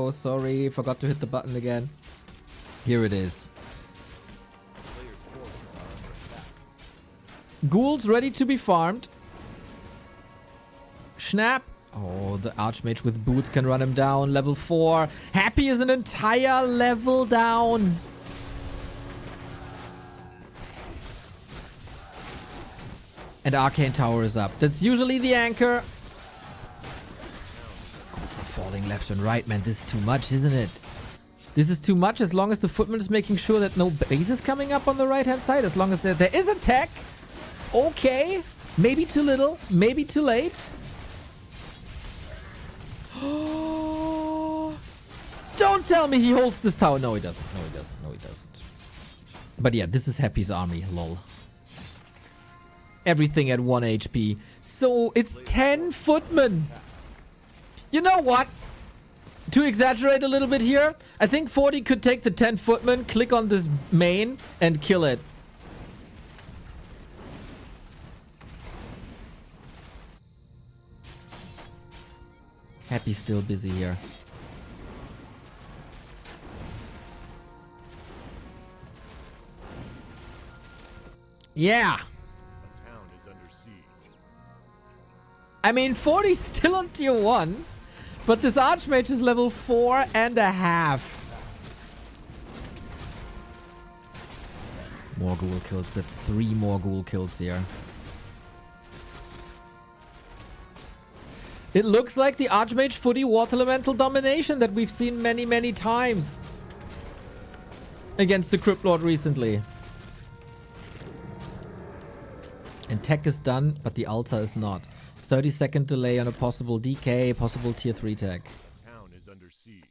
go. Sorry, forgot to hit the button again. Here it is. Ghouls ready to be farmed. Snap. Oh, the Archmage with boots can run him down. Level 4. Happy is an entire level down. And Arcane Tower is up. That's usually the anchor. Ghouls are falling left and right, man. This is too much, isn't it? This is too much as long as the footman is making sure that no base is coming up on the right-hand side. As long as there is a tech. Okay. Maybe too little. Maybe too late. Don't tell me he holds this tower. No, he doesn't. No, he doesn't. No, he doesn't. But yeah, this is Happy's army. Lol. Everything at 1 HP. So it's 10 footmen. You know what? To exaggerate a little bit here, I think 40 could take the 10 footmen, click on this main, and kill it. Happy's still busy here. Yeah. I mean, 40's still on tier 1, but this Archmage is level 4.5. More ghoul kills. That's 3 more ghoul kills here. It looks like the Archmage footy Water Elemental domination that we've seen many, many times against the Crypt Lord recently. And tech is done, but the altar is not. 30-second delay on a possible DK, possible tier 3 tech. Town is under siege.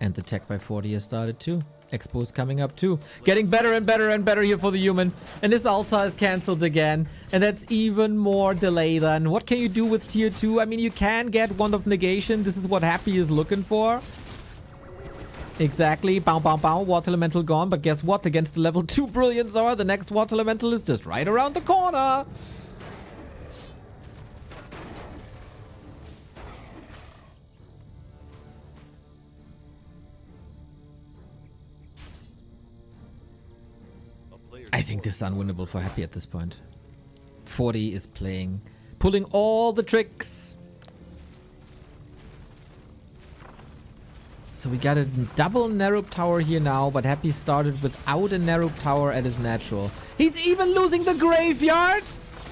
And the tech by 40 has started too. Expo is coming up too. Getting better and better and better here for the human. And this altar is cancelled again. And that's even more delay then. What can you do with tier 2? I mean, you can get Wand of Negation. This is what Happy is looking for. Exactly. Bow, bow, bow. Water Elemental gone. But guess what? Against the level 2 Brilliant Zora, the next Water Elemental is just right around the corner. I think this is unwinnable for Happy at this point. 40 is pulling all the tricks. So we got a double Nerup tower here now, but Happy started without a Nerup tower at his natural. He's even losing the graveyard.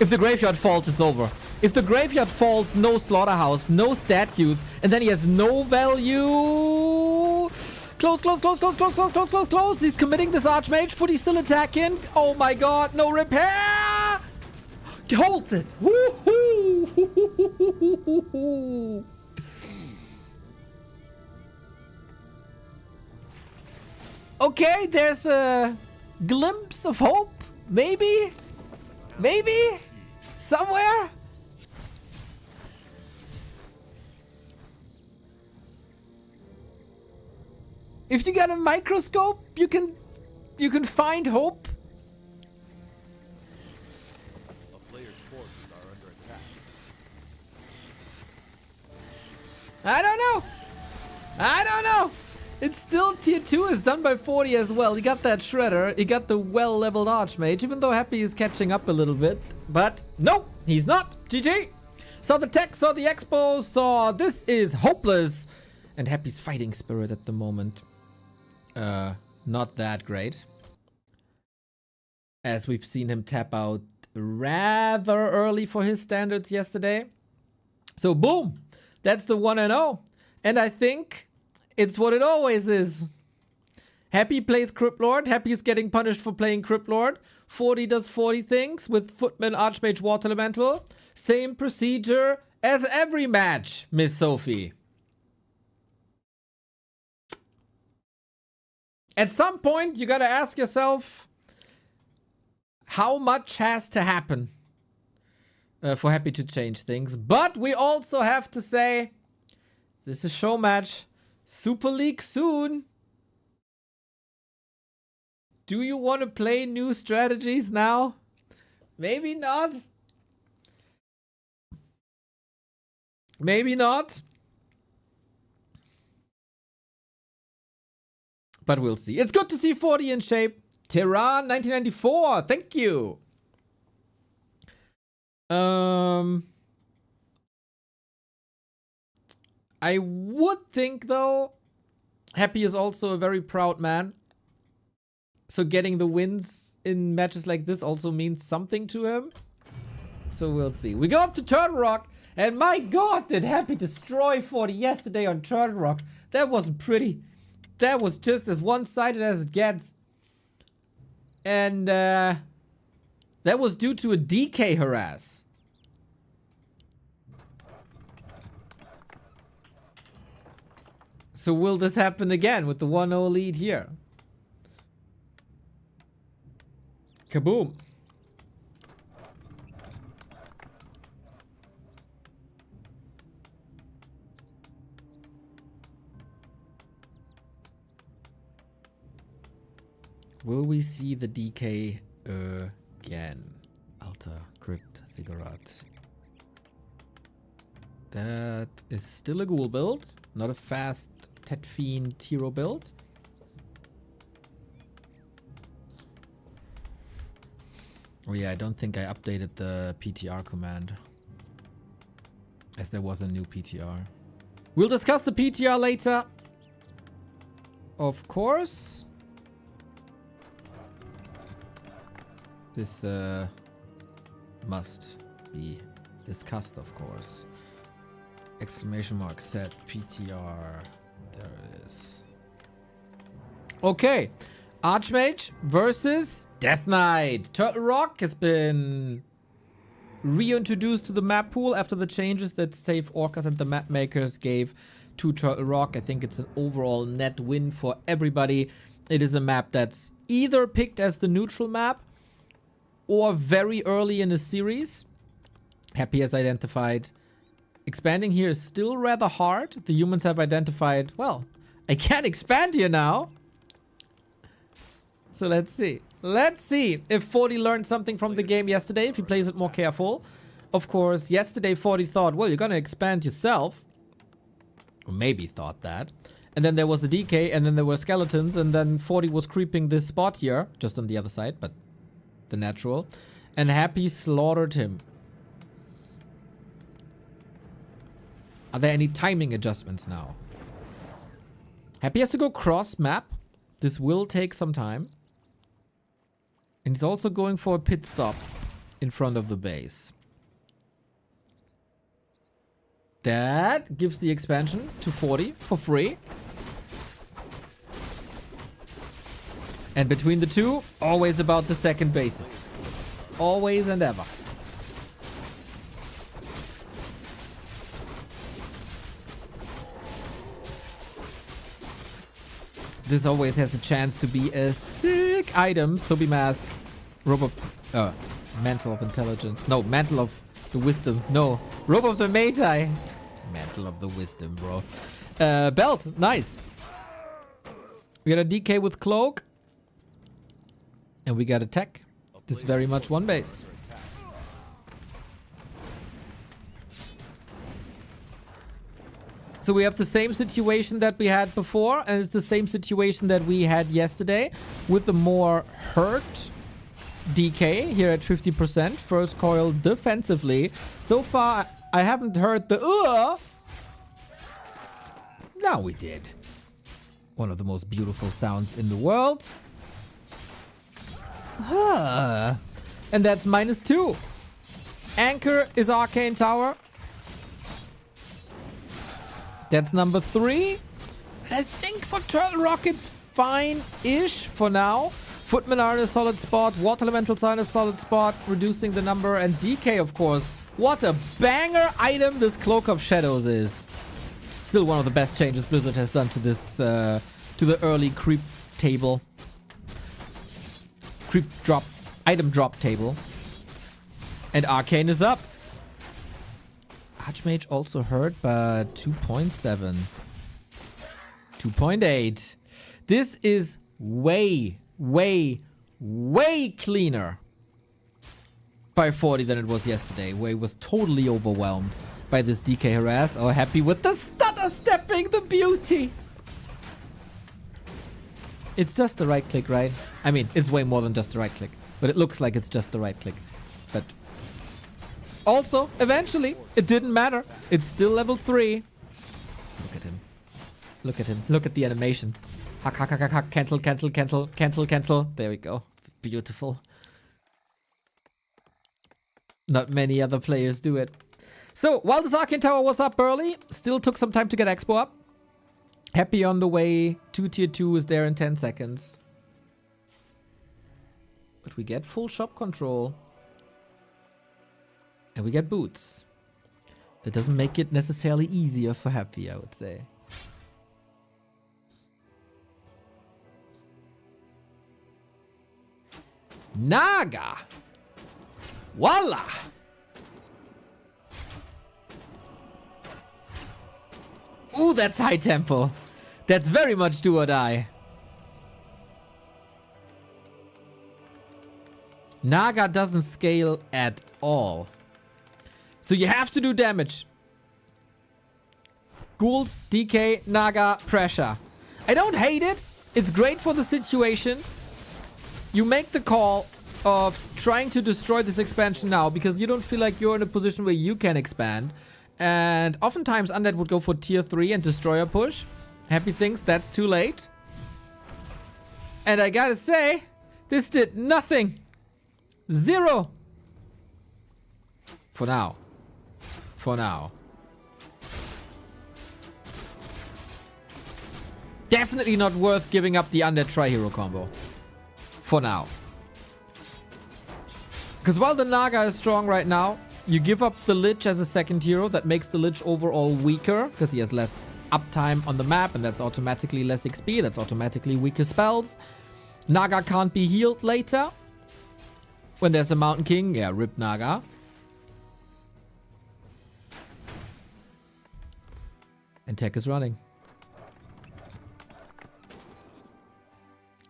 If the graveyard falls, it's over. If the graveyard falls, no slaughterhouse, no statues, and then he has no value. Close, close, close, close, close, close, close, close, close. He's committing this Archmage. Footy still attacking. Oh my god, no repair. Holds it. Woohoo. Okay, there's a glimpse of hope. Maybe. Maybe. Somewhere. If you got a microscope, you can find hope. A player's forces are under attack. I don't know. It's still tier 2 is done by 40 as well. He got that Shredder. He got the well-leveled Archmage, even though Happy is catching up a little bit. But no, he's not. GG. Saw the tech, saw the expo, saw this is hopeless. And Happy's fighting spirit at the moment. Not that great. As we've seen him tap out rather early for his standards yesterday. So boom, that's the 1-0. And I think it's what it always is. Happy plays Crypt Lord. Happy is getting punished for playing Crypt Lord. 40 does 40 things with Footman, Archmage, Water Elemental. Same procedure as every match, Miss Sophie. At some point, you gotta ask yourself, how much has to happen for Happy to change things? But we also have to say, this is show match. Super League soon. Do you want to play new strategies now? Maybe not. Maybe not. But we'll see. It's good to see 40 in shape. Tehran 1994. Thank you. I would think, though, Happy is also a very proud man. So getting the wins in matches like this also means something to him. So we'll see. We go up to Turtle Rock. And my god, did Happy destroy 40 yesterday on Turtle Rock. That wasn't pretty. That was just as one-sided as it gets. And that was due to a DK harass. So will this happen again with the 1-0 lead here? Kaboom. Will we see the DK again? Alter, Crypt, Ziggurat. That is still a ghoul build. Not a fast Tet Fiend hero build. Oh yeah, I don't think I updated the PTR command, as there was a new PTR. We'll discuss the PTR later. Of course. This must be discussed, of course. Exclamation mark set PTR. There it is. Okay. Archmage versus Death Knight. Turtle Rock has been reintroduced to the map pool after the changes that Save Orcas and the map makers gave to Turtle Rock. I think it's an overall net win for everybody. It is a map that's either picked as the neutral map or very early in the series. Happy has identified expanding here is still rather hard. The humans have identified, well, I can't expand here now. So let's see. Let's see if 40 learned something from the game yesterday, if he plays it more careful. Of course, yesterday 40 thought, well, you're going to expand yourself. Or maybe thought that. And then there was the DK, and then there were skeletons, and then 40 was creeping this spot here, just on the other side, but the natural. And Happy slaughtered him. Are there any timing adjustments now? Happy has to go cross map. This will take some time. And he's also going for a pit stop in front of the base. That gives the expansion to 40 for free. And between the two, always about the second bases. Always and ever. This always has a chance to be a sick item. Sobi Mask, Robe of... Mantle of Intelligence. No, Mantle of the Wisdom. No, Robe of the Magi. Mantle of the Wisdom, bro. Belt, nice. We got a DK with Cloak. And we got a tech. This is very much one base. So we have the same situation that we had before, and it's the same situation that we had yesterday with the more hurt DK here at 50%. First coil defensively. So far, I haven't heard the Now we did. One of the most beautiful sounds in the world. And that's -2. Anchor is Arcane Tower. That's number 3. And I think for Turtle Rock it's fine-ish for now. Footmen are in a solid spot. Water Elementals are in a solid spot. Reducing the number. And DK, of course. What a banger item this Cloak of Shadows is. Still one of the best changes Blizzard has done to this, to the early creep table. Creep drop, item drop table. And Arcane is up. Archmage also hurt, but 2.7. 2.8. This is way, way, way cleaner by 40 than it was yesterday, where he was totally overwhelmed by this DK harass. Oh, Happy with the stutter stepping, the beauty. It's just the right click, right? I mean, it's way more than just the right click. But it looks like it's just the right click. But also, eventually, it didn't matter. It's still level 3. Look at him. Look at him. Look at the animation. Hack, hack, hack, hack, hack. Cancel, cancel, cancel, cancel, cancel. There we go. Beautiful. Not many other players do it. So, while this Arcane Tower was up early, still took some time to get Expo up. Happy on the way. 2 tier 2 is there in 10 seconds. But we get full shop control. And we get boots. That doesn't make it necessarily easier for Happy, I would say. Naga! Voila! Ooh, that's high tempo. That's very much do or die. Naga doesn't scale at all. So you have to do damage. Ghouls, DK, Naga, pressure. I don't hate it. It's great for the situation. You make the call of trying to destroy this expansion now because you don't feel like you're in a position where you can expand. And oftentimes Undead would go for tier 3 and destroyer push. Happy thinks that's too late. And I gotta say, this did nothing. 0. For now. For now. Definitely not worth giving up the Undead Tri-Hero combo. For now. Because while the Naga is strong right now, you give up the Lich as a second hero. That makes the Lich overall weaker because he has less uptime on the map and that's automatically less XP. That's automatically weaker spells. Naga can't be healed later. When there's a Mountain King, yeah, rip Naga. And tech is running.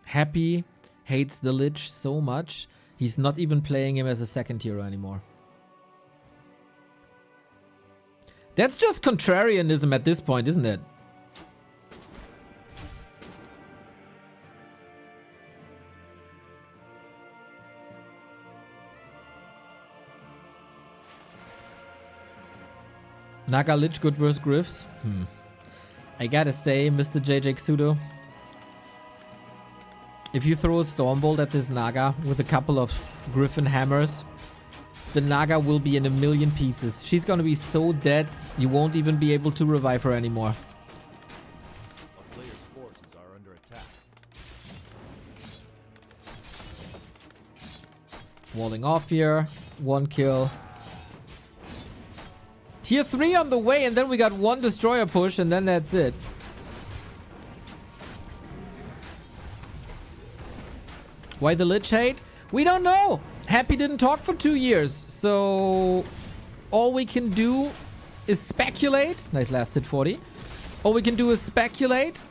Happy hates the Lich so much. He's not even playing him as a second hero anymore. That's just contrarianism at this point, isn't it? Naga Lich good versus Griffs? I gotta say, Mr. JJ Xudo, if you throw a Stormbolt at this Naga with a couple of Griffin hammers, the Naga will be in a million pieces. She's gonna be so dead, you won't even be able to revive her anymore. A player's forces are under attack. Walling off here. 1 kill. Tier 3 on the way, and then we got 1 destroyer push, and then that's it. Why the Lich hate? We don't know. Happy didn't talk for 2 years, so all we can do is speculate. Nice last hit 40. All we can do is speculate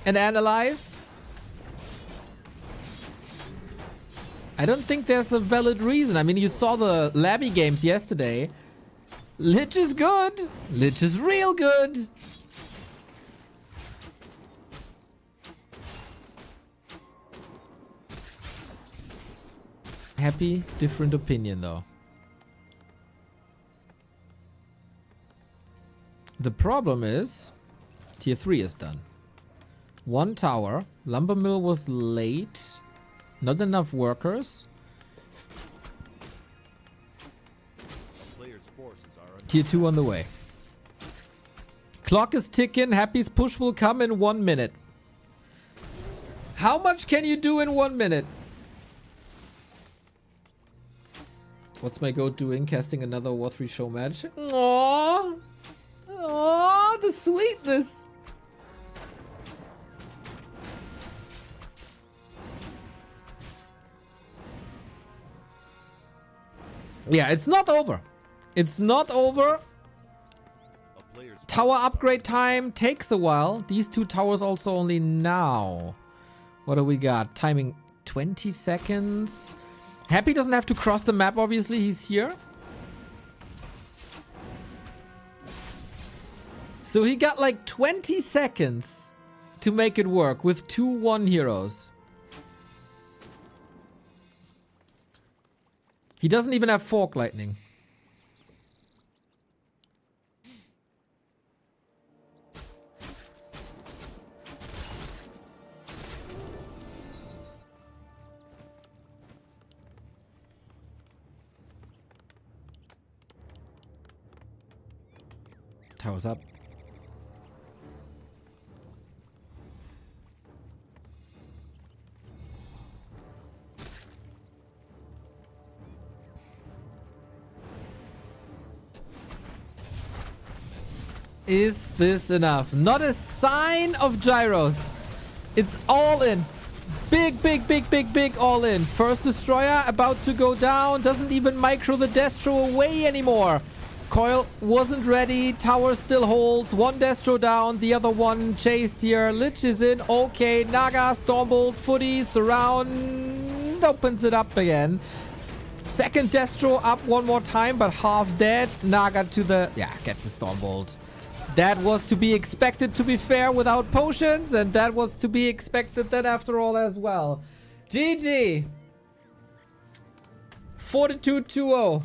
and analyze. I don't think there's a valid reason. I mean, you saw the Labby games yesterday. Lich is good. Lich is real good. Happy, different opinion though. The problem is, tier 3 is done. 1 tower. Lumber mill was late. Not enough workers. Tier 2 on the way. Clock is ticking. Happy's push will come in 1 minute. How much can you do in 1 minute? What's my goat doing? Casting another War 3 show match? Aww. Aww, the sweetness. Yeah, it's not over. It's not over. Tower upgrade time takes a while. These 2 towers also only now. What do we got? Timing 20 seconds. Happy doesn't have to cross the map, obviously. He's here. So he got like 20 seconds to make it work with 2-1 heroes. He doesn't even have Fork Lightning. Tower's up. Is this enough? Not a sign of gyros. It's all in. Big, big, big, big, big all in. First destroyer about to go down. Doesn't even micro the Destro away anymore. Coil wasn't ready. Tower still holds. One Destro down. The other one chased here. Lich is in. Okay. Naga, Stormbolt, Footy, Surround. Opens it up again. Second Destro up one more time, but half dead. Naga to the... Yeah, gets the Stormbolt. That was to be expected, to be fair, without potions. And that was to be expected then after all as well. GG. Fortitude 2-0.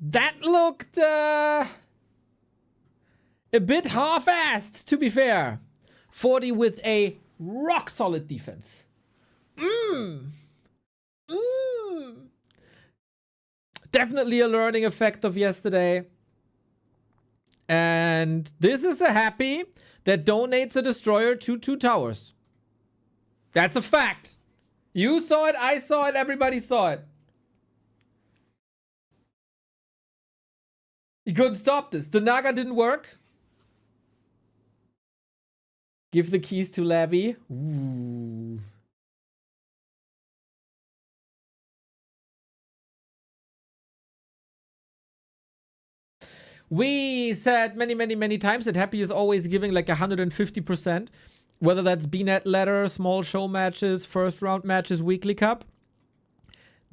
That looked a bit half-assed, to be fair. 40 with a rock-solid defense. Definitely a learning effect of yesterday. And this is a happy that donates a destroyer to 2 towers. That's a fact. You saw it, I saw it, everybody saw it. He couldn't stop this. The Naga didn't work. Give the keys to Labby. Ooh. We said many times that Happy is always giving like 150%. Whether that's BNet ladder, small show matches, first round matches, weekly cup.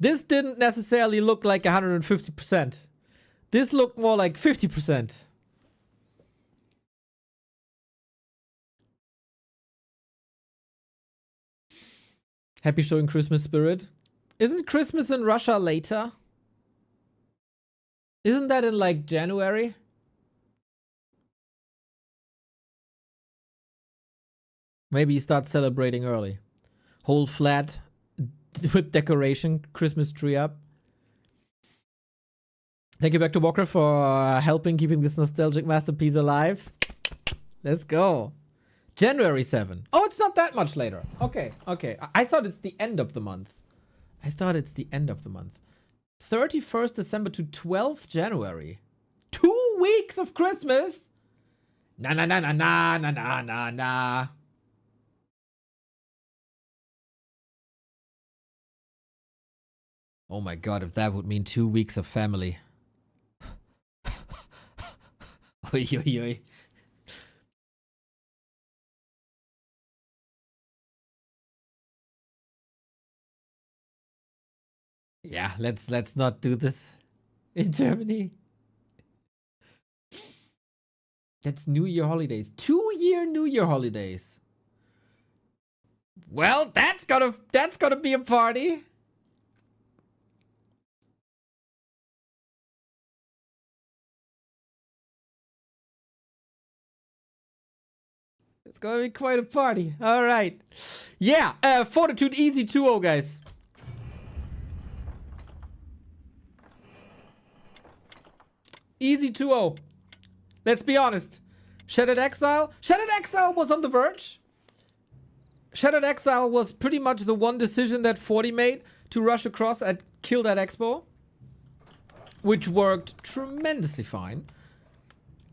This didn't necessarily look like 150%. This looked more like 50%. Happy showing Christmas spirit. Isn't Christmas in Russia later? Isn't that in like January? Maybe you start celebrating early. Whole flat with decoration, Christmas tree up. Thank you back to Warcraft for helping keeping this nostalgic masterpiece alive. Let's go. January 7. Oh, it's not that much later. Okay, okay. I thought it's the end of the month. 31st December to 12th January. 2 weeks of Christmas? Nah. Oh my god, if that would mean 2 weeks of family. Oi, oi, oi. Yeah, let's not do this in Germany. That's New Year holidays. 2-year New Year holidays. Well, that's gotta be a party. It's gonna be quite a party. All right. Yeah, Fortitude easy 2-0, guys. Easy 2-0. Let's be honest. Shattered Exile. Shattered Exile was on the verge. Shattered Exile was pretty much the one decision that 40 made to rush across and kill that Expo. Which worked tremendously fine.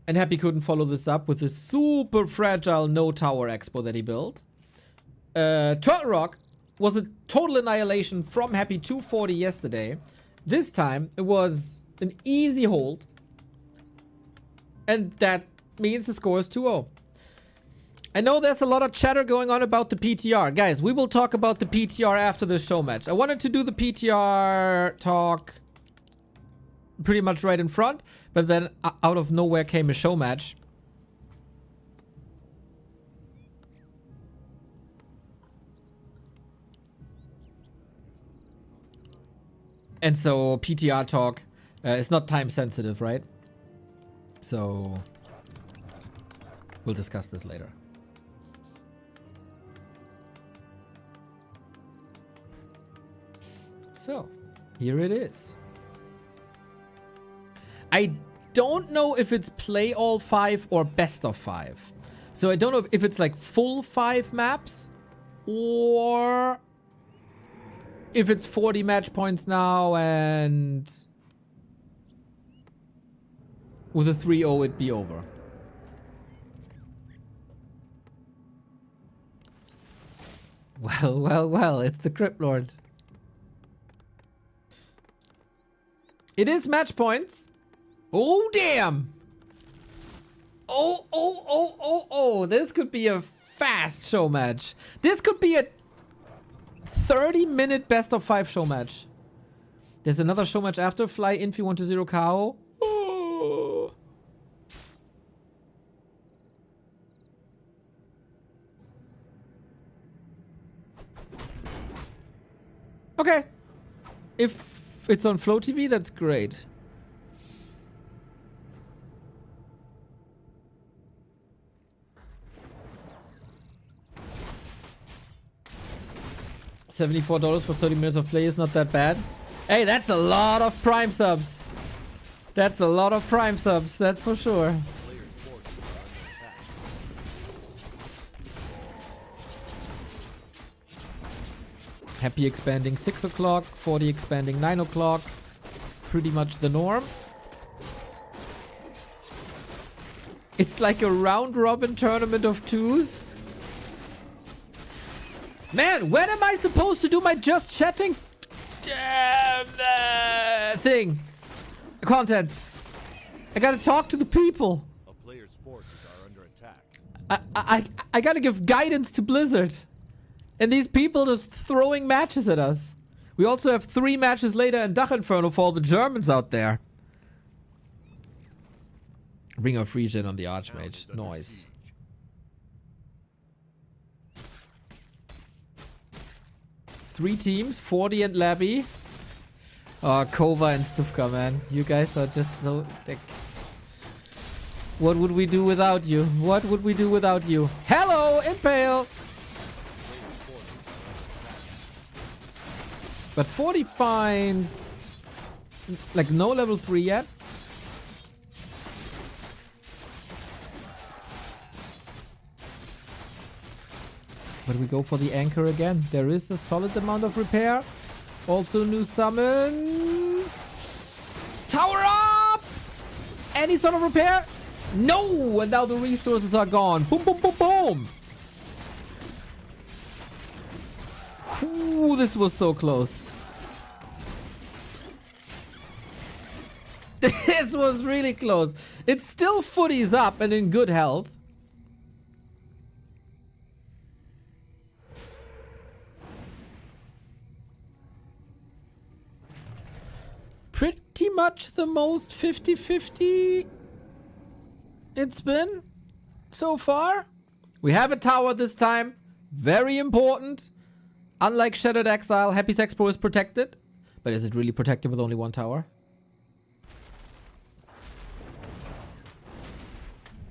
And Happy couldn't follow this up with this super fragile no tower Expo that he built. Turtle Rock was a total annihilation from Happy 240 yesterday. This time it was an easy hold. And that means the score is 2-0. I know there's a lot of chatter going on about the PTR. Guys, we will talk about the PTR after the show match. I wanted to do the PTR talk pretty much right in front, but then out of nowhere came a show match. And so PTR talk is not time sensitive, right? So we'll discuss this later. So here it is. I don't know if it's play all 5 or best of 5. So I don't know if it's like full 5 maps or if it's 40 match points now and with a 3-0 it'd be over. Well, it's the Crypt Lord. It is match points. Oh, damn. Oh. This could be a fast show match. This could be a 30-minute best of 5 show match. There's another show match after. Fly Infi 1-0 KO. Oh. Okay. If it's on Flow TV, that's great. $74 for 30 minutes of play is not that bad. Hey, that's a lot of Prime subs. That's a lot of Prime subs, that's for sure. Happy expanding 6 o'clock, 40 expanding 9 o'clock. Pretty much the norm. It's like a round robin tournament of 2s. Man, when am I supposed to do my just chatting thing? Content. I gotta talk to the people. A player's forces are under attack. I gotta give guidance to Blizzard. And these people just throwing matches at us. We also have 3 matches later in Dach Inferno for all the Germans out there. Ring of Frisian on the Archmage. Noise. Three teams, 40 and Labby. Oh, Kova and Stufka, man. You guys are just so thick. What would we do without you? What would we do without you? Hello, Impale! But 40 finds... like no level 3 yet. But we go for the anchor again. There is a solid amount of repair. Also new summons. Tower up! Any sort of repair? No! And now the resources are gone. Boom, boom, boom, boom! Ooh, this was so close. This was really close. It's still footies up and in good health. Pretty much the most 50-50 it's been so far. We have a tower this time. Very important. Unlike Shattered Exile, Happy Sex Pro is protected. But is it really protected with only 1 tower?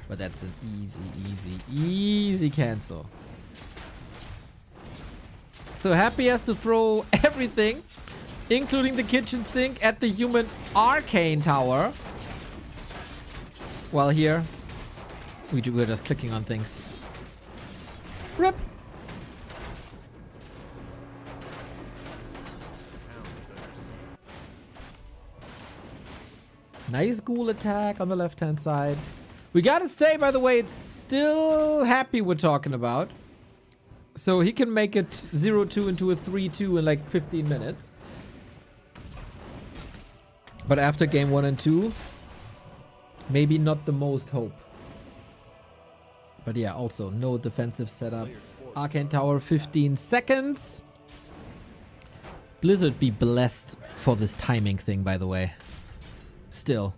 But that's an easy cancel. So Happy has to throw everything, including the kitchen sink, at the human arcane tower. While here, we're just clicking on things. Rip! Nice ghoul attack on the left-hand side. We gotta say, by the way, it's still Happy we're talking about. So he can make it 0-2 into a 3-2 in like 15 minutes. But after game 1 and 2, maybe not the most hope. But yeah, also no defensive setup. Arcane Tower, 15 seconds. Blizzard be blessed for this timing thing, by the way. Still.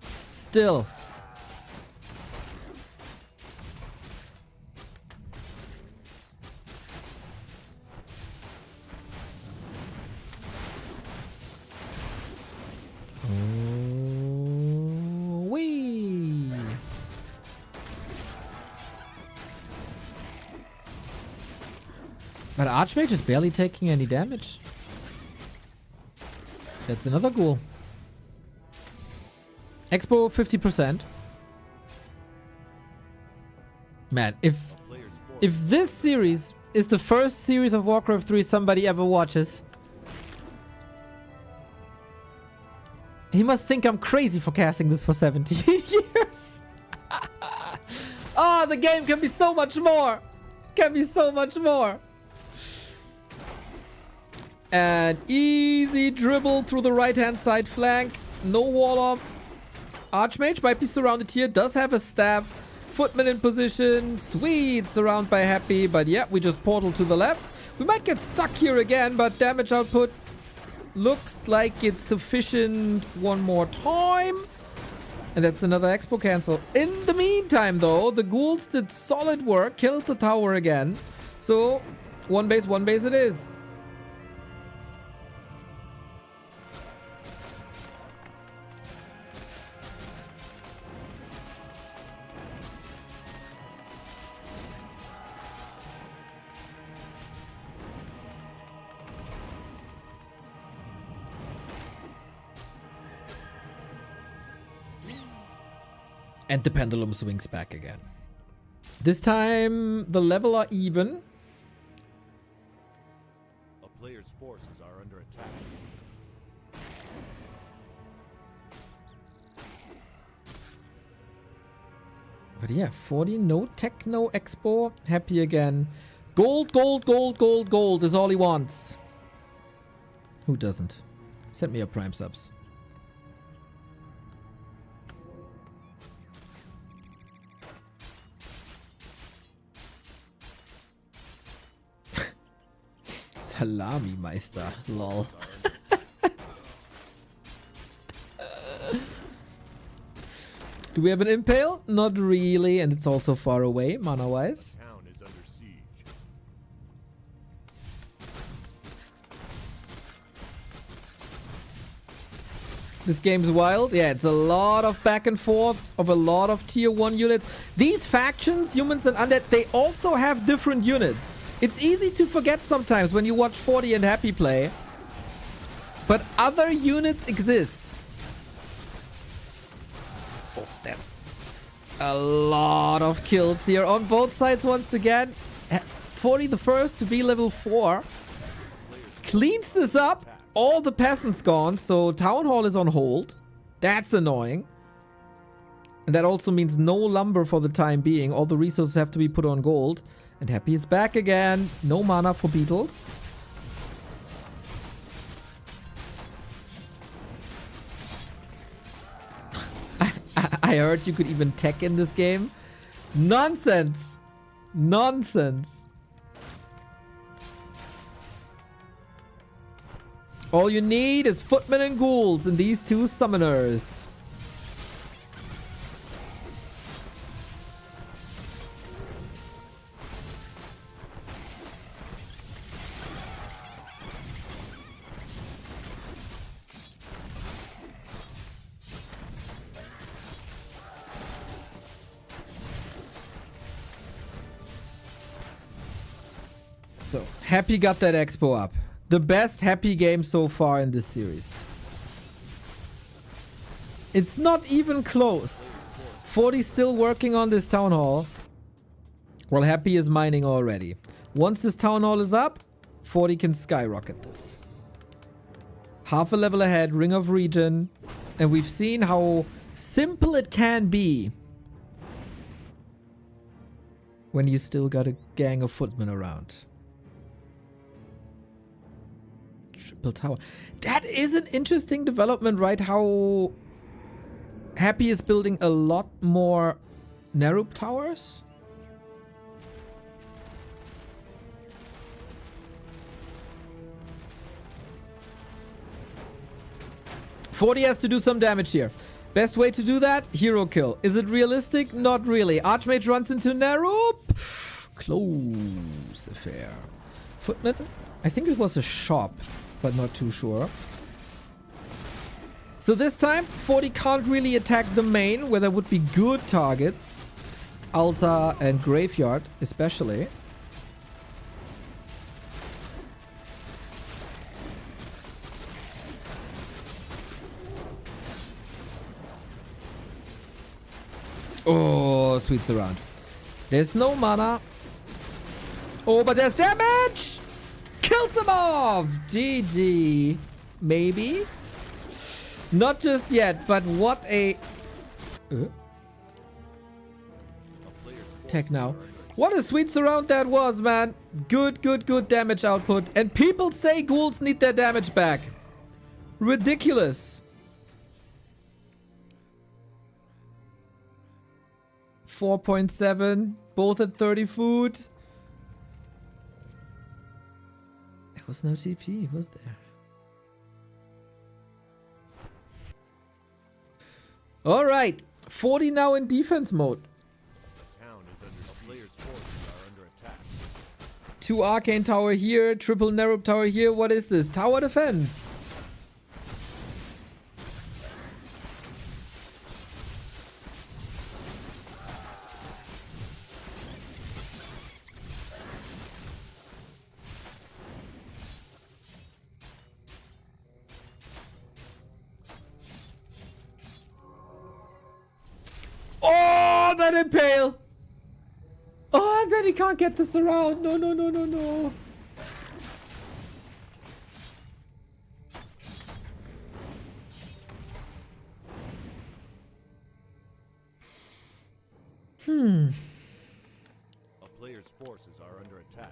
But Archmage is barely taking any damage. That's another ghoul. Expo 50%. Man, if this series is the first series of Warcraft 3 somebody ever watches, he must think I'm crazy for casting this for 17 years. Oh, the game can be so much more. Can be so much more. And easy dribble through the right-hand side flank. No wall off. Archmage might be surrounded here. Does have a staff. Footman in position. Sweet. Surrounded by Happy. But yeah, we just portal to the left. We might get stuck here again, but damage output looks like it's sufficient one more time. And that's another expo cancel. In the meantime, though, the ghouls did solid work. Killed the tower again. So, one base it is. And the pendulum swings back again. This time, the level are even. A player's forces are under attack. But yeah, 40, no tech, no expo. Happy again. Gold, gold, gold, gold, gold is all he wants. Who doesn't? Send me your prime subs. Salami Meister, lol. Do we have an impale? Not really, and it's also far away, mana-wise. Town is under siege. This game's wild. Yeah, it's a lot of back and forth of a lot of tier 1 units. These factions, humans and undead, they also have different units. It's easy to forget sometimes when you watch 40 and Happy play. But other units exist. Oh, that's a lot of kills here on both sides once again. 40 the first to be level 4. Cleans this up. All the peasants gone, so Town Hall is on hold. That's annoying. And that also means no lumber for the time being. All the resources have to be put on gold. And Happy is back again. No mana for beetles. I heard you could even tech in this game. Nonsense. Nonsense. All you need is footmen and ghouls and these two summoners. So, Happy got that expo up. The best Happy game so far in this series. It's not even close. 40 still working on this town hall. While Happy is mining already. Once this town hall is up, 40 can skyrocket this. Half a level ahead, Ring of Regen. And we've seen how simple it can be when you still got a gang of footmen around. Triple tower. That is an interesting development, right? How Happy is building a lot more Nerub towers. Forty has to do some damage here. Best way to do that? Hero kill. Is it realistic? Not really. Archmage runs into Nerub. Close affair. Footman? I think it was a shop, but not too sure. So this time, 40 can't really attack the main, where there would be good targets. Altar and Graveyard, especially. Oh, sweet surround. There's no mana. Oh, but there's damage! Kills him off! GG. Maybe? Not just yet, but what a... Tech now. What a sweet surround that was, man. Good damage output. And people say ghouls need their damage back. Ridiculous. 4.7. Both at 30 food. There was no TP, was there? Alright. 40 now in defense mode. Two arcane tower here, triple narrow tower here. What is this? Tower defense. Oh, that impale. Oh, and then he can't get this around. No. A player's forces are under attack.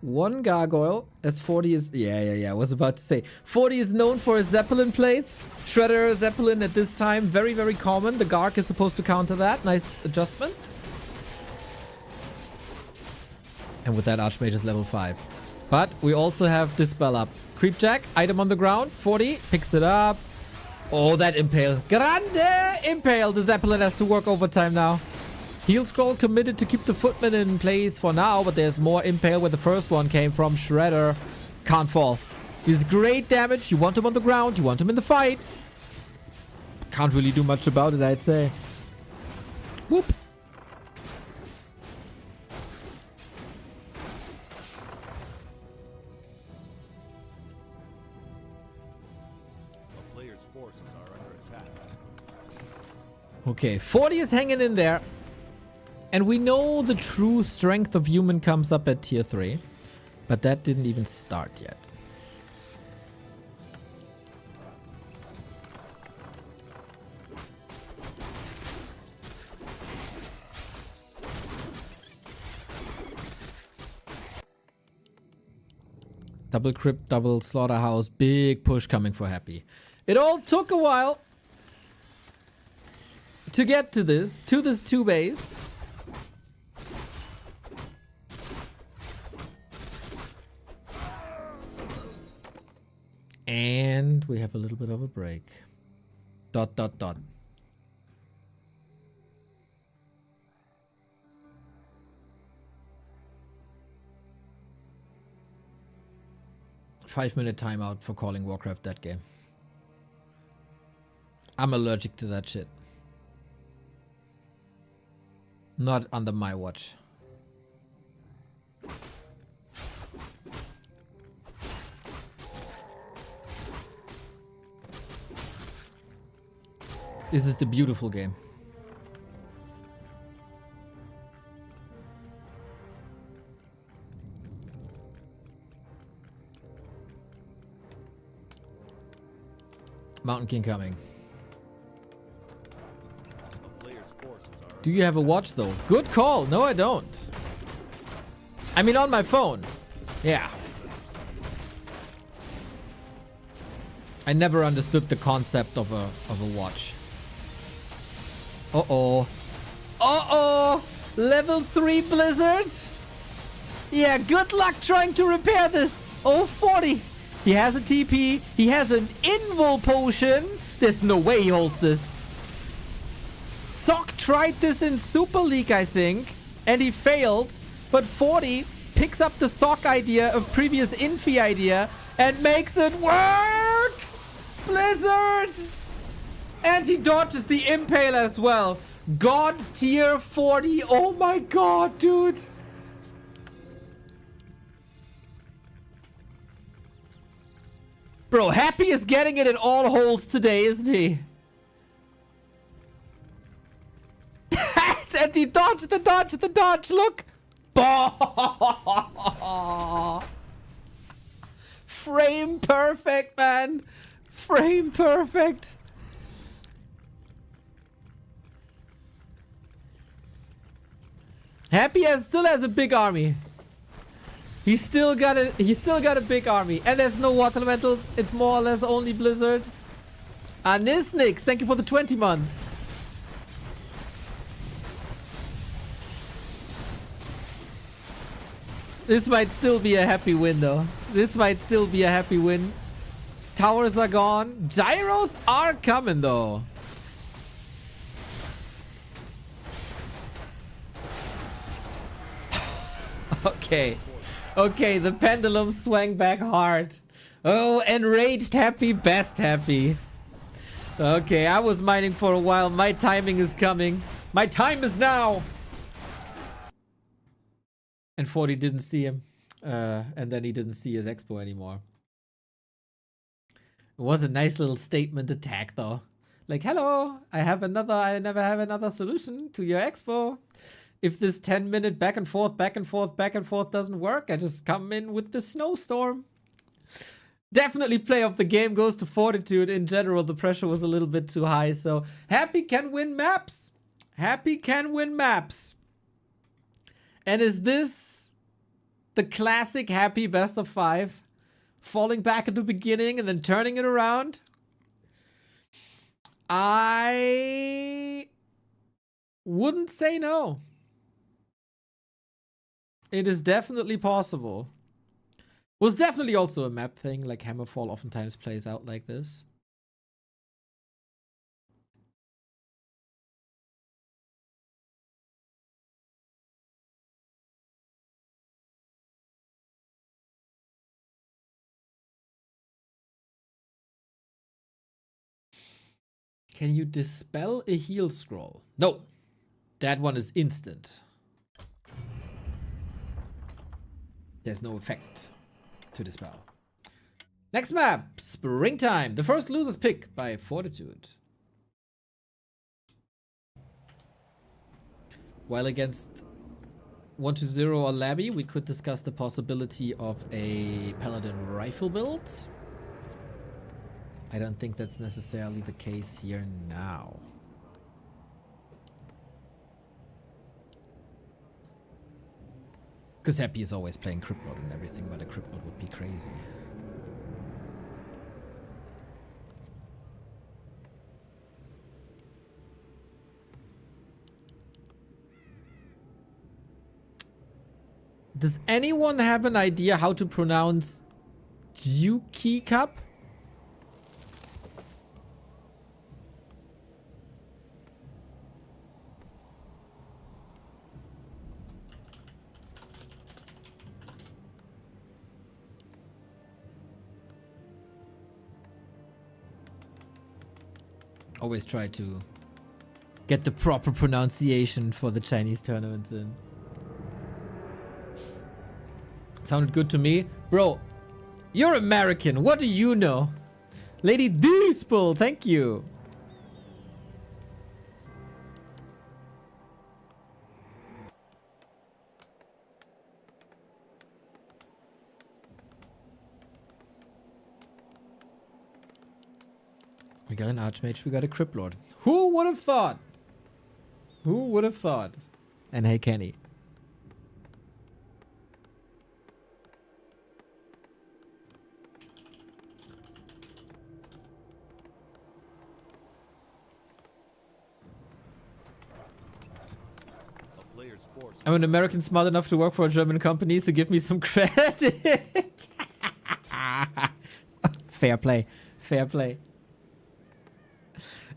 One gargoyle, as 40 is... Yeah, I was about to say. 40 is known for his Zeppelin plays. Shredder Zeppelin at this time, very common. The Garg is supposed to counter that. Nice adjustment. And with that, Archmage is level 5. But we also have Dispel up. Creepjack, item on the ground. 40, picks it up. Oh, that Impale. Grande Impale. The Zeppelin has to work overtime now. Heal Scroll committed to keep the Footman in place for now, but there's more Impale where the first one came from. Shredder can't fall. He's great damage. You want him on the ground. You want him in the fight. Can't really do much about it, I'd say. Whoop. A player's forces are under attack. Okay, 40 is hanging in there. And we know the true strength of human comes up at tier 3. But that didn't even start yet. Double crypt, double slaughterhouse, big push coming for Happy. It all took a while to get to this 2 base. And we have a little bit of a break. ... 5-minute timeout for calling Warcraft that game. I'm allergic to that shit. Not under my watch. This is the beautiful game. Mountain King coming. Do you have a watch though? Good call. No, I don't. I mean on my phone. Yeah. I never understood the concept of a watch. Uh-oh. Uh-oh! Level 3 Blizzard? Yeah, good luck trying to repair this. Oh, 40. He has a TP. He has an Invul potion. There's no way he holds this. Sock tried this in Super League, I think. And he failed. But 40 picks up the Sock idea of previous Infi idea and makes it work! Blizzard! And he dodges the Impale as well. God tier 40. Oh my god, dude. Bro, Happy is getting it in all holes today, isn't he? and the dodge, the dodge, the dodge. Look. Frame perfect, man. Frame perfect. Happy still has a big army. He's still got a big army. And there's no water elementals. It's more or less only Blizzard. Anisnix, thank you for the 20 month. This might still be a happy win though. This might still be a happy win. Towers are gone. Gyros are coming though. Okay. Okay, the pendulum swang back hard. Oh, enraged happy, best happy. Okay, I was mining for a while. My timing is coming. My time is now. And 40 didn't see him. And then he didn't see his expo anymore. It was a nice little statement attack though. Like, hello, I never have another solution to your expo. If this 10-minute back and forth doesn't work, I just come in with the snowstorm. Definitely play of the game goes to Fortitude. In general, the pressure was a little bit too high. So Happy can win maps. Happy can win maps. And is this the classic Happy best of 5? Falling back at the beginning and then turning it around? I wouldn't say no. It is definitely possible. Was definitely also a map thing, like Hammerfall oftentimes plays out like this. Can you dispel a heal scroll? No. That one is instant. There's no effect to dispel. Next map, Springtime. The first loser's pick by Fortitude. While against 1-0 or Labby, we could discuss the possibility of a Paladin rifle build. I don't think that's necessarily the case here now. Because Happy is always playing Crypt Mode and everything, but a Crypt Mode would be crazy. Does anyone have an idea how to pronounce Juki Cup? Always try to get the proper pronunciation for the Chinese tournament then. Sounded good to me. Bro, you're American. What do you know? Lady Deespel, thank you. We got an Archmage, we got a Crypt Lord. Who would have thought? Who would have thought? And hey, Kenny. I'm an American smart enough to work for a German company, so give me some credit. Fair play. Fair play.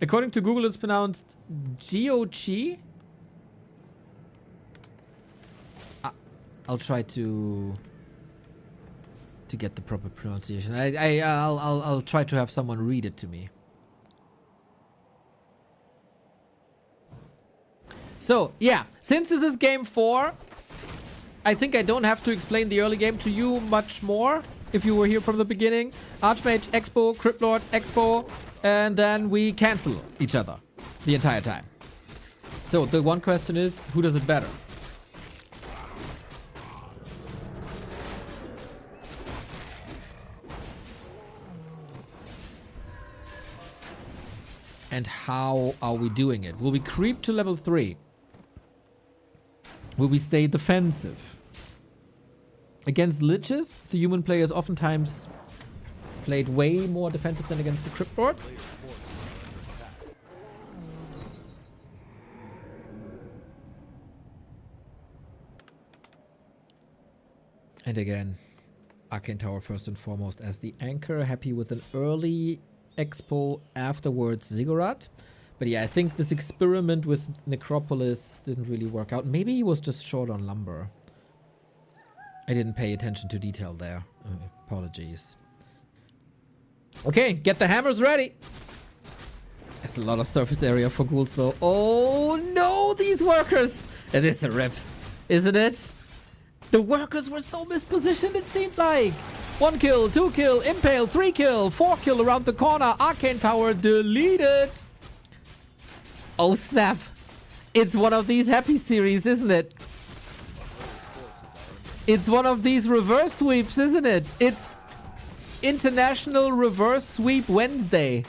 According to Google, it's pronounced Giochi. I'll try to get the proper pronunciation. I'll try to have someone read it to me. So, yeah, since this is game 4, I think I don't have to explain the early game to you much more. If you were here from the beginning, Archmage, Expo, Crypt Lord, Expo, and then we cancel each other the entire time. So the one question is, who does it better? And how are we doing it? Will we creep to level 3? Will we stay defensive? Against liches, the human players oftentimes played way more defensive than against the cryptboard. And again, Arcane Tower first and foremost as the anchor. Happy with an early expo, afterwards Ziggurat. But yeah, I think this experiment with Necropolis didn't really work out. Maybe he was just short on lumber. I didn't pay attention to detail there. Apologies. Okay, get the hammers ready. There's a lot of surface area for ghouls though. Oh no, these workers. It is a rip, isn't it? The workers were so mispositioned, it seemed like. 1 kill, 2 kill, impale, 3 kill, 4 kill around the corner. Arcane Tower deleted. Oh snap. It's one of these happy series, isn't it? It's one of these reverse sweeps, isn't it? It's International Reverse Sweep Wednesday.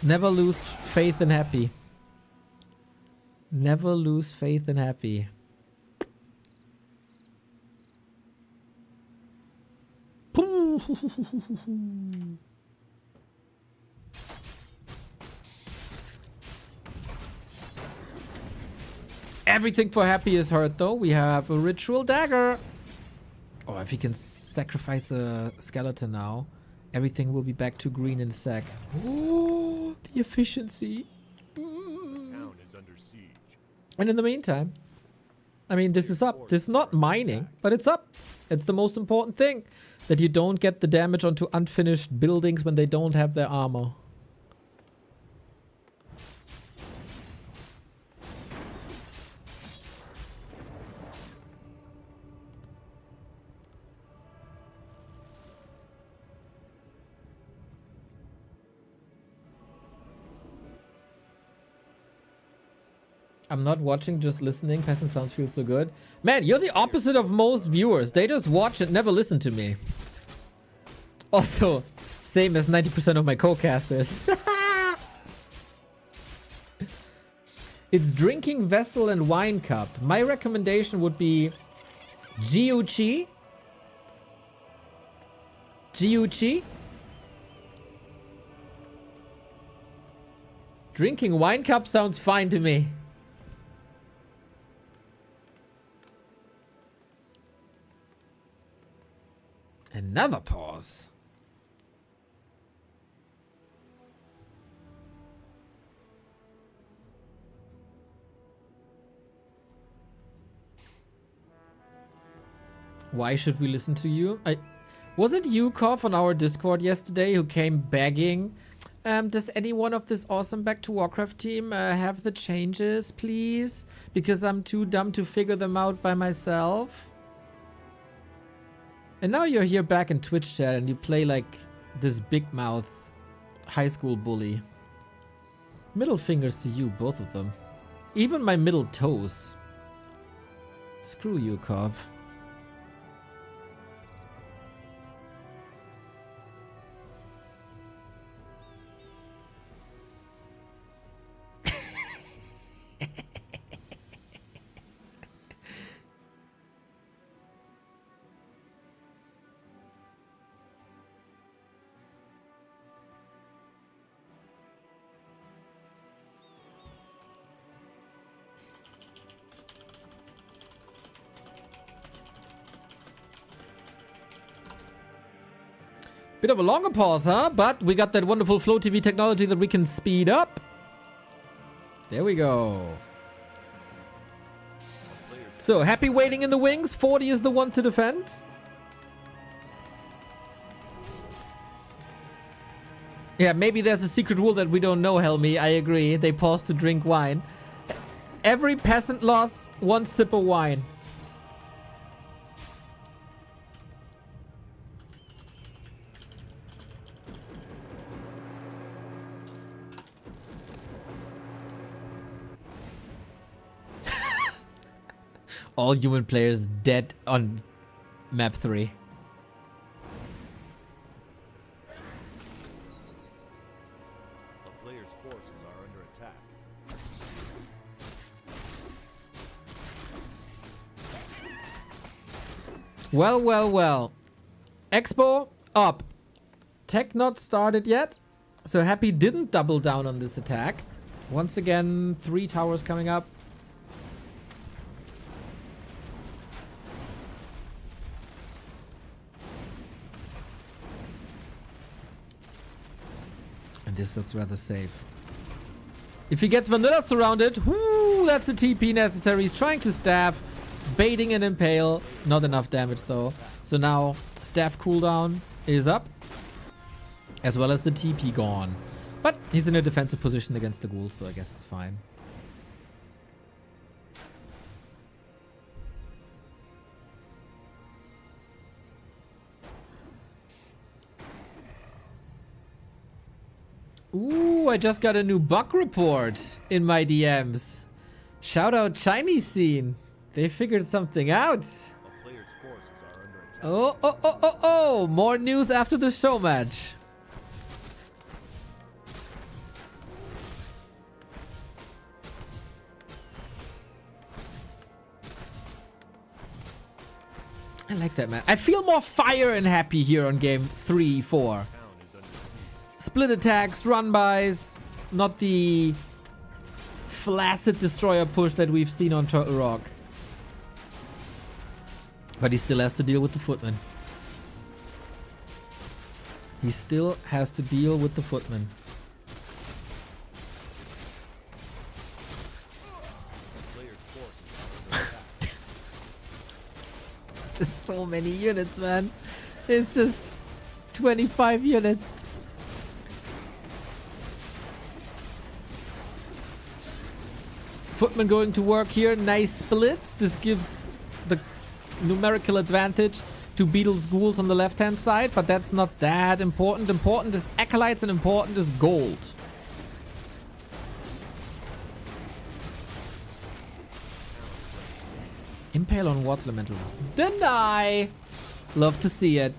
Never lose faith in happy. Never lose faith in happy. Everything for happy is hurt though. We have a ritual dagger. Oh, if he can sacrifice a skeleton now, everything will be back to green in a sec. Oh, the efficiency. Town is under siege. And in the meantime, I mean, this is up. This is not mining, but it's up. It's the most important thing. That you don't get the damage onto unfinished buildings when they don't have their armor. I'm not watching, just listening. Peasant sounds feel so good. Man, you're the opposite of most viewers. They just watch and never listen to me. Also, same as 90% of my co-casters. It's drinking vessel and wine cup. My recommendation would be Jiuchi. Jiuchi. Drinking wine cup sounds fine to me. Another pause. Why should we listen to you? Was it you, Koff, on our Discord yesterday who came begging? Does anyone of this awesome Back to Warcraft team have the changes, please? Because I'm too dumb to figure them out by myself. And now you're here back in Twitch chat and you play like this big mouth high school bully. Middle fingers to you, both of them. Even my middle toes. Screw you, Kov. Bit of a longer pause, huh? But we got that wonderful Flow TV technology that we can speed up. There we go. So, happy waiting in the wings. 40 is the one to defend. Yeah, maybe there's a secret rule that we don't know, Helmi. I agree. They pause to drink wine. Every peasant loss, one sip of wine. All human players dead on map 3. A player's forces are under attack. Well, well, well. Expo up. Tech not started yet. So Happy didn't double down on this attack. Once again, 3 towers coming up. And this looks rather safe. If he gets Vanilla surrounded, whoo, that's a TP necessary. He's trying to staff, baiting an impale. Not enough damage though. So now staff cooldown is up, as well as the TP gone. But he's in a defensive position against the ghouls, so I guess it's fine. Ooh, I just got a new bug report in my DMs. Shout out Chinese scene. They figured something out. A player's forces are under attack. Oh, oh, oh, oh, oh. More news after the show match. I like that, man. I feel more fire and happy here on game 3, 4. Town is under siege. Split attacks, run-bys, not the flaccid destroyer push that we've seen on Turtle Rock. But he still has to deal with the footman. He still has to deal with the footman. A player's forces are under attack. Just so many units, man. It's just 25 units. Footman going to work here. Nice splits. This gives the numerical advantage to Beetle's ghouls on the left-hand side, but that's not that important. Important is acolytes and important is gold. Impale on water elementals. Deny! Love to see it.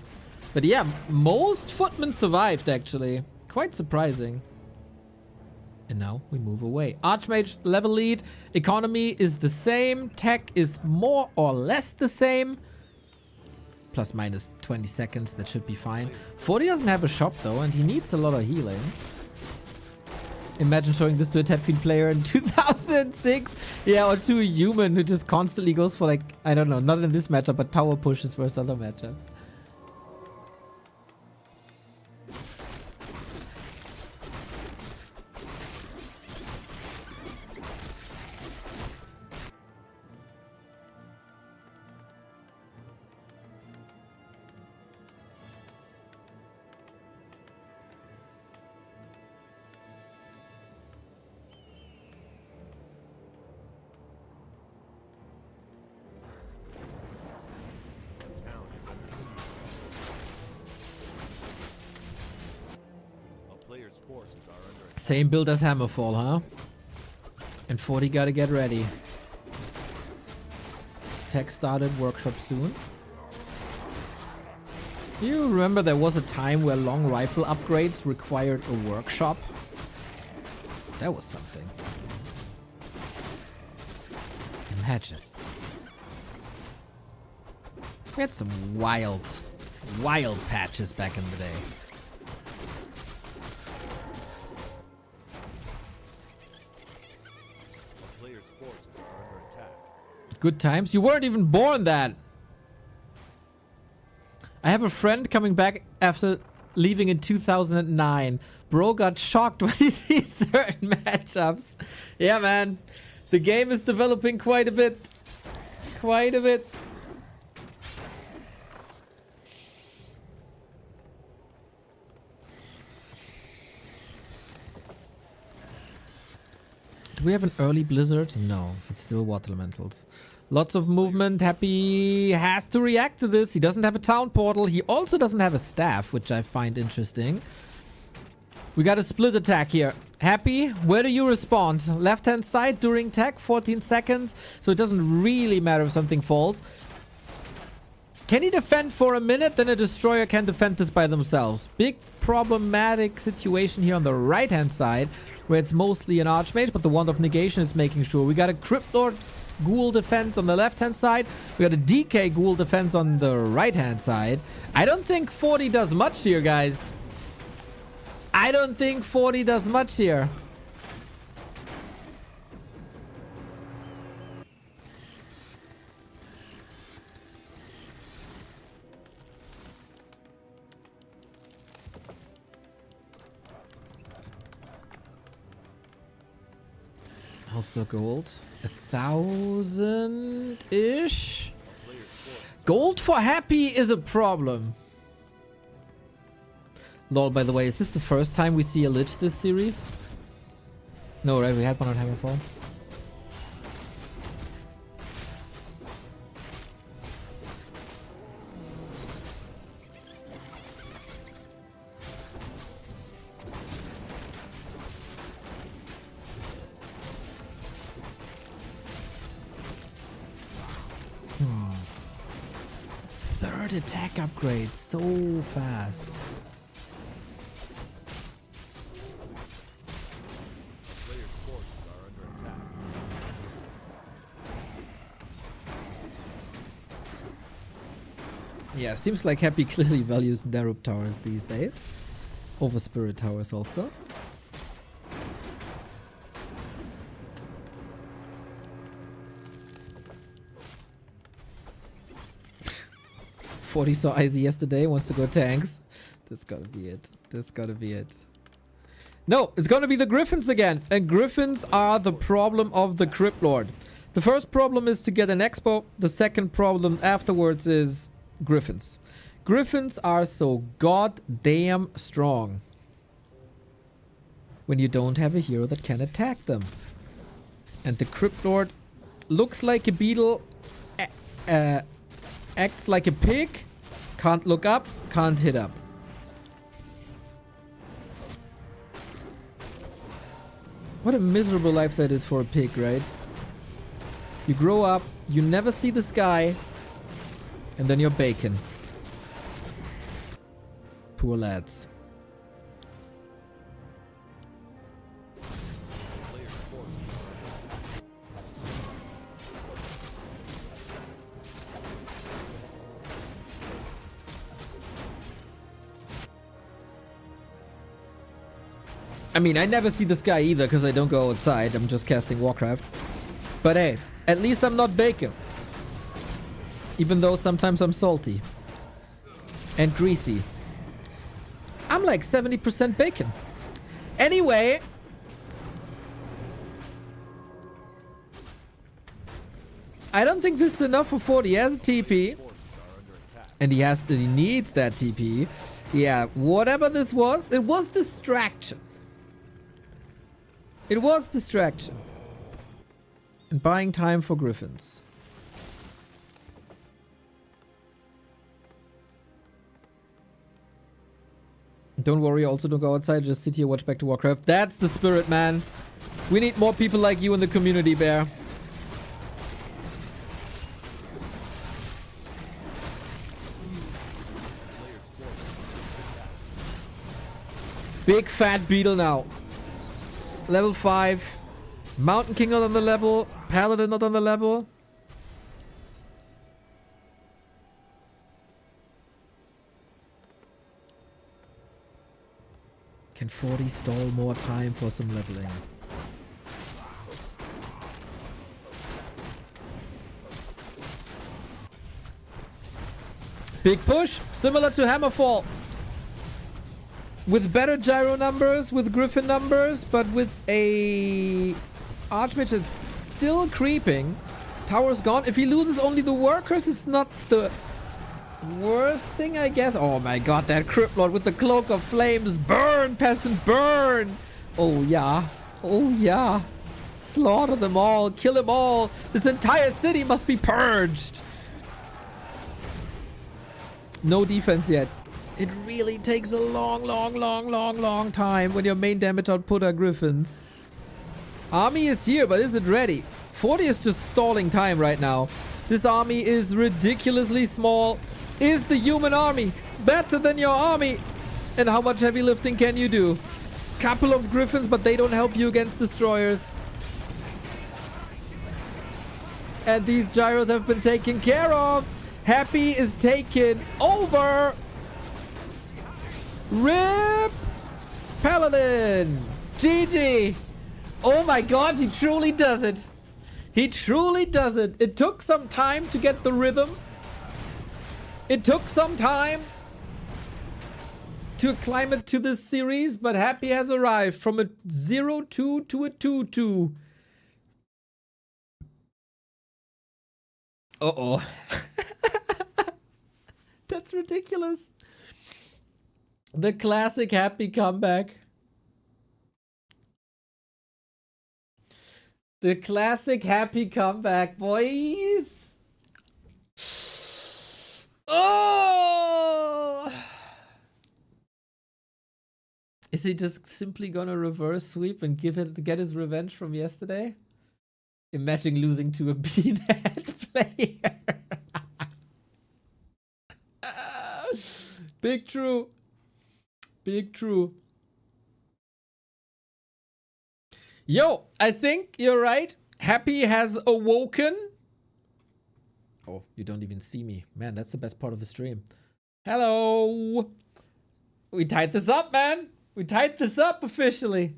But yeah, most footmen survived actually. Quite surprising. And now we move away. Archmage level lead. Economy is the same. Tech is more or less the same. Plus minus 20 seconds. That should be fine. 40 doesn't have a shop though, and he needs a lot of healing. Imagine showing this to a Tepfiend player in 2006. Yeah, or to a human who just constantly goes for, like, I don't know, not in this matchup, but tower pushes versus other matchups. Town is under siege. A player's forces are under attack. Same build as Hammerfall, huh? And 40 gotta get ready. Tech started, workshop soon. Do you remember there was a time where long rifle upgrades required a workshop? That was something. Imagine. We had some wild patches back in the day. A player's forces are under attack. Good times. You weren't even born then. I have a friend coming back after leaving in 2009. Bro got shocked when he sees certain matchups. Yeah, man. The game is developing quite a bit. Quite a bit. Do we have an early blizzard? No, it's still water elementals. Lots of movement. Happy has to react to this. He doesn't have a town portal. He also doesn't have a staff, which I find interesting. We got a split attack here. Happy, where do you respond? Left-hand side during tech, 14 seconds. So it doesn't really matter if something falls. Can he defend for a minute? Then a destroyer can defend this by themselves. Big problematic situation here on the right-hand side, where it's mostly an Archmage, but the Wand of Negation is making sure. We got a Cryptlord Ghoul defense on the left-hand side. We got a DK Ghoul defense on the right-hand side. I don't think 40 does much here, guys. I don't think 40 does much here. How's the gold? 1,000-ish? Gold for Happy is a problem. Lol, by the way, is this the first time we see a Lich this series? No, right? We had one on Hammerfall. Third attack upgrade so fast. Yeah, seems like Happy clearly values Darup Towers these days. Over Spirit Towers also. Forty saw Izzy yesterday, wants to go tanks. This gotta be it. This gotta be it. No, it's gonna be the Griffins again. And Griffins are the problem of the Crypt Lord. The first problem is to get an Expo. The second problem afterwards is Griffins. Griffins are so goddamn strong when you don't have a hero that can attack them. And the Crypt Lord looks like a beetle, acts like a pig, can't look up, can't hit up. What a miserable life that is for a pig, right? You grow up, you never see the sky, and then you're bacon. Poor lads. I mean, I never see the sky either because I don't go outside. I'm just casting Warcraft. But hey, at least I'm not bacon. Even though sometimes I'm salty. And greasy. I'm like 70% bacon. Anyway. I don't think this is enough for 40. He has a TP. And he needs that TP. Yeah, whatever this was, it was distraction. It was distraction. And buying time for Griffins. Don't worry, also don't go outside, just sit here, watch back to Warcraft. That's the spirit, man. We need more people like you in the community, Bear. Big fat beetle now. Level 5. Mountain King not on the level. Paladin not on the level. Can 40 stall more time for some leveling? Big push, similar to Hammerfall. With better gyro numbers, with Griffin numbers, but with a Archmage that's still creeping. Tower's gone. If he loses only the workers, it's not the worst thing, I guess. Oh my god, that Crypt Lord with the Cloak of Flames. Burn, peasant, burn! Oh yeah. Oh yeah. Slaughter them all. Kill them all. This entire city must be purged. No defense yet. It really takes a long time when your main damage output are griffins. Army is here, but is it ready? 40 is just stalling time right now. This army is ridiculously small. Is the human army better than your army? And how much heavy lifting can you do? Couple of griffins, but they don't help you against destroyers. And these gyros have been taken care of. Happy is taken over. RIP Paladin. GG. Oh my god, he truly does it. He truly does it. It took some time to get the rhythm. It took some time to acclimate to this series, but Happy has arrived from a 0-2 to a 2-2. Uh-oh. That's ridiculous. The classic Happy comeback. The classic Happy comeback, boys. Oh! Is he just simply gonna reverse sweep and get his revenge from yesterday? Imagine losing to a beanhead player. Big true. Big true. Yo, I think you're right. Happy has awoken. Oh, you don't even see me. Man, that's the best part of the stream. Hello. We tied this up, man. We tied this up officially.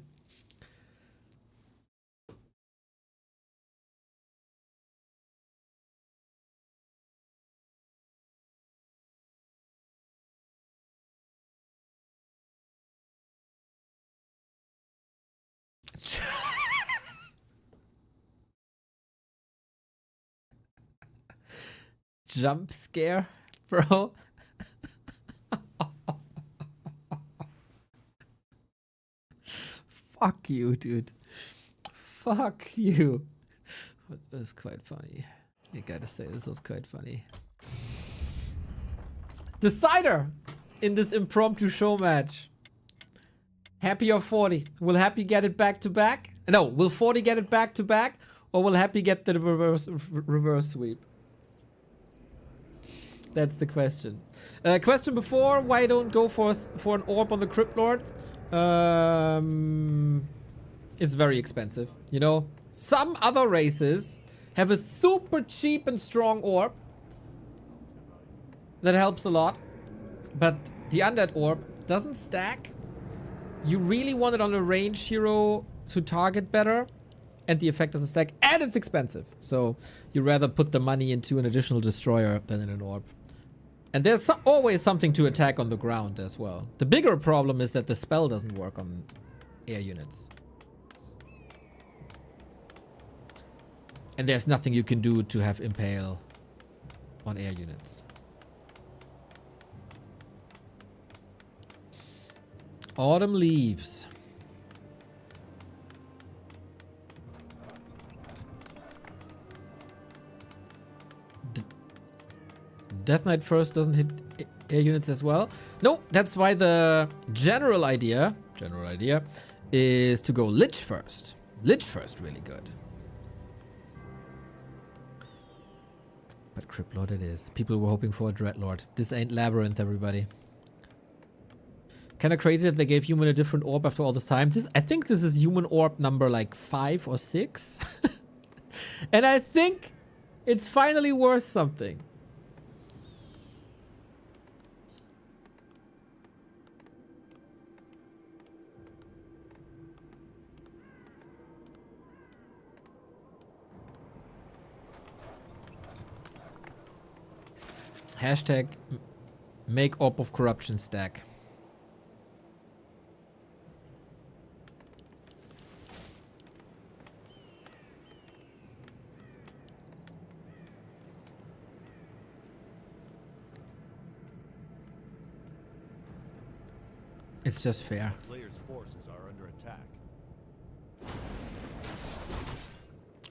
Jump scare, bro. Fuck you, dude. Fuck you. That was quite funny. You gotta say, this was quite funny. Decider in this impromptu show match. Happy or 40? Will Happy get it back to back? No, will 40 get it back to back? Or will Happy get the reverse sweep? That's the question. Question before, why don't go for an orb on the Crypt Lord? It's very expensive. You know, some other races have a super cheap and strong orb that helps a lot, but the Undead orb doesn't stack. You really want it on a range hero to target better, and the effect doesn't stack, and it's expensive. So you rather put the money into an additional destroyer than in an orb. And there's always something to attack on the ground as well. The bigger problem is that the spell doesn't work on air units. And there's nothing you can do to have Impale on air units. Autumn leaves. Death Knight first doesn't hit air units as well. No, that's why the general idea is to go Lich first. Lich first, really good. But Crypt Lord it is. People were hoping for a Dreadlord. This ain't Labyrinth, everybody. Kinda crazy that they gave Human a different orb after all this time. I think this is Human orb number like 5 or 6. And I think it's finally worth something. Hashtag make Orb of Corruption stack. It's just fair. Players' forces are under attack.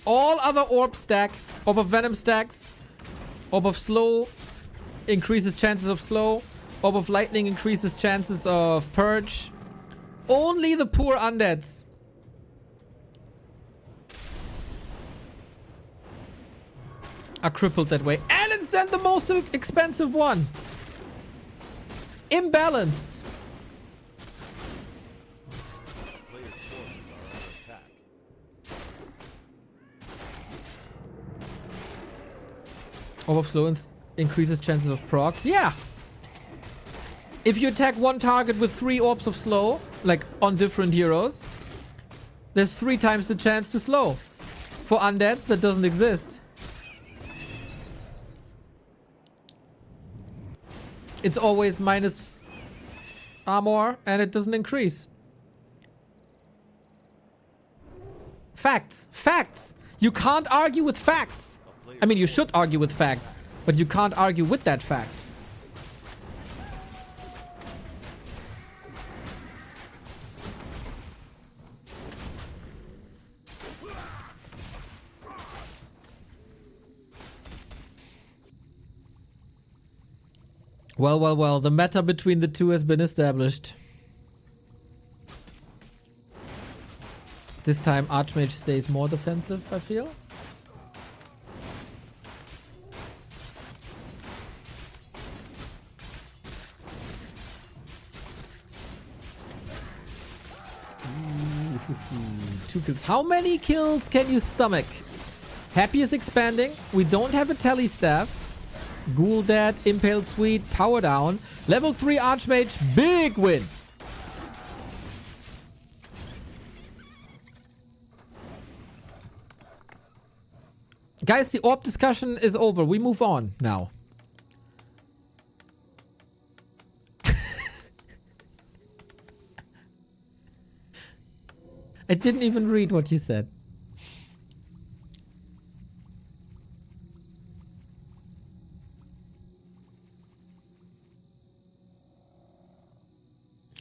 All other orb stack. Orb of Venom stacks. Orb of Slow increases chances of slow. Orb of Lightning increases chances of Purge. Only the poor undeads. Are crippled that way. And it's then the most expensive one. Imbalanced. Player's forces are under attack. Orb of Slow increases chances of proc. Yeah. If you attack one target with 3 orbs of slow, like on different heroes, there's 3 times the chance to slow. For undeads, that doesn't exist. It's always minus armor and it doesn't increase. Facts. Facts. You can't argue with facts. I mean, you should argue with facts, but you can't argue with that fact. Well, well, well. The meta between the two has been established. This time Archmage stays more defensive, I feel. Ooh, 2 kills. How many kills can you stomach? Happy is expanding. We don't have a tally staff. Ghoul dead, Impale Suite, Tower down. Level 3 Archmage, big win. Guys, the orb discussion is over. We move on now. I didn't even read what you said.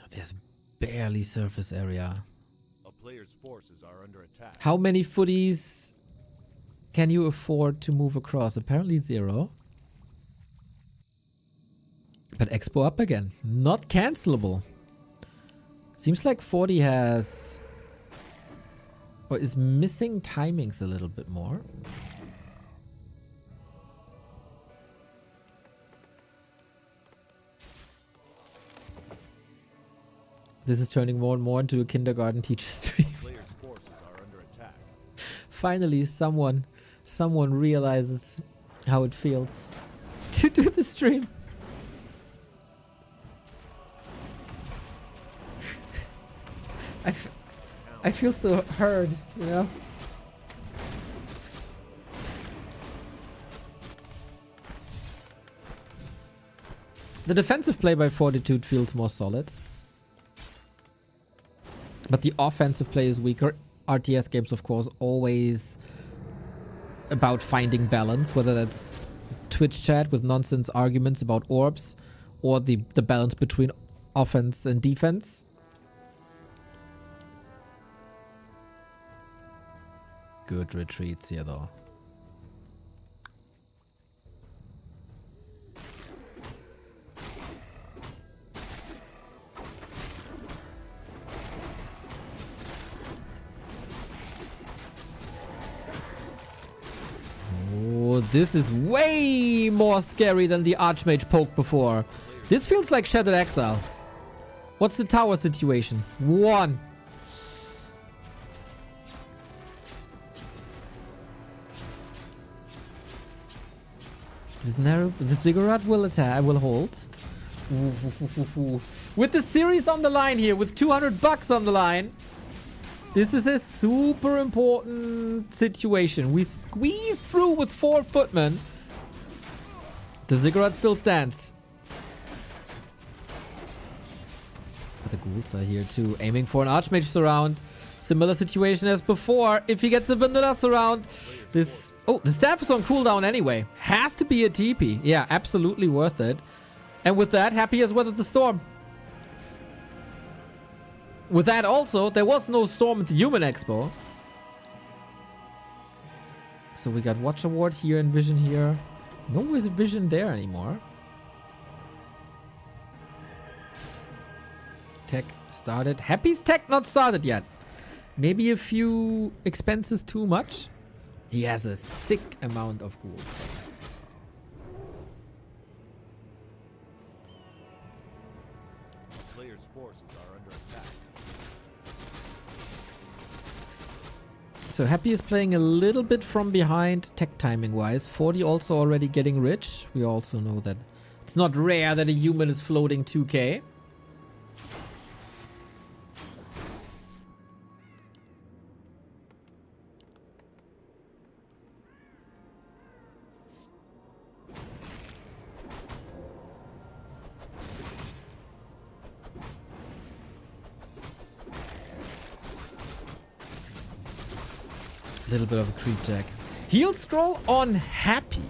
There's barely surface area. A player's forces are under attack. How many footies can you afford to move across? Apparently 0. But Expo up again. Not cancelable. Seems like 40 has... or is missing timings a little bit more. This is turning more and more into a kindergarten teacher stream. Player's forces are under attack. Finally, someone realizes how it feels to do the stream. I feel so heard, you know? The defensive play by Fortitude feels more solid. But the offensive play is weaker. RTS games, of course, always about finding balance, whether that's Twitch chat with nonsense arguments about orbs or the balance between offense and defense. Good retreats here, though. Oh, this is way more scary than the Archmage poke before. This feels like Shattered Exile. What's the tower situation? 1. This narrow, the Ziggurat will attack, will hold. With the series on the line here, with $200 on the line, this is a super important situation. We squeeze through with 4 footmen. The Ziggurat still stands. But the ghouls are here too, aiming for an Archmage surround. Similar situation as before. If he gets a vanilla surround, this... Oh, the staff is on cooldown anyway. Has to be a TP. Yeah, absolutely worth it. And with that, Happy has weathered the storm. With that also, there was no storm at the Human Expo. So we got Watcher Ward here and Vision here. No Vision there anymore. Tech started. Happy's tech not started yet. Maybe a few expenses too much. He has a sick amount of ghouls. Players' forces are under attack. So Happy is playing a little bit from behind tech timing wise. 40 also already getting rich. We also know that it's not rare that a human is floating 2k. Little bit of a creep jack. Heal scroll on Happy.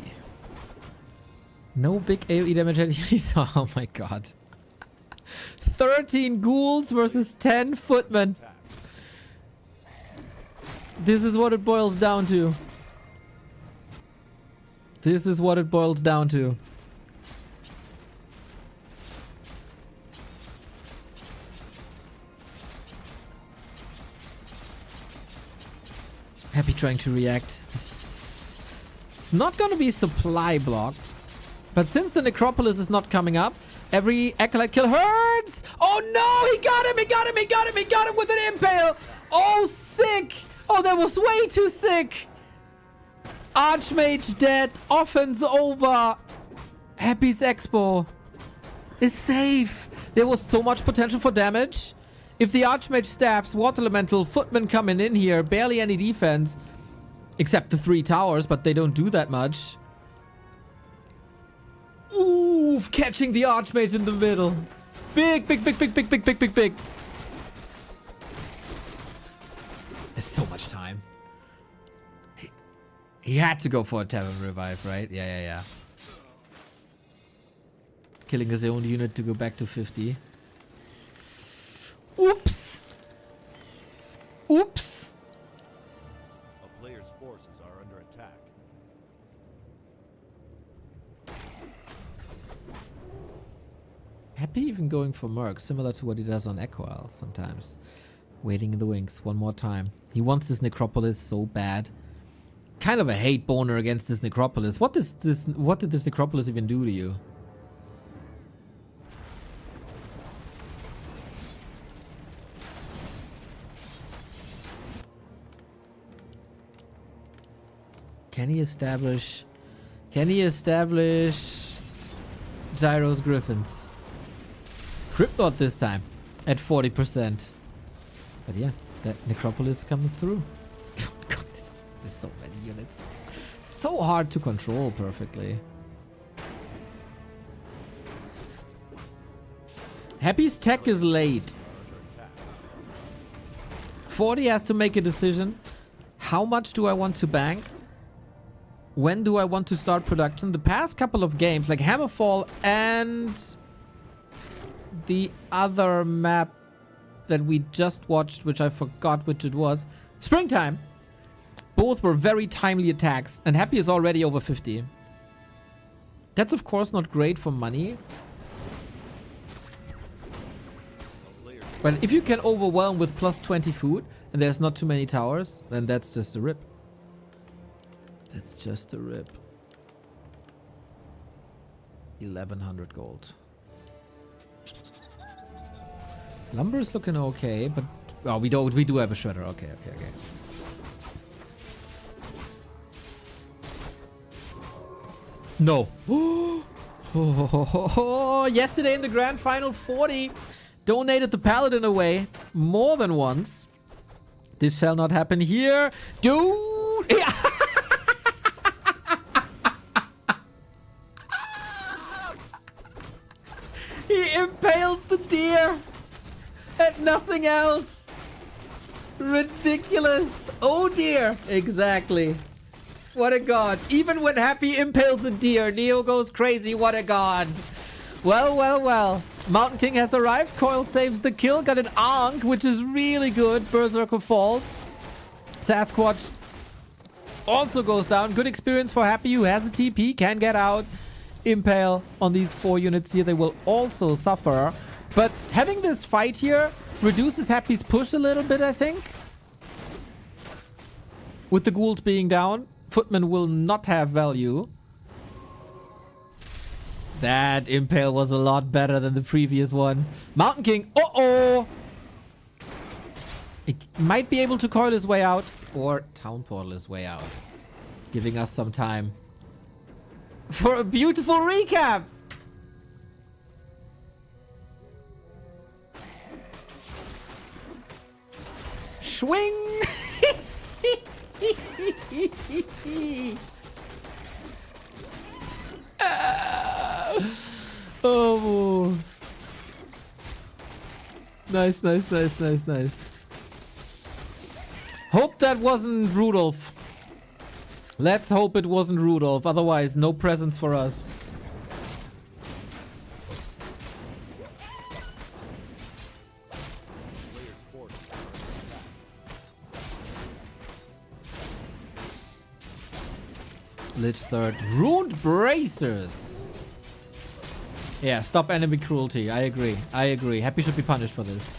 No big AoE damage at least. Oh my god. 13 ghouls versus 10 footmen. This is what it boils down to. This is what it boils down to. Happy trying to react. It's not gonna be supply blocked. But since the Necropolis is not coming up, every Acolyte kill hurts! Oh no! He got him! He got him! He got him! He got him with an impale! Oh, sick! Oh, that was way too sick! Archmage dead. Offense over. Happy's Expo is safe. There was so much potential for damage. If the Archmage stabs, Water Elemental, Footmen coming in here, barely any defense. Except the 3 towers, but they don't do that much. Oof, catching the Archmage in the middle. Big, big, big, big, big, big, big, big, big. There's so much time. He had to go for a Tavern Revive, right? Yeah. Killing his own unit to go back to 50. Oops! Oops! A player's forces are under attack. Happy even going for Merc, similar to what he does on Exile sometimes. Waiting in the wings one more time. He wants this Necropolis so bad. Kind of a hate boner against this Necropolis. What did this Necropolis even do to you? Can he establish Gyro's Griffins? Cryptod this time at 40%. But yeah, that Necropolis coming through. God, there's so many units. So hard to control perfectly. Happy's tech is late. 40 has to make a decision. How much do I want to bank? When do I want to start production? The past couple of games, like Hammerfall and the other map that we just watched, which I forgot which it was. Springtime. Both were very timely attacks, and Happy is already over 50. That's of course not great for money. But if you can overwhelm with plus 20 food, and there's not too many towers, then that's just a rip. That's just a rip. 1100 gold. Lumber is looking okay, but oh, we do have a shredder. Okay. No. Yesterday in the grand final, 40 donated the paladin away more than once. This shall not happen here, dude. He impaled the deer and nothing else. Ridiculous. Oh dear. Exactly. What a god. Even when Happy impales a deer, Neo goes crazy. What a god. Well. Mountain King has arrived. Coil saves the kill. Got an Ankh, which is really good. Berserker falls. Sasquatch also goes down. Good experience for Happy, who has a TP. Can get out. Impale on these 4 units here. They will also suffer. But having this fight here reduces Happy's push a little bit, I think. With the Ghouls being down, Footman will not have value. That Impale was a lot better than the previous one. Mountain King, uh-oh! It might be able to coil his way out, or Town Portal his way out. Giving us some time for a beautiful recap! Swing! Oh. Nice, nice, nice, nice, nice. Hope that wasn't Rudolph. Let's hope it wasn't Rudolph. Otherwise, no presents for us. Lich third. Ruined Bracers. Yeah, stop enemy cruelty. I agree. I agree. Happy should be punished for this.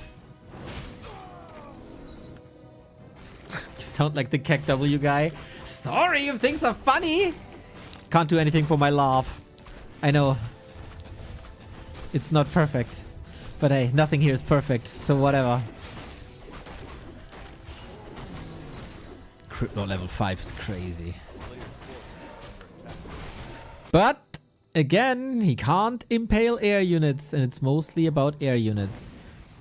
You sound like the KEKW guy. Sorry if things are funny. Can't do anything for my laugh. I know. It's not perfect. But hey, nothing here is perfect. So whatever. Crypto level 5 is crazy. But again, he can't impale air units, and it's mostly about air units.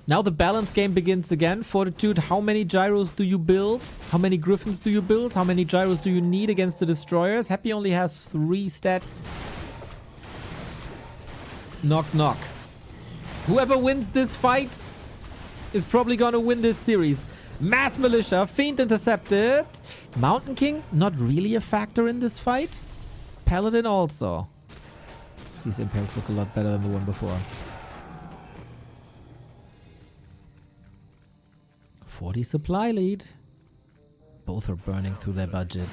Now the balance game begins again. Fortitude, how many gyros do you build? How many griffins do you build? How many gyros do you need against the destroyers? Happy only has 3 stat. Knock, knock. Whoever wins this fight is probably gonna win this series. Mass Militia, Fiend intercepted. Mountain King, not really a factor in this fight. Paladin also. These impales look a lot better than the one before. 40 supply lead. Both are burning through their budget.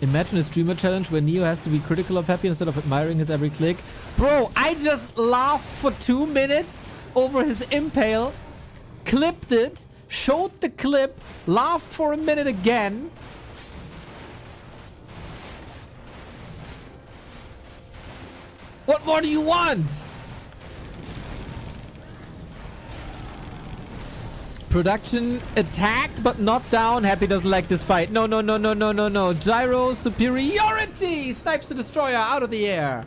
Imagine a streamer challenge where Neo has to be critical of Happy instead of admiring his every click. Bro, I just laughed for 2 minutes over his impale. Clipped it, showed the clip, laughed for a minute again. What more do you want? Production attacked but not down. Happy doesn't like this fight. No, no, no, no, no, no, no. Gyro superiority! Snipes the destroyer out of the air.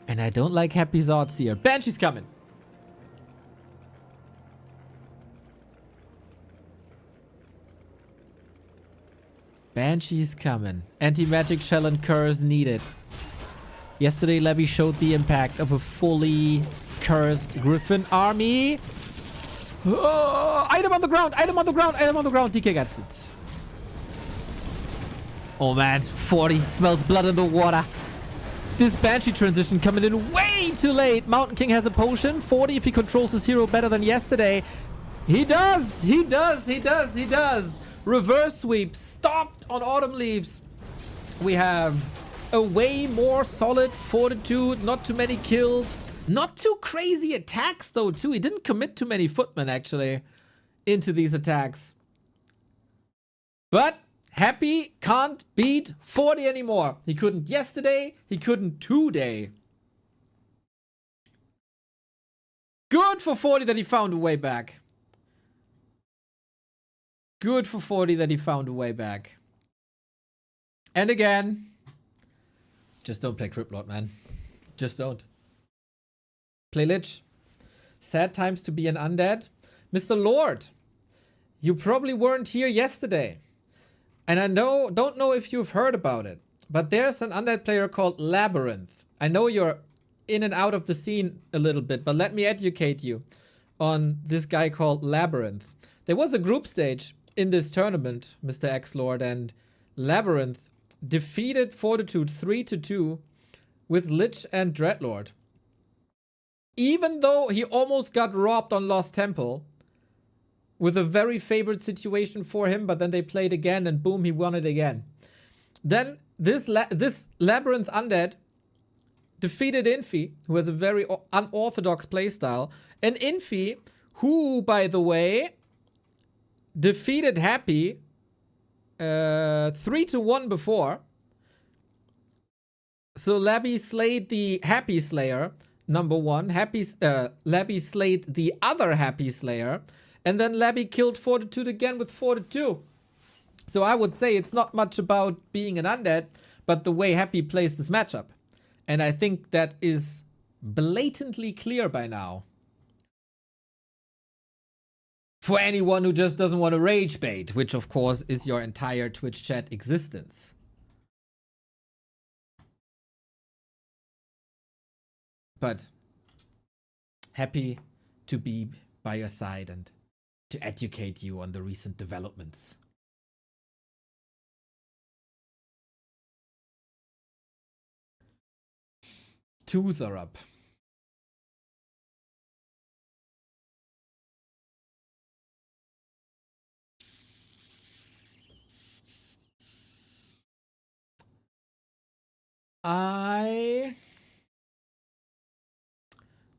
And I don't like Happy's odds here. Banshee's coming. Banshee's coming. Anti-magic shell and curse needed. Yesterday, Levy showed the impact of a fully cursed Griffin army. Oh, item on the ground! Item on the ground! Item on the ground! DK gets it. Oh man, 40 smells blood in the water. This Banshee transition coming in way too late. Mountain King has a potion. 40 if he controls his hero better than yesterday. He does! He does! He does! He does! Reverse sweep. Stopped on Autumn Leaves. We have a way more solid Fortitude. Not too many kills. Not too crazy attacks though too. He didn't commit too many footmen actually into these attacks. But Happy can't beat 40 anymore. He couldn't yesterday. He couldn't today. Good for 40 that he found a way back. Good for 40 that he found a way back. And again, just don't play Crypt Lord, man. Just don't. Play Lich. Sad times to be an undead. Mr. Lord, you probably weren't here yesterday. And I don't know if you've heard about it, but there's an undead player called Labyrinth. I know you're in and out of the scene a little bit, but let me educate you on this guy called Labyrinth. There was a group stage in this tournament, Mr. X-Lord, and Labyrinth defeated Fortitude 3-2 with Lich and Dreadlord. Even though he almost got robbed on Lost Temple, with a very favored situation for him, but then they played again and boom, he won it again. Then this Labyrinth Undead defeated Infi, who has a very unorthodox playstyle. And Infi, who, by the way, defeated Happy 3-1 before. So Labby slayed the Happy Slayer, number one. Labby slayed the other Happy Slayer. And then Labby killed Fortitude again with Fortitude. So I would say it's not much about being an undead, but the way Happy plays this matchup. And I think that is blatantly clear by now. For anyone who just doesn't want to rage bait, which of course is your entire Twitch chat existence. But happy to be by your side and to educate you on the recent developments. Twos are up.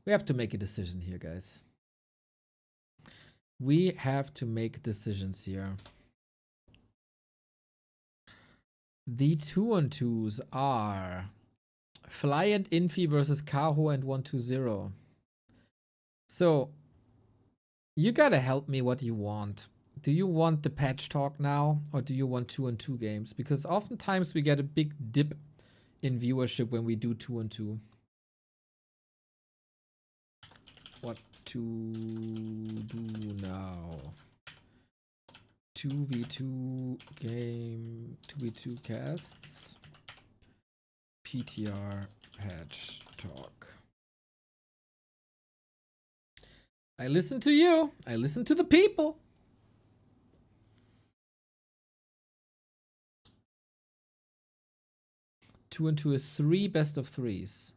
We have to make a decision here, guys. We have to make decisions here. The 2-on-2s are Fly and Infi versus Kaho and 120. So, you gotta help me what you want. Do you want the patch talk now, or do you want 2-on-2 games? Because oftentimes we get a big dip in viewership when we do 2-on-2. What to do now? 2v2 game, 2v2 casts, PTR patch talk. I listen to you. I listen to the people. Two and two is 3 best of 3s.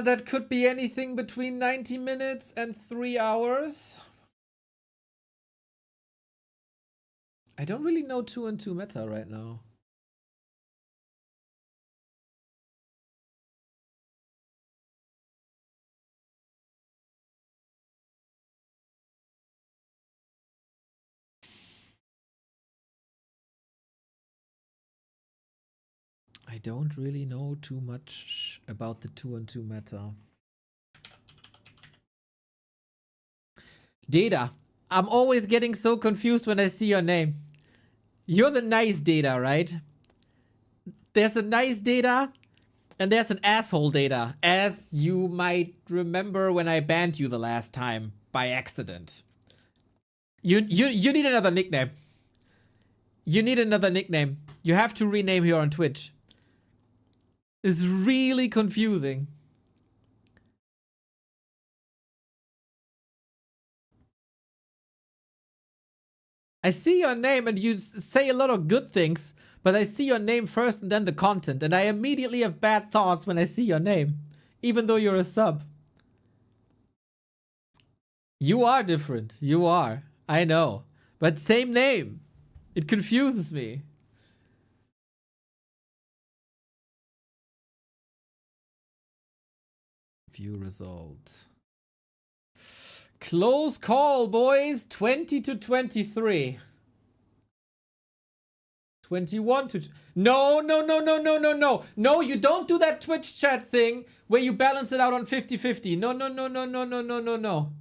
That could be anything between 90 minutes and 3 hours. I don't really know 2-on-2 meta right now. I don't really know too much about the 2-on-2 meta. Data. I'm always getting so confused when I see your name. You're the nice Data, right? There's a nice Data and there's an asshole Data, as you might remember when I banned you the last time by accident. You need another nickname. You need another nickname. You have to rename here on Twitch. It's really confusing. I see your name and you say a lot of good things, but I see your name first and then the content, and I immediately have bad thoughts when I see your name, even though you're a sub. You are different. You are. I know. But same name. It confuses me. View result. Close call, boys. 20-23. 21 to... No. No, you don't do that Twitch chat thing where you balance it out on 50-50. No.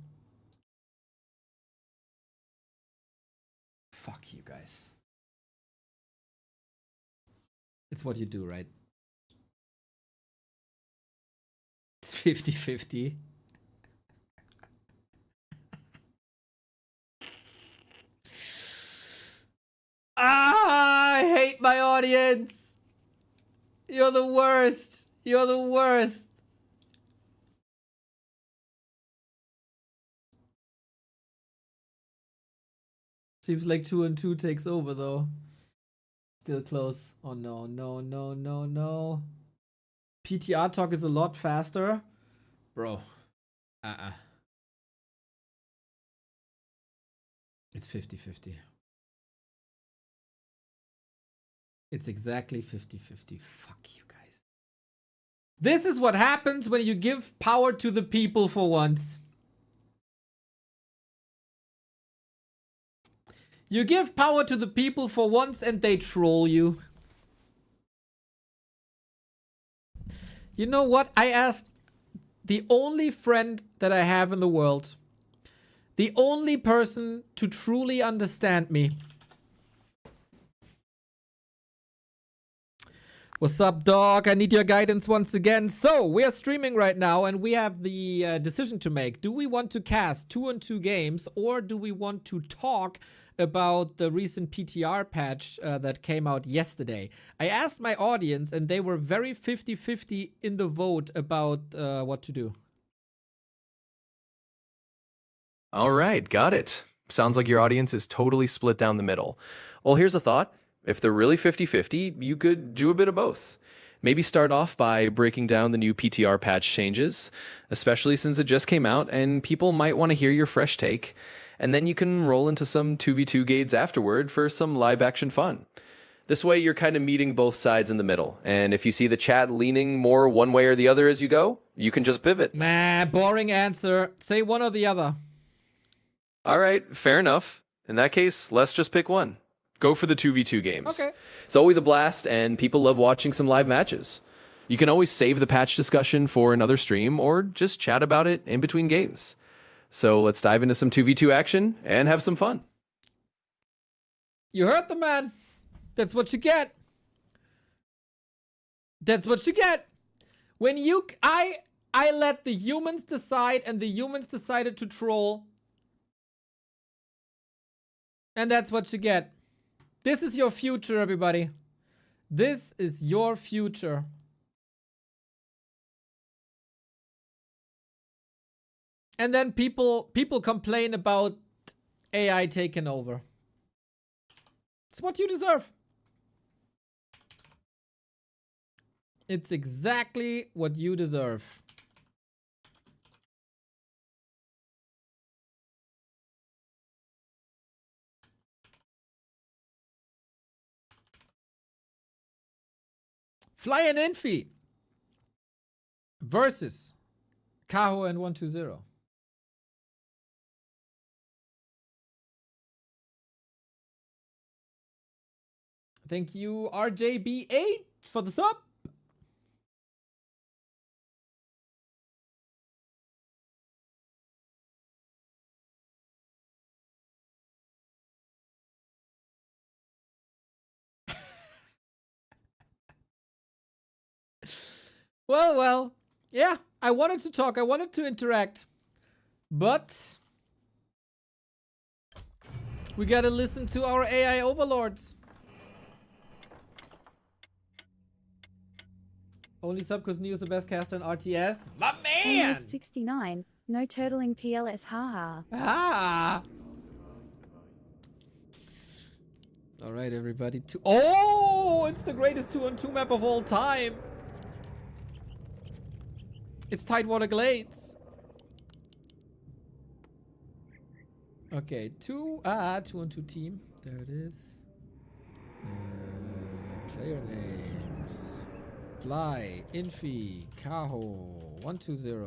Fuck you guys. It's what you do, right? It's 50-50. I hate my audience. You're the worst. You're the worst. Seems like 2-on-2 takes over though. Still close. Oh no. PTR talk is a lot faster. Bro. It's 50-50. It's exactly 50-50. Fuck you guys. This is what happens when you give power to the people for once. You give power to the people for once and they troll you. You know what? I asked the only friend that I have in the world, the only person to truly understand me. What's up, dog? I need your guidance once again. So, we're streaming right now and we have the decision to make. Do we want to cast 2-on-2 games or do we want to talk about the recent PTR patch that came out yesterday? I asked my audience and they were very 50-50 in the vote about what to do. All right, got it. Sounds like your audience is totally split down the middle. Well, here's a thought. If they're really 50-50, you could do a bit of both. Maybe start off by breaking down the new PTR patch changes, especially since it just came out and people might want to hear your fresh take. And then you can roll into some 2v2 games afterward for some live action fun. This way you're kind of meeting both sides in the middle. And if you see the chat leaning more one way or the other as you go, you can just pivot. Nah, boring answer. Say one or the other. All right, fair enough. In that case, let's just pick one. Go for the 2v2 games. Okay. It's always a blast, and people love watching some live matches. You can always save the patch discussion for another stream, or just chat about it in between games. So let's dive into some 2v2 action and have some fun. You heard the man. That's what you get. That's what you get. When I let the humans decide, and the humans decided to troll. And that's what you get. This is your future, everybody. This is your future. And then people complain about AI taking over. It's what you deserve. It's exactly what you deserve. Fly and Infi versus Kaho and 120. Thank you, RJB8, for the sub. Well, yeah, I wanted to talk, I wanted to interact, but we gotta listen to our AI overlords. Only sub because Neo's the best caster in RTS. My man! 69, no turtling PLS, haha. Ah! Alright, everybody. Oh, it's the greatest 2-on-2 map of all time. It's Tidewater Glades. Okay, 2-on-2 team. There it is. Player names. Fly, Infi, Kaho, 120.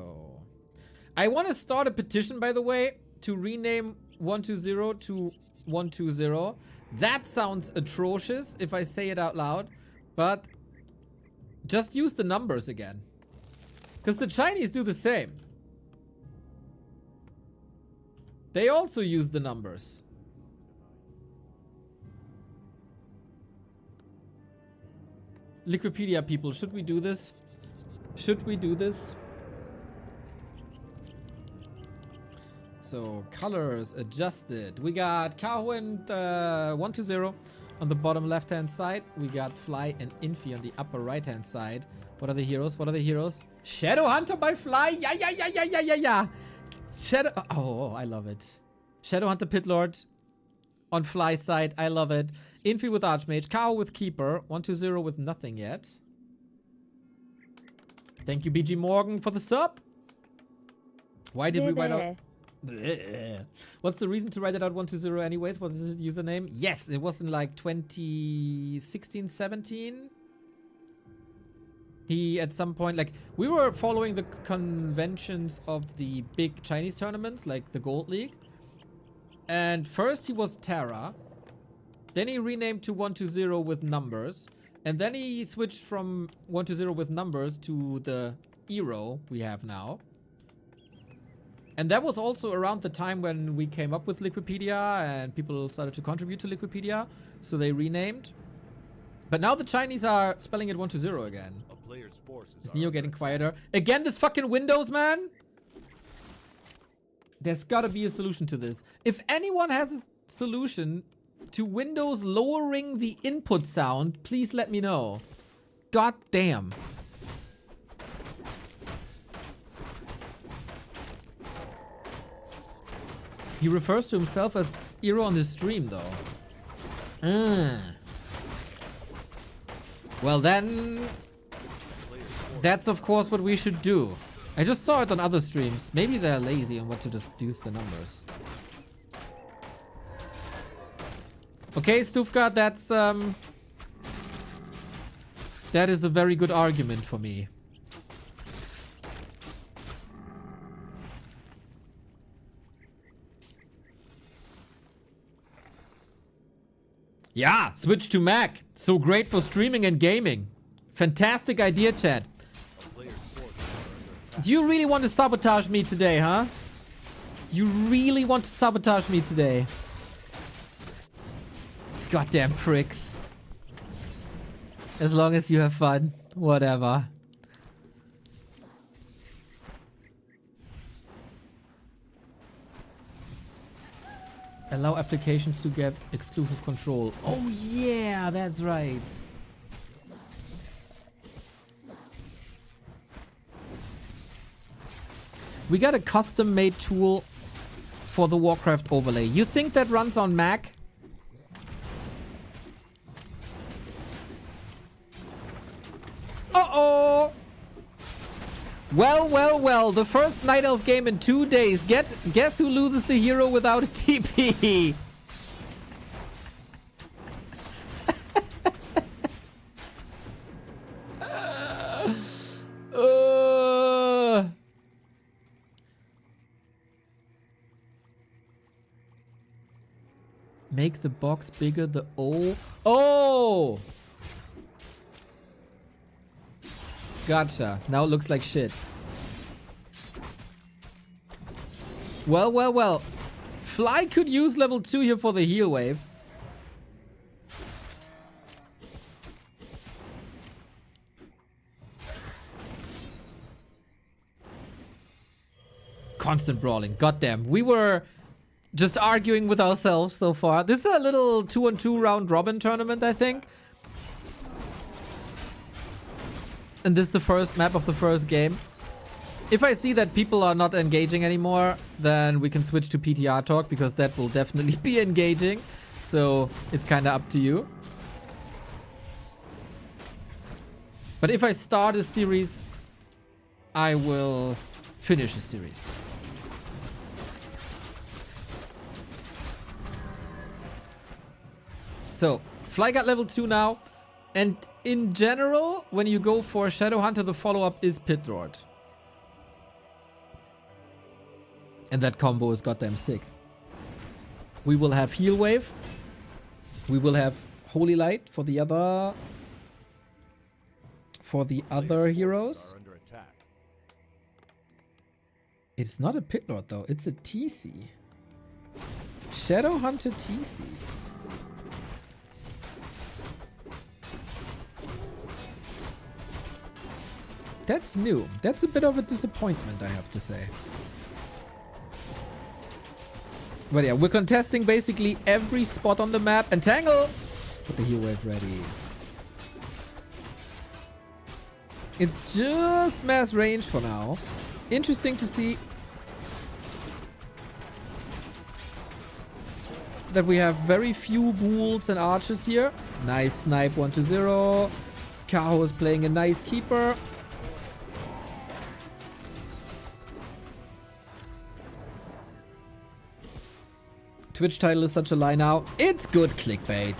I want to start a petition, by the way, to rename 120 to 120. That sounds atrocious if I say it out loud, but just use the numbers again. Because the Chinese do the same. They also use the numbers. Liquipedia people, should we do this? Should we do this? So, colors adjusted. We got Kaho and 120 on the bottom left-hand side. We got Fly and Infi on the upper right-hand side. What are the heroes? What are the heroes? Shadow Hunter by Fly. Yeah. Shadow. Oh, I love it. Shadow Hunter Pitlord on Fly side. I love it. Infi with Archmage. Kaho with Keeper. 120 with nothing yet. Thank you, BG Morgan, for the sub. Why did we write out... There. Bleh. What's the reason to write it out 120 anyways? What is the username? Yes, it was in like 2016, 17. He, at some point, like, we were following the conventions of the big Chinese tournaments, like the Gold League. And first he was Terra. Then he renamed to 120 with numbers. And then he switched from 120 with numbers to the Eero we have now. And that was also around the time when we came up with Liquipedia and people started to contribute to Liquipedia. So they renamed. But now the Chinese are spelling it 120 again. A player's forces Is are Neo under getting attack. quieter? Again, this fucking Windows, man? There's gotta be a solution to this. If anyone has a solution to Windows lowering the input sound, please let me know. God damn. He refers to himself as Eero on the stream, though. Well, then... that's, of course, what we should do. I just saw it on other streams. Maybe they're lazy and want to just use the numbers. Okay, Stufka, that's... that is a very good argument for me. Yeah, switch to Mac. So great for streaming and gaming. Fantastic idea, chat. A player's forces are under attack. Do you really want to sabotage me today, huh? You really want to sabotage me today? Goddamn pricks. As long as you have fun. Whatever. Allow applications to get exclusive control. Oh yeah, that's right. We got a custom-made tool for the Warcraft overlay. You think that runs on Mac? Uh-oh! Well, well, well. The first Night Elf game in 2 days. Guess who loses the hero without a TP? Make the box bigger. The O. Oh! Gotcha. Now it looks like shit. Well, well, well. Fly could use level 2 here for the heal wave. Constant brawling. Goddamn. We were just arguing with ourselves so far. This is a little 2-on-2 round robin tournament, I think. And this is the first map of the first game. If I see that people are not engaging anymore, then we can switch to PTR talk, because that will definitely be engaging. So it's kind of up to you. But if I start a series, I will finish a series. So, Fly got level 2 now. And in general, when you go for Shadowhunter, the follow-up is Pit Lord. And that combo is goddamn sick. We will have Heal Wave. We will have Holy Light for the other... heroes. Are under attack. It's not a Pit Lord though, it's a TC. Shadowhunter TC. That's new. That's a bit of a disappointment, I have to say. But yeah, we're contesting basically every spot on the map. And Tangle! Put the heal wave ready. It's just mass range for now. Interesting to see that we have very few ghouls and archers here. Nice snipe 1-0. Kaho is playing a nice keeper. Twitch title is such a lie now. It's good clickbait.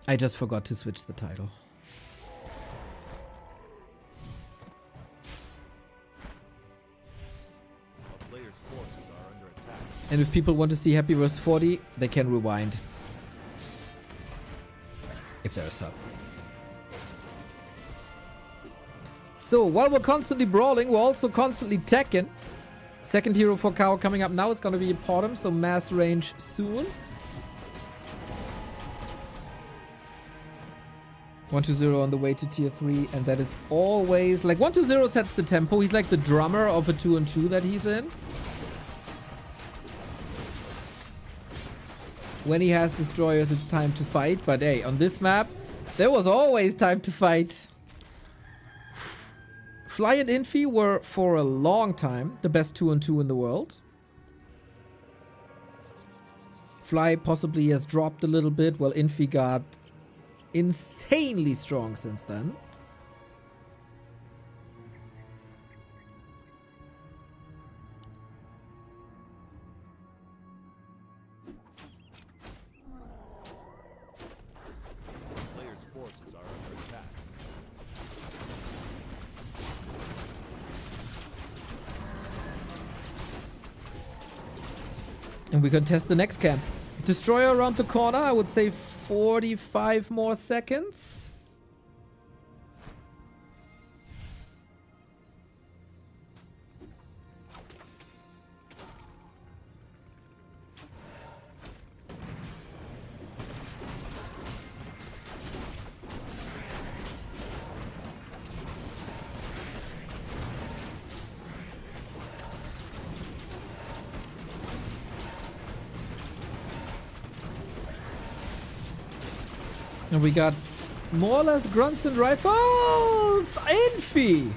I just forgot to switch the title. A player's forces are under attack. And if people want to see Happy vs 40, they can rewind. If they're a sub. So, while we're constantly brawling, we're also constantly teching. Second hero for Kao coming up now is going to be important, so mass range soon. 120 on the way to tier 3, and that is always... Like, 120 sets the tempo. He's like the drummer of a 2-on-2 that he's in. When he has destroyers, it's time to fight. But hey, on this map, there was always time to fight. Fly and Infi were, for a long time, the best 2-on-2 in the world. Fly possibly has dropped a little bit, while Infi got insanely strong since then. Player's forces are under attack. And we can test the next camp. Destroyer around the corner, I would say 45 more seconds. And we got more or less grunts and rifles. Infi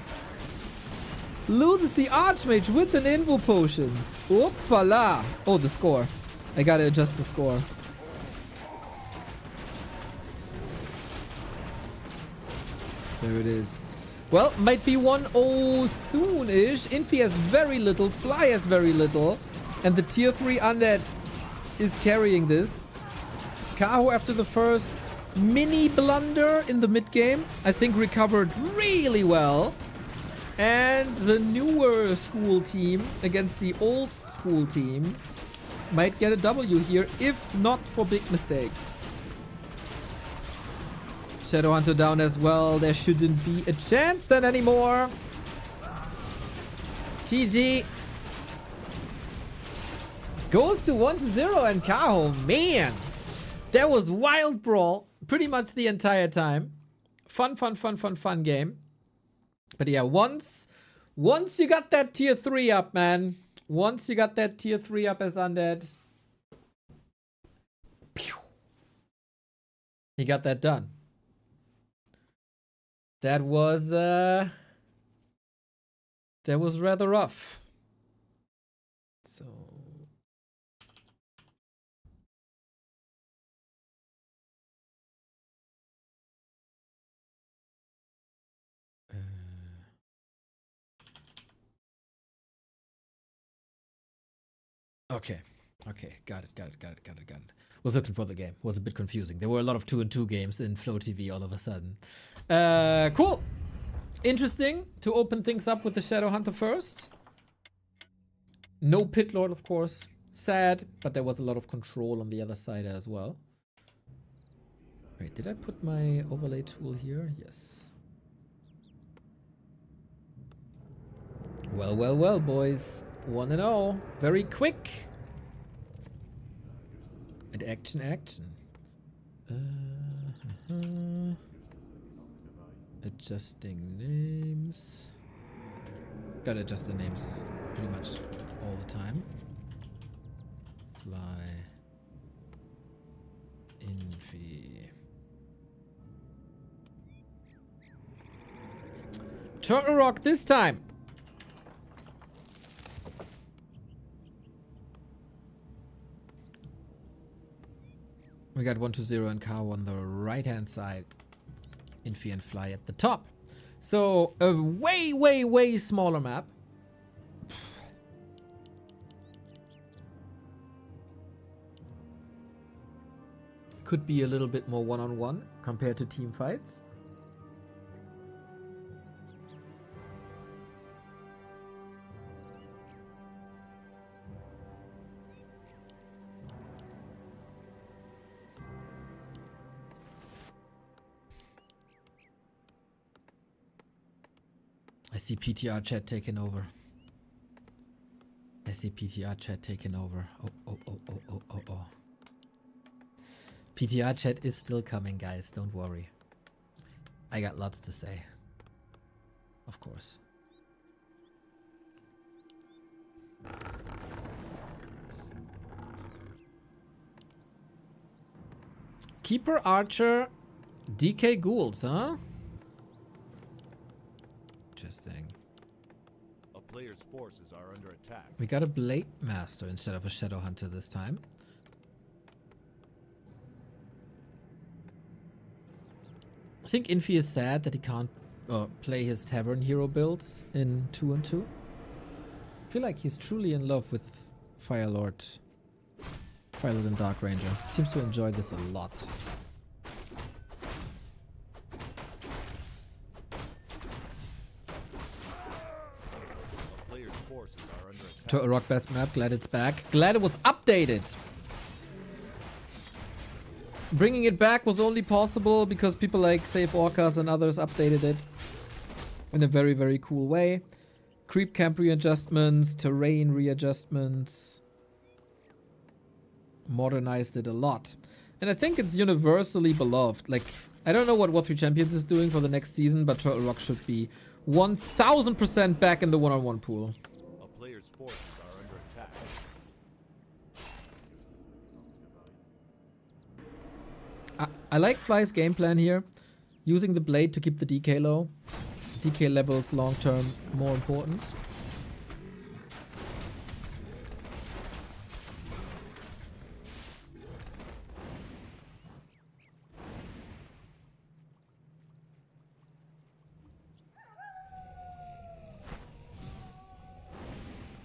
loses the Archmage with an Invo potion. Oopala. Oh, the score. I gotta adjust the score. There it is. Well, might be 1-0 soon-ish. Infi has very little. Fly has very little. And the tier 3 undead is carrying this. Kaho after the first mini blunder in the mid game, I think recovered really well. And the newer school team against the old school team might get a W here, if not for big mistakes. Shadowhunter down as well. There shouldn't be a chance then anymore. TG goes to 1-0 and Kaho, man. That was wild brawl pretty much the entire time. Fun game. But yeah, once you got that tier 3 up, man. Once you got that tier 3 up as undead. Pew, he got that done. That was rather rough. So okay. Got it. Was looking for the game. Was a bit confusing. There were a lot of 2-on-2 games in Flow TV all of a sudden. Cool. Interesting to open things up with the Shadowhunter first. No Pit Lord, of course. Sad, but there was a lot of control on the other side as well. Wait, did I put my overlay tool here? Yes. Well, boys. 1-0. Very quick. And action. Adjusting names. Gotta adjust the names pretty much all the time. Fly. Infi. Turtle Rock this time. We got 1-0 and Cow on the right hand side. Infi and Fly at the top. So a way, way, way smaller map. Could be a little bit more one-on-one compared to team fights. I see PTR chat taking over. I see PTR chat taking over. Oh. PTR chat is still coming, guys. Don't worry. I got lots to say. Of course. Keeper Archer DK Ghouls, huh? Interesting. A player's forces are under attack. We got a Blade Master instead of a Shadow Hunter this time. I think Infi is sad that he can't play his Tavern Hero builds in 2-on-2. I feel like he's truly in love with Firelord and Dark Ranger. Seems to enjoy this a lot. A player's forces are under attack. Turtle Rock best map, glad it's back. Glad it was updated. Bringing it back was only possible because people like Save Orcas and others updated it in a very, very cool way. Creep camp readjustments, terrain readjustments. Modernized it a lot. And I think it's universally beloved. Like, I don't know what War 3 Champions is doing for the next season, but Turtle Rock should be 1000% back in the one-on-one pool. A player's forces are under attack. I like Fly's game plan here. Using the blade to keep the DK low. DK levels long term more important.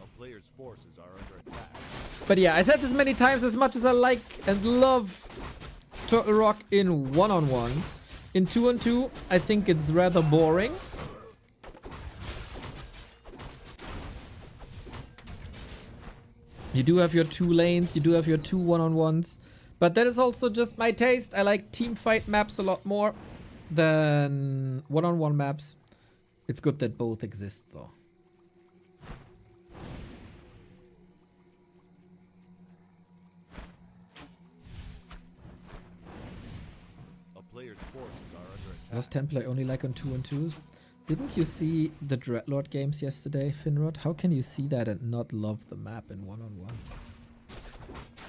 A player's forces are under attack. But yeah, I said this many times, as much as I like and love Turtle Rock in one-on-one. In 2-on-2, I think it's rather boring. You do have your 2 lanes, you do have your 2 one-on-ones. But that is also just my taste. I like team fight maps a lot more than one-on-one maps. It's good that both exist though. Players' forces are under attack. Lost template only like on 2-on-2s. Didn't you see the Dreadlord games yesterday, Finrod? How can you see that and not love the map in one-on-one?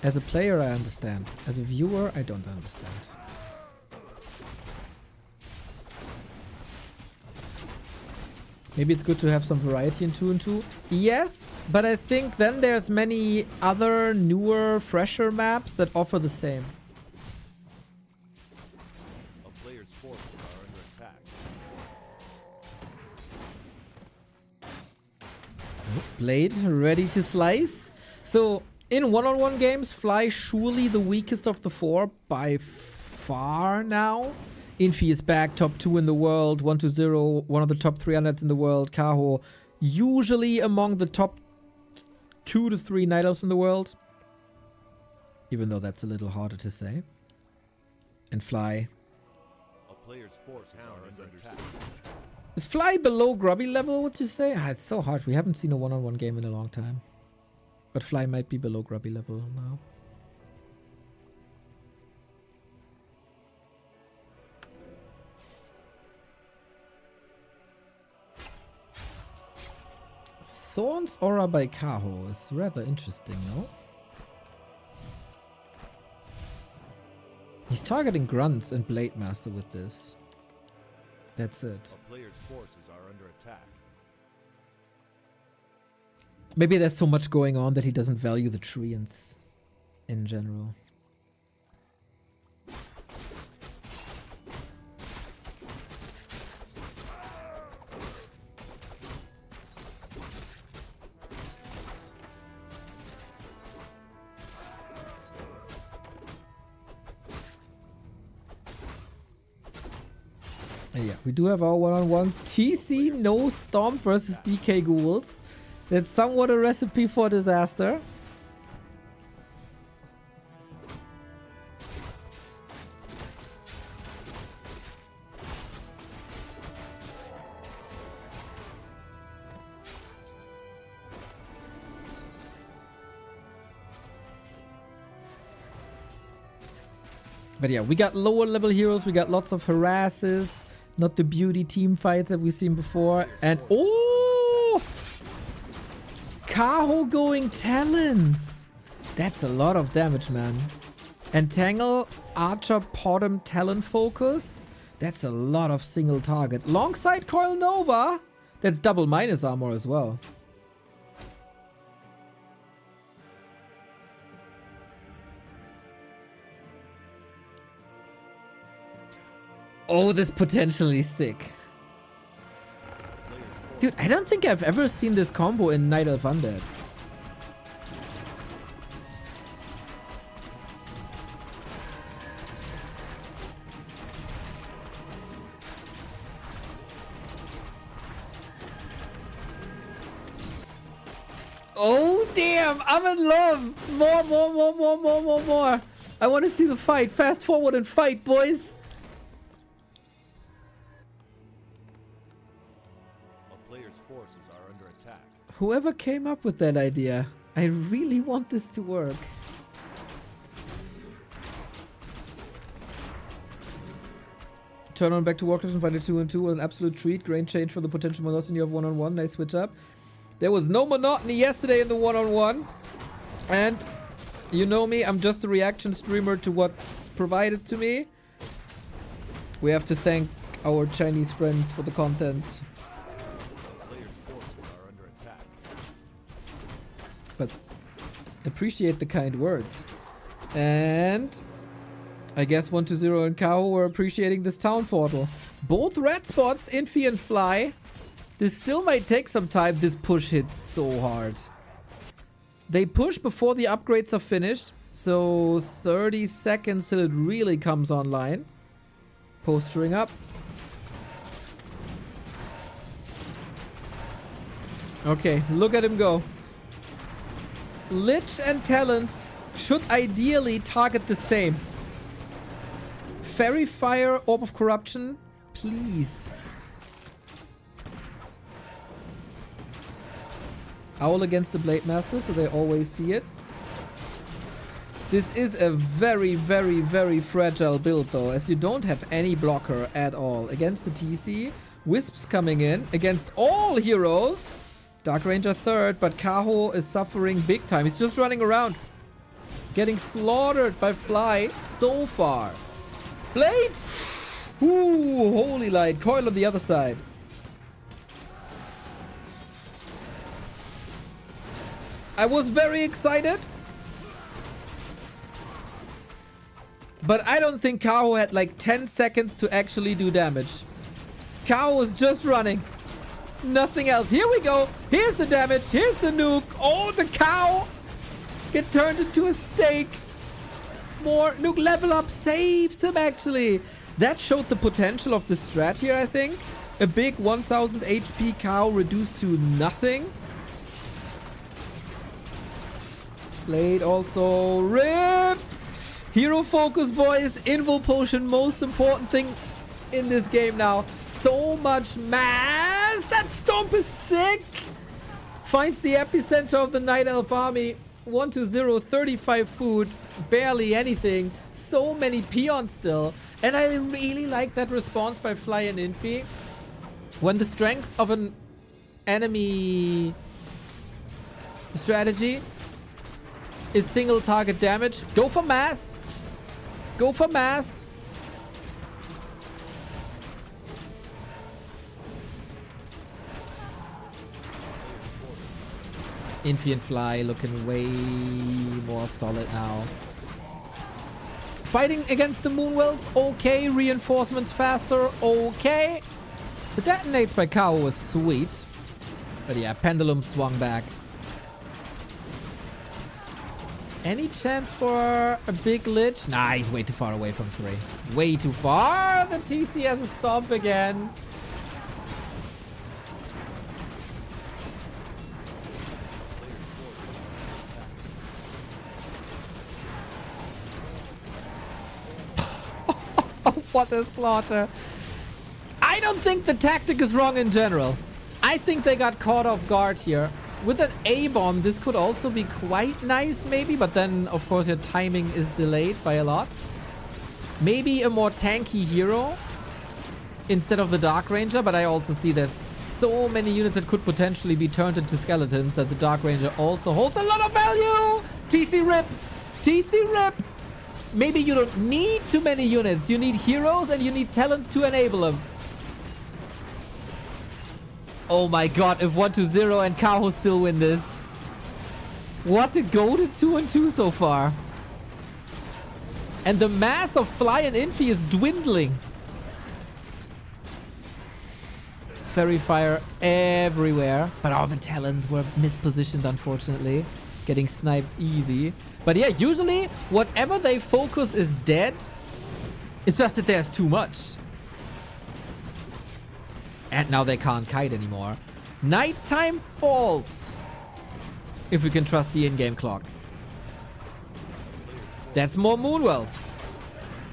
As a player, I understand. As a viewer, I don't understand. Maybe it's good to have some variety in 2-on-2. Yes, but I think then there's many other newer, fresher maps that offer the same. Forces are under attack. Blade ready to slice. So in one-on-one games, Fly surely the weakest of the 4 by far now. Infi is back, top 2 in the world, 1-0, one of the top 300s in the world. Kaho usually among the top 2 to 3 Night Elves in the world. Even though that's a little harder to say. And Fly. Players' forces are under attack. Is Fly below Grubby level, would you say? It's so hard. We haven't seen a one-on-one game in a long time. But Fly might be below Grubby level now. Thorn's Aura by Kaho is rather interesting, no? He's targeting Grunts and Blade Master with this. That's it. A player's forces are under attack. Maybe there's so much going on that he doesn't value the Treants in general. Yeah, we do have our one-on-ones. TC, no Stomp versus DK Ghouls. That's somewhat a recipe for disaster. But yeah, we got lower level heroes. We got lots of harasses. Not the beauty team fight that we've seen before. And oh! Kaho going Talons. That's a lot of damage, man. Entangle, Archer, Podem, Talon Focus. That's a lot of single target. Longside Coil Nova. That's double minus armor as well. Oh, that's potentially sick. Dude, I don't think I've ever seen this combo in Night Elf Undead. Oh, damn! I'm in love! More! I want to see the fight. Fast forward and fight, boys! Forces are under attack. Whoever came up with that idea, I really want this to work. Turn on back to Warcraft and find a 2-2 an absolute treat. Great change for the potential monotony of one-on-one. Nice switch up. There was no monotony yesterday in the one-on-one. And you know me, I'm just a reaction streamer to what's provided to me. We have to thank our Chinese friends for the content. But appreciate the kind words. And I guess 1-0 and Kao were appreciating this town portal. Both red spots, Infi and Fly. This still might take some time. This push hits so hard. They push before the upgrades are finished. So 30 seconds till it really comes online. Postering up. Okay, look at him go. Lich and Talons should ideally target the same. Fairy Fire, Orb of Corruption, please. Owl against the Blade Master, so they always see it. This is a very, very, very fragile build though, as you don't have any blocker at all. Against the TC, Wisps coming in, against all heroes. Dark Ranger third, but Kaho is suffering big time. He's just running around. Getting slaughtered by Fly so far. Blade! Ooh, holy light. Coil on the other side. I was very excited. But I don't think Kaho had like 10 seconds to actually do damage. Kaho was just running. Nothing else. Here we go. Here's the damage. Here's the nuke. Oh, the cow. Get turned into a steak. More nuke level up. Saves him, actually. That showed the potential of the strat here, I think. A big 1000 HP cow reduced to nothing. Blade also. RIP. Hero focus, boys. Invul potion. Most important thing in this game now. So much mass. That stomp is sick. Finds the epicenter of the Night Elf army. 1-0, 35 food. Barely anything. So many peons still. And I really like that response by Fly and Infi. When the strength of an enemy strategy is single target damage, go for mass. Go for mass. Infi and Fly looking way more solid now. Fighting against the Moonwells, okay. Reinforcements faster, okay. The detonates by Kao was sweet. But yeah, Pendulum swung back. Any chance for a big lich? Nah, he's way too far away from 3. Way too far. The TC has a stomp again. What a slaughter. I don't think the tactic is wrong in general. I think they got caught off guard here. With an A-bomb, this could also be quite nice, maybe. But then, of course, your timing is delayed by a lot. Maybe a more tanky hero instead of the Dark Ranger. But I also see there's so many units that could potentially be turned into skeletons that the Dark Ranger also holds a lot of value. TC rip. TC rip. Maybe you don't need too many units. You need heroes and you need talents to enable them. Oh my god, if 1-0 and Kaho still win this. What a goated 2-2 so far. And the mass of Fly and Infi is dwindling. Fairy Fire everywhere. But all the talents were mispositioned, unfortunately. Getting sniped easy. But yeah, usually whatever they focus is dead. It's just that there's too much. And now they can't kite anymore. Nighttime falls. If we can trust the in-game clock. That's more Moonwells.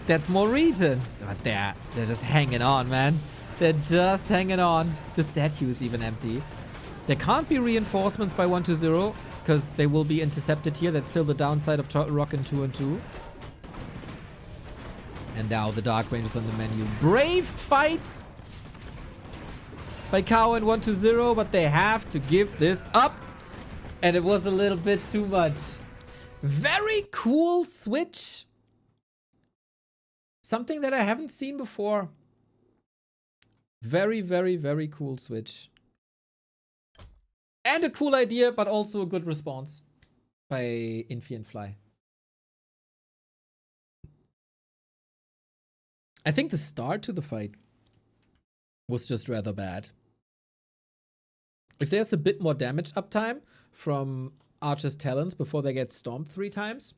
That's more Regen. But they're just hanging on, man. They're just hanging on. The statue is even empty. There can't be reinforcements by 1-0 because they will be intercepted here. That's still the downside of Turtle Rock in 2-2. And now the Dark Ranger's on the menu. Brave fight by Cow and 1-0, but they have to give this up. And it was a little bit too much. Very cool switch. Something that I haven't seen before. Very, very, very cool switch. And a cool idea, but also a good response by Infi and Fly. I think the start to the fight was just rather bad. If there's a bit more damage uptime from Archer's talents before they get stomped 3 times,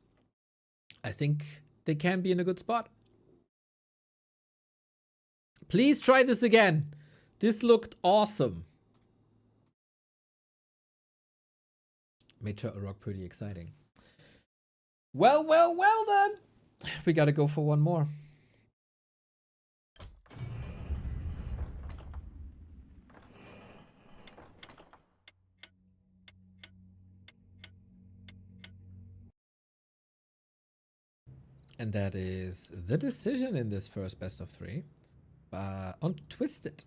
I think they can be in a good spot. Please try this again. This looked awesome. Made Turtle Rock pretty exciting. Well then. We gotta go for one more. And that is the decision in this first best of 3 on Twisted.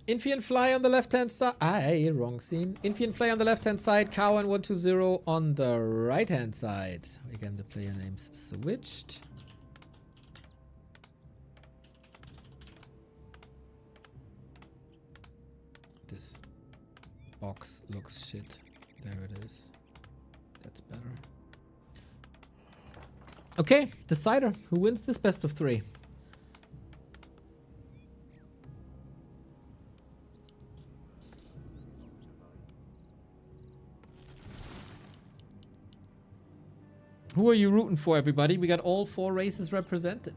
Infi and Fly on the left-hand side. Wrong scene. Infi and Fly on the left-hand side. Cow and 1-0 on the right-hand side. Again, the player names switched. This box looks shit. There it is. That's better. Okay, decider. Who wins this best of 3? Who are you rooting for, everybody? We got all 4 races represented.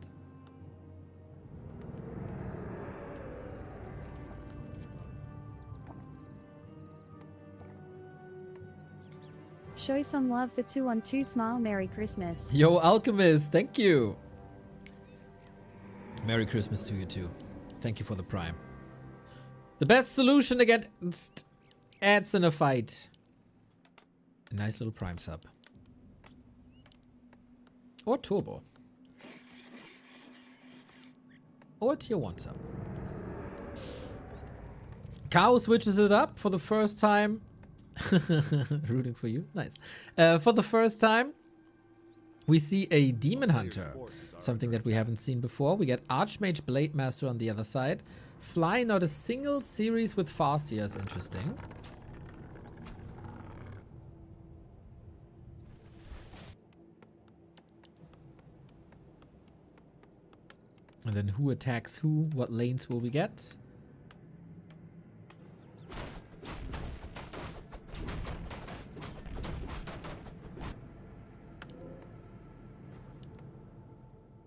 Show some love for 2-on-2 Smile. Merry Christmas. Yo, Alchemist, thank you. Merry Christmas to you too. Thank you for the prime. The best solution against ads in a fight. A nice little prime sub. Or turbo. Or tier 1 sub. Cow switches it up for the first time. Rooting for you. Nice. For the first time, we see a Demon Hunter. Something that we haven't seen before. We get Archmage Blade Master on the other side. Fly, not a single series with Farseers. Interesting. And then who attacks who? What lanes will we get?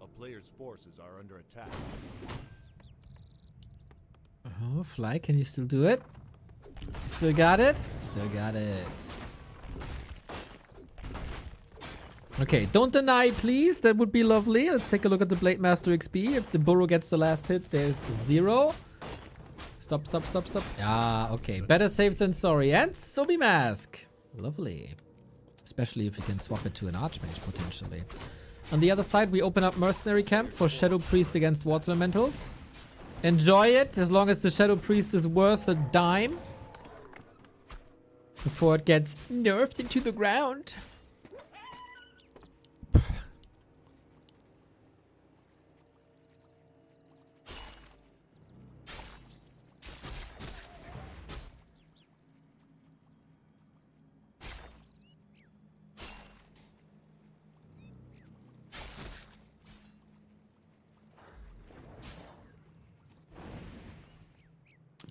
A player's forces are under attack. Oh, Fly, can you still do it? Still got it? Still got it. Okay, don't deny, please. That would be lovely. Let's take a look at the Blade Master XP. If the burrow gets the last hit, there's 0. Stop, stop, stop, stop. Ah, okay. Better safe than sorry. And Sobi Mask. Lovely. Especially if we can swap it to an Archmage, potentially. On the other side, we open up Mercenary Camp for Shadow Priest against Water Elementals. Enjoy it, as long as the Shadow Priest is worth a dime. Before it gets nerfed into the ground.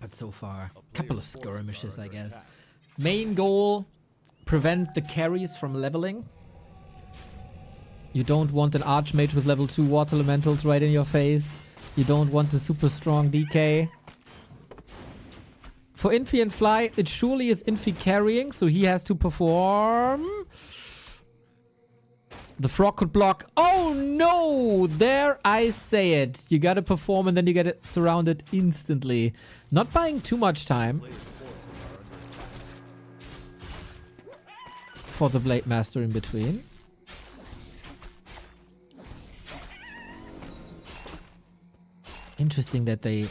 But so far, a couple of skirmishes, I guess. Main goal, prevent the carries from leveling. You don't want an Archmage with level 2 Water Elementals right in your face. You don't want the super strong DK. For Infi and Fly, it surely is Infi carrying, so he has to perform. The frog could block. Oh no! There I say it. You gotta perform and then you get it surrounded instantly. Not buying too much time for the Blade Master in between. Interesting that they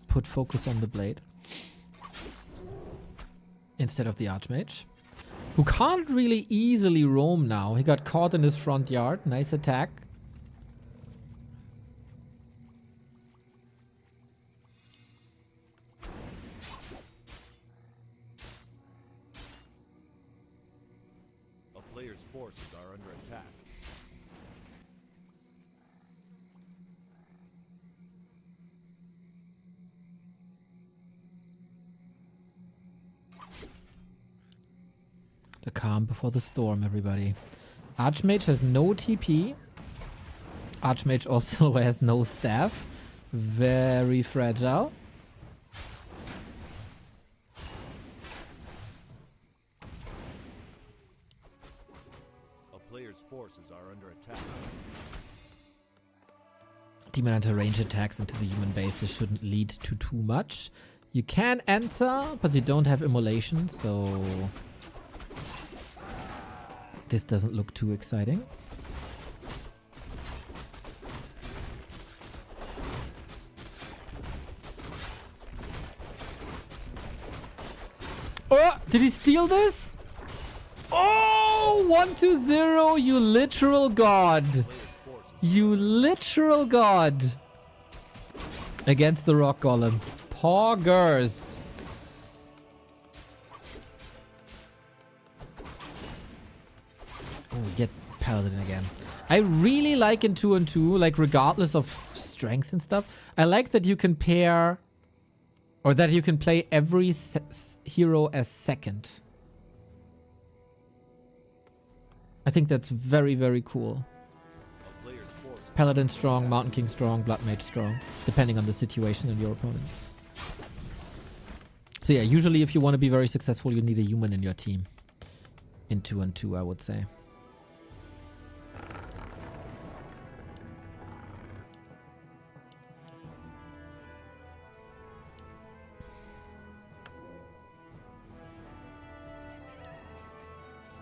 put focus on the Blade instead of the Archmage, who can't really easily roam now. He got caught in his front yard. Nice attack. A player's forces are under attack. The calm before the storm, everybody. Archmage has no TP. Archmage also has no staff. Very fragile. A player's forces are under attack. Demon Hunter range attacks into the human base. This shouldn't lead to too much. You can enter, but you don't have immolation, so this doesn't look too exciting. Oh, did he steal this? Oh, 1-0, you literal god. You literal god. Against the Rock Golem. Poggers. Oh, we get Paladin again. I really like in 2-on-2, like regardless of strength and stuff, I like that you can pair, or that you can play every hero as second. I think that's very, very cool. Paladin strong, Mountain King strong, Blood Mage strong, depending on the situation and your opponents. So yeah, usually if you want to be very successful, you need a human in your team. In 2-on-2, I would say.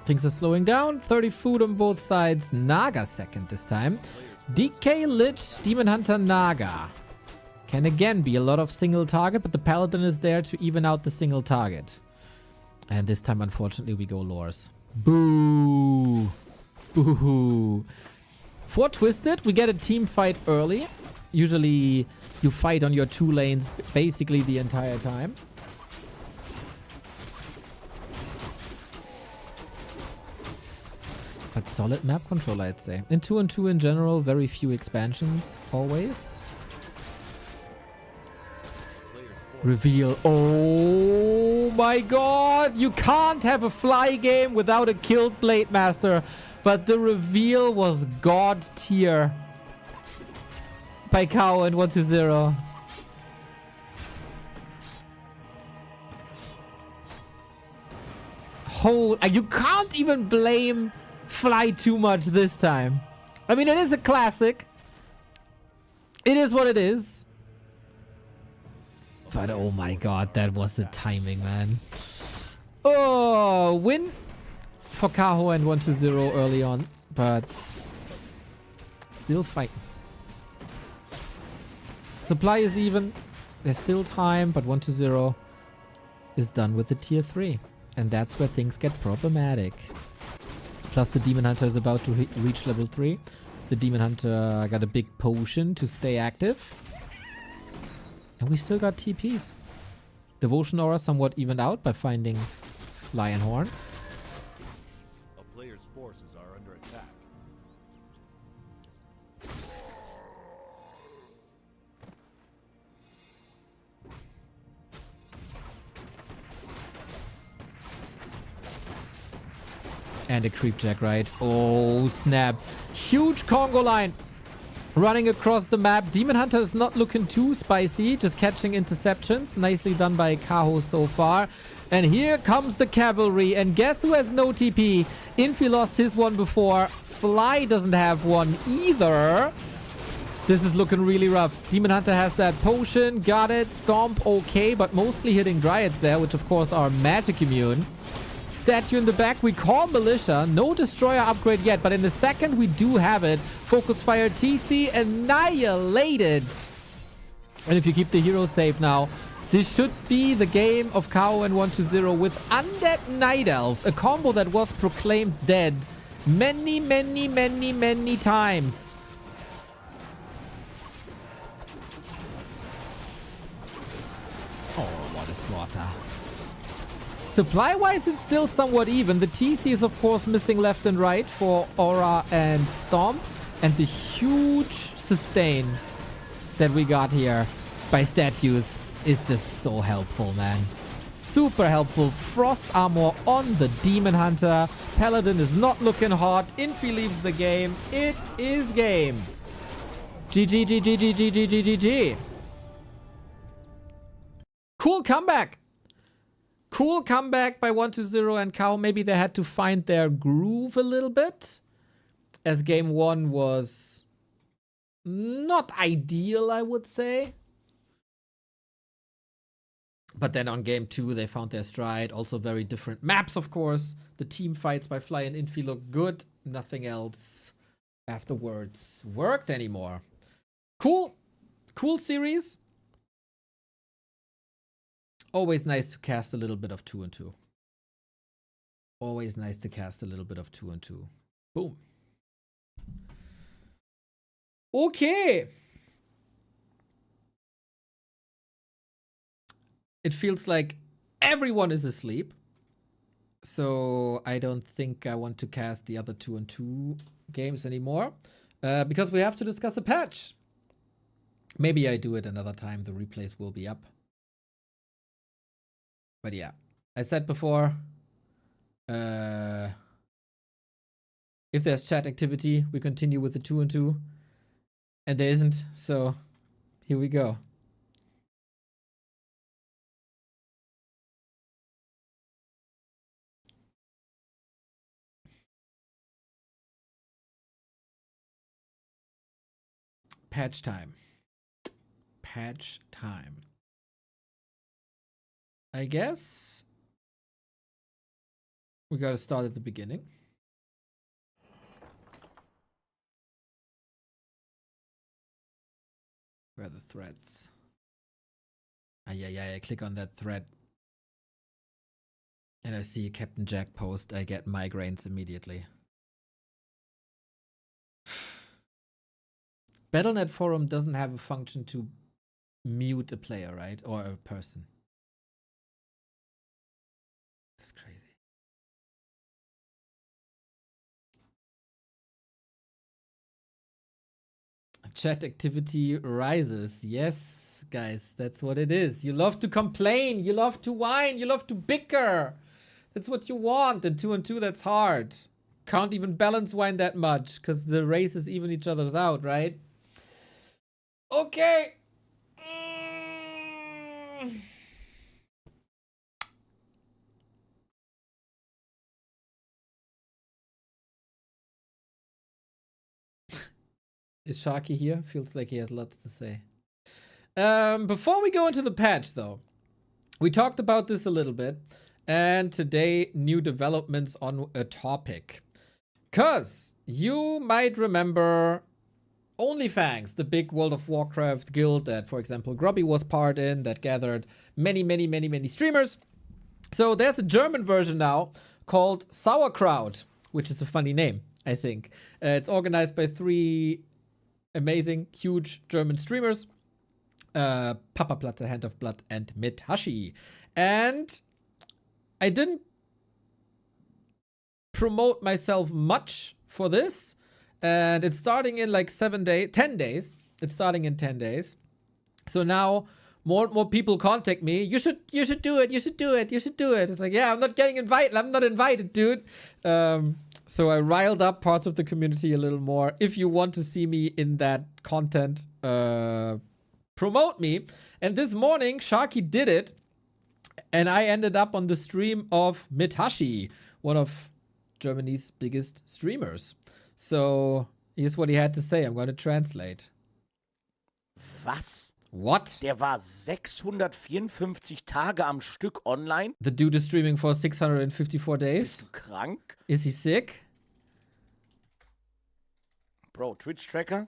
Things are slowing down. 30 food on both sides. Naga second this time. DK Lich, Demon Hunter Naga. Can again be a lot of single target, but the Paladin is there to even out the single target. And this time, unfortunately, we go Lores. Boo! Boo! For Twisted, we get a team fight early. Usually, you fight on your 2 lanes basically the entire time. But solid map control, I'd say. In 2-on-2 in general, very few expansions, always. Reveal. Oh my god. You can't have a fly game without a killed Blade Master. But the reveal was god tier by Cow and 120. You can't even blame Fly too much this time. I mean, it is a classic. It is what it is. But oh my god, that was the timing, man. Oh, win for Kaho and 120 early on, but still fighting. Supply is even. There's still time, but 120 is done with the tier 3. And that's where things get problematic. Plus the Demon Hunter is about to reach level 3. The Demon Hunter got a big potion to stay active. And we still got TPs. Devotion Aura somewhat evened out by finding Lion Horn. A player's forces are under attack. And a creep jack, right? Oh, snap. Huge Congo line running across the map. Demon Hunter is not looking too spicy, just catching interceptions. Nicely done by Kaho so far. And here comes the cavalry. And guess who has no TP? Infi lost his one before. Fly doesn't have one either. This is looking really rough. Demon Hunter has that potion. Got it. Stomp, okay. But mostly hitting Dryads there, which of course are magic immune. Statue in the back, we call Militia. No Destroyer upgrade yet, but in a second we do have it. Focus Fire TC annihilated. And if you keep the hero safe now, this should be the game of Kao and 120 with Undead Night Elf. A combo that was proclaimed dead many times. Oh, what a slaughter. Supply-wise, it's still somewhat even. The TC is, of course, missing left and right for Aura and Stomp. And the huge sustain that we got here by statues is just so helpful, man. Super helpful. Frost armor on the Demon Hunter. Paladin is not looking hot. Infi leaves the game. It is game. GG. Cool comeback. Cool comeback by 120 and Cow. Maybe they had to find their groove a little bit, as game 1 was not ideal, I would say. But then on game 2, they found their stride. Also very different maps, of course. The team fights by Fly and Infi look good. Nothing else afterwards worked anymore. Cool. Cool series. Always nice to cast a little bit of 2 and 2. Always nice to cast a little bit of 2 and 2. Boom. Okay. It feels like everyone is asleep. So I don't think I want to cast the other 2 and 2 games anymore. Because we have to discuss a patch. Maybe I do it another time. The replays will be up. But yeah, I said before, if there's chat activity, we continue with the 2 and 2. And there isn't, so here we go. Patch time. Patch time. I guess we gotta start at the beginning. Where are the threads? I click on that thread. And I see Captain Jack post. I get migraines immediately. Battle.net forum doesn't have a function to mute a player, right? Or a person. That's crazy. Chat activity rises. Yes, guys. That's what it is. You love to complain. You love to whine. You love to bicker. That's what you want. And 2-on-2, that's hard. Can't even balance whine that much because the races even each other's out, right? Okay. Is Sharky here? Feels like he has lots to say. Before we go into the patch, though, we talked about this a little bit. And today, new developments on a topic. Because you might remember OnlyFangs, the big World of Warcraft guild that, for example, Grubby was part in, that gathered many streamers. So there's a German version now called Sauercrowd, which is a funny name, I think. It's organized by 3 amazing, huge German streamers. Papa Platte, Hand of Blood, and Mitashi. And I didn't promote myself much for this. And it's starting in like 10 days. It's starting in 10 days. So now more and more people contact me. You should do it. You should do it. You should do it. It's like, yeah, I'm not getting invited. I'm not invited, dude. So I riled up parts of the community a little more. If you want to see me in that content, promote me. And this morning, Sharky did it. And I ended up on the stream of Mitashi, one of Germany's biggest streamers. So here's what he had to say. I'm going to translate. Was? What? Der war 654 Tage am Stück online? The dude is streaming for 654 days. Bist du krank? Is he sick? Bro, Twitch-Tracker?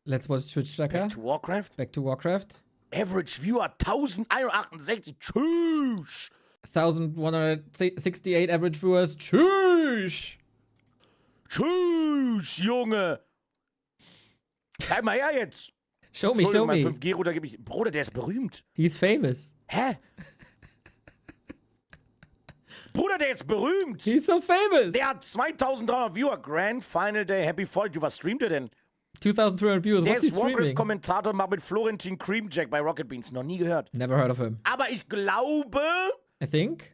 Let's watch Twitch tracker. Back to Warcraft? Back to Warcraft. Average Viewer 1168. Tschüss! 1168 average viewers. Tschüss! Tschüss, Junge! Zeig mal her jetzt! Show me, show mein me. 5G-Router gebe ich. Bruder, der ist berühmt. He's famous. Hä? Bruder, der ist berühmt! He's so famous. Der hat 2300 Viewer. Grand Final Day, Happy Fortitude. Was streamt er denn? 2300 viewers. Der What's he ist streaming? Warcraft-Kommentator, mal mit Florentin Creamjack bei Rocket Beans. Noch nie gehört. Never heard of him. Aber ich glaube, I think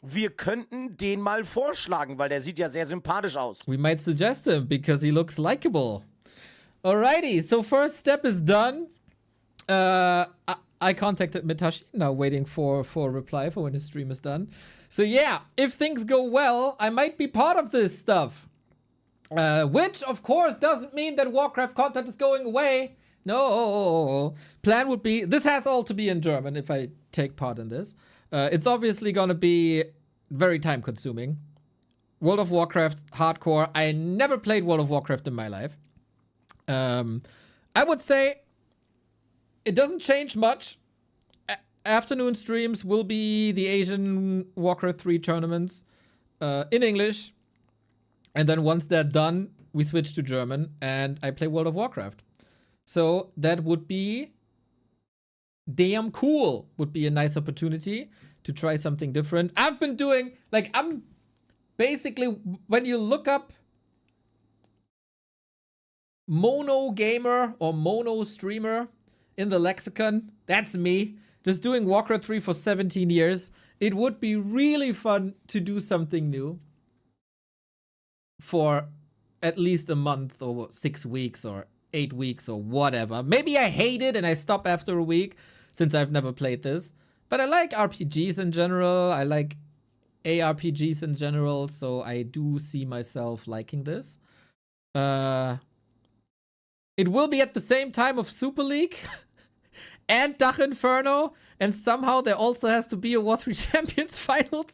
wir könnten den mal vorschlagen, weil der sieht ja sehr sympathisch aus. we might suggest him because he looks likable. Alrighty, so first step is done. I contacted Mitashi, now waiting for a reply for when his stream is done. So yeah, if things go well, I might be part of this stuff. Which, of course, doesn't mean that Warcraft content is going away. No. Plan would be... This has all to be in German if I take part in this. It's obviously gonna be very time-consuming. World of Warcraft, hardcore. I never played World of Warcraft in my life. I would say it doesn't change much. Afternoon streams will be the Asian Warcraft 3 tournaments in English. And then once they're done, we switch to German and I play World of Warcraft. So that would be damn cool. Would be a nice opportunity to try something different. I've been doing, like, I'm basically, when you look up mono gamer or mono streamer in the lexicon, that's me. Just doing Warcraft 3 for 17 years. It would be really fun to do something new for at least a month or 6 weeks or 8 weeks or whatever. Maybe I hate it and I stop after a week since I've never played this. But I like RPGs in general. I like ARPGs in general. So I do see myself liking this. It will be at the same time of Super League and Dach Inferno. And somehow there also has to be a War 3 Champions Finals.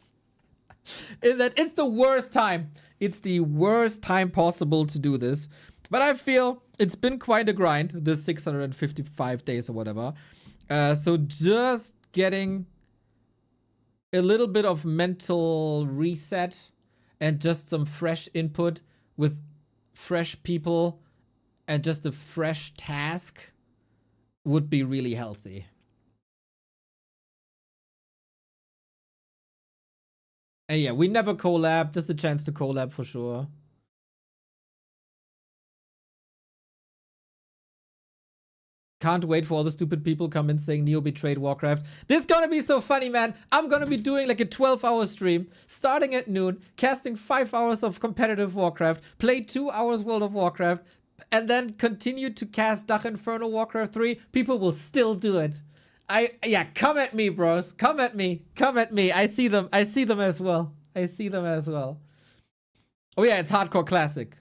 In that it's the worst time. It's the worst time possible to do this. But I feel it's been quite a grind, this 655 days or whatever. So just getting a little bit of mental reset and just some fresh input with fresh people and just a fresh task would be really healthy. And yeah, we never collab. There's a chance to collab for sure. Can't wait for all the stupid people come in saying Neo betrayed Warcraft. This is gonna be so funny, man. I'm gonna be doing like a 12-hour stream, starting at noon, casting 5 hours of competitive Warcraft, play 2 hours World of Warcraft, and then continue to cast Dach Inferno Warcraft 3. People will still do it. Yeah, come at me, bros. Come at me. Come at me. I see them. I see them as well. I see them as well. Oh yeah, it's Hardcore Classic.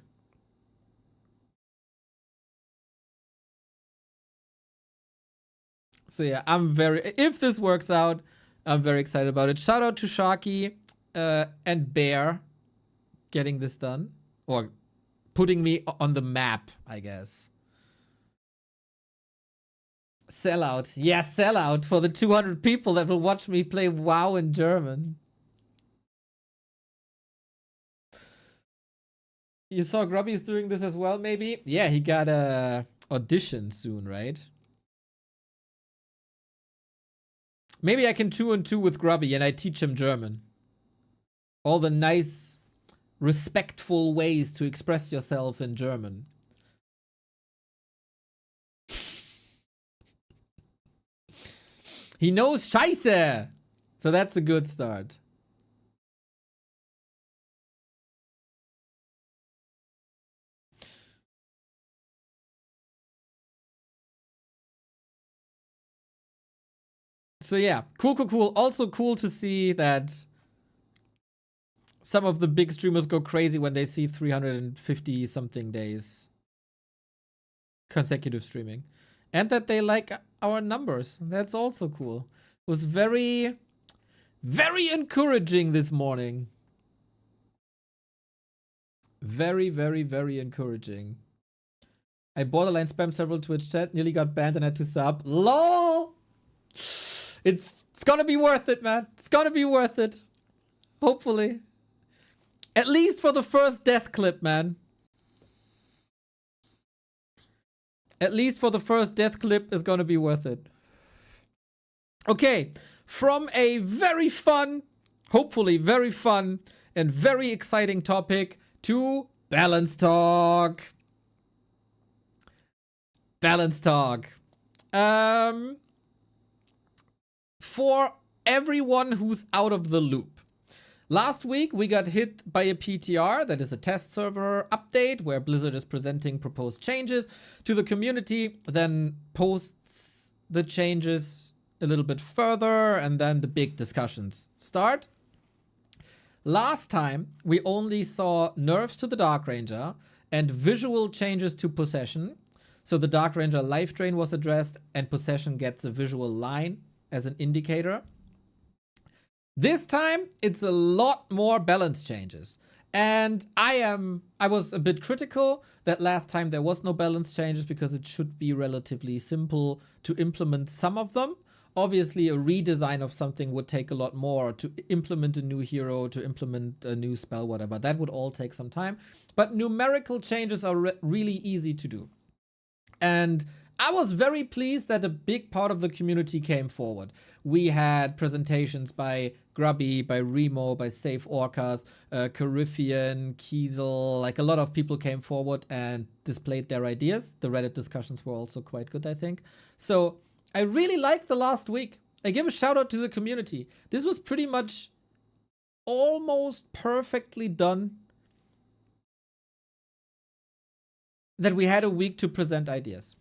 So yeah, if this works out, I'm very excited about it. Shout out to Sharky and Bear getting this done. Or putting me on the map, I guess. Sellout. Yeah, sellout for the 200 people that will watch me play WoW in German. You saw Grubby's doing this as well, maybe? Yeah, he got a audition soon, right? Maybe I can 2-on-2 with Grubby and I teach him German. All the nice, respectful ways to express yourself in German. He knows Scheiße! So that's a good start. So yeah, cool. Also cool to see that some of the big streamers go crazy when they see 350 something days consecutive streaming. And that they like our numbers. That's also cool. It was very, very encouraging this morning. Very, very, very encouraging. I borderline spammed several Twitch chat, nearly got banned and had to sub. LOL! It's gonna be worth it, man. It's gonna be worth it. Hopefully. At least for the first death clip, man. At least for the first death clip is gonna be worth it. Okay. From a very fun, hopefully very fun, and very exciting topic to balance talk. Balance talk. For everyone who's out of the loop. Last week, we got hit by a PTR, that is a test server update, where Blizzard is presenting proposed changes to the community, then posts the changes a little bit further, and then the big discussions start. Last time, we only saw nerfs to the Dark Ranger and visual changes to Possession. So the Dark Ranger life drain was addressed, and Possession gets a visual line as an indicator. This time, it's a lot more balance changes. And I was a bit critical that last time there was no balance changes because it should be relatively simple to implement some of them. Obviously, a redesign of something would take a lot more to implement a new hero, to implement a new spell, whatever. That would all take some time. But numerical changes are really easy to do. And I was very pleased that a big part of the community came forward. We had presentations by Grubby, by Remo, by Safe Orcas, Carifian, Kiesel. Like, a lot of people came forward and displayed their ideas. The Reddit discussions were also quite good, I think. So I really liked the last week. I give a shout out to the community. This was pretty much almost perfectly done. That we had a week to present ideas.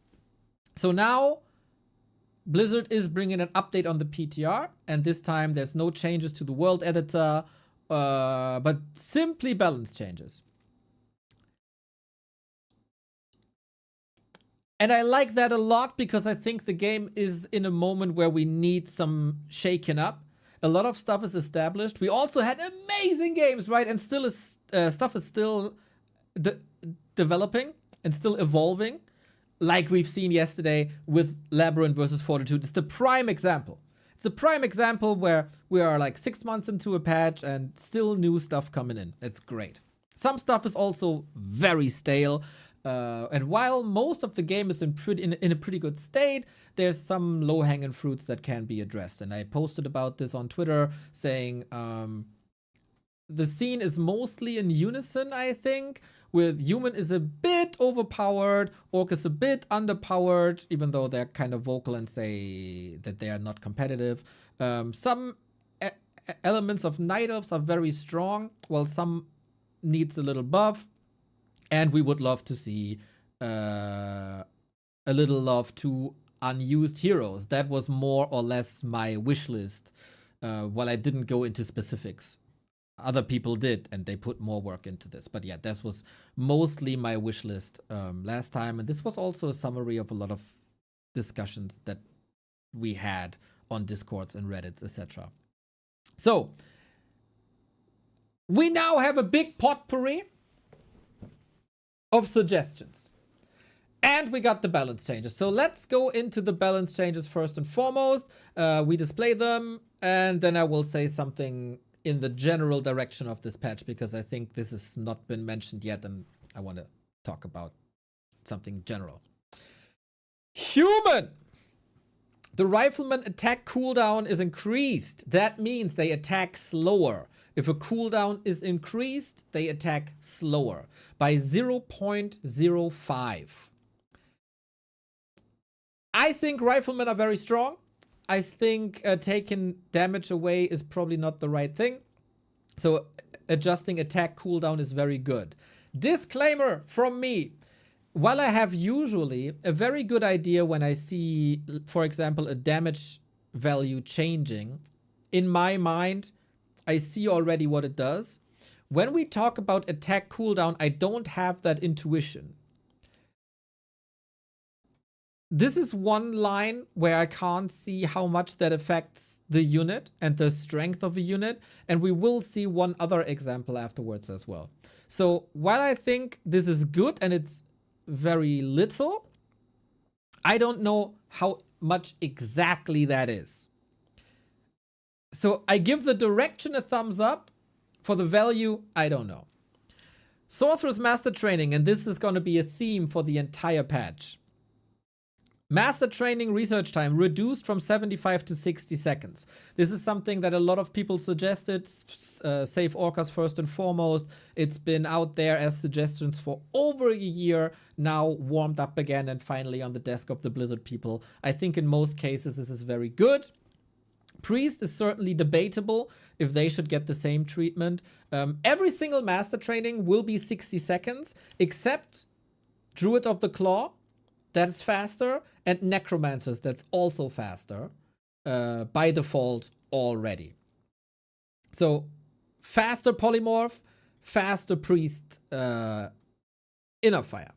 So now, Blizzard is bringing an update on the PTR, and this time there's no changes to the world editor, but simply balance changes. And I like that a lot because I think the game is in a moment where we need some shaken up. A lot of stuff is established. We also had amazing games, right? And still stuff is still developing and still evolving. Like we've seen yesterday with Labyrinth versus Fortitude. It's the prime example. It's a prime example where we are like 6 months into a patch and still new stuff coming in. It's great. Some stuff is also very stale. And while most of the game is in a pretty good state, there's some low-hanging fruits that can be addressed. And I posted about this on Twitter saying the scene is mostly in unison, I think, with human is a bit overpowered, orc is a bit underpowered, even though they're kind of vocal and say that they are not competitive. Some elements of night elves are very strong, while some needs a little buff. And we would love to see a little love to unused heroes. That was more or less my wish list. While I didn't go into specifics. Other people did, and they put more work into this. But yeah, this was mostly my wish list last time. And this was also a summary of a lot of discussions that we had on Discords and Reddits, etc. So, we now have a big potpourri of suggestions. And we got the balance changes. So let's go into the balance changes first and foremost. We display them, and then I will say something in the general direction of this patch, because I think this has not been mentioned yet, and I want to talk about something general. Human! The rifleman attack cooldown is increased. That means they attack slower. If a cooldown is increased, they attack slower by 0.05. I think riflemen are very strong. I think taking damage away is probably not the right thing. So adjusting attack cooldown is very good. Disclaimer from me. While I have usually a very good idea when I see, for example, a damage value changing, in my mind, I see already what it does. When we talk about attack cooldown, I don't have that intuition. This is one line where I can't see how much that affects the unit and the strength of a unit. And we will see one other example afterwards as well. So while I think this is good and it's very little, I don't know how much exactly that is. So I give the direction a thumbs up. For the value, I don't know. Sorcerer's Master Training, and this is going to be a theme for the entire patch. Master Training research time reduced from 75 to 60 seconds. This is something that a lot of people suggested. Save Orcas first and foremost. It's been out there as suggestions for over a year, now warmed up again and finally on the desk of the Blizzard people. I think in most cases this is very good. Priest is certainly debatable if they should get the same treatment. Every single Master Training will be 60 seconds, except Druid of the Claw. That's faster, and Necromancers, that's also faster by default already. So faster Polymorph, faster Priest, Inner Fire.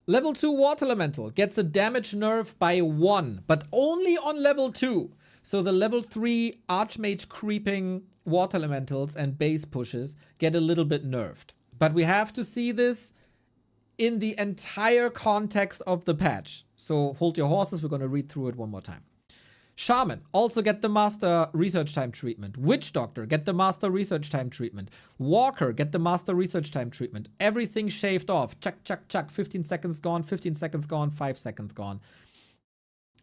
Level 2 Water Elemental gets a damage nerf by 1, but only on level 2. So the level 3 Archmage creeping Water Elementals and base pushes get a little bit nerfed. But we have to see this in the entire context of the patch. So hold your horses, we're going to read through it one more time. Shaman also get the Master Research Time treatment. Witch Doctor get the Master Research Time treatment. Walker get the Master Research Time treatment. Everything shaved off. Chuck, chuck, chuck. 15 seconds gone, 15 seconds gone, 5 seconds gone.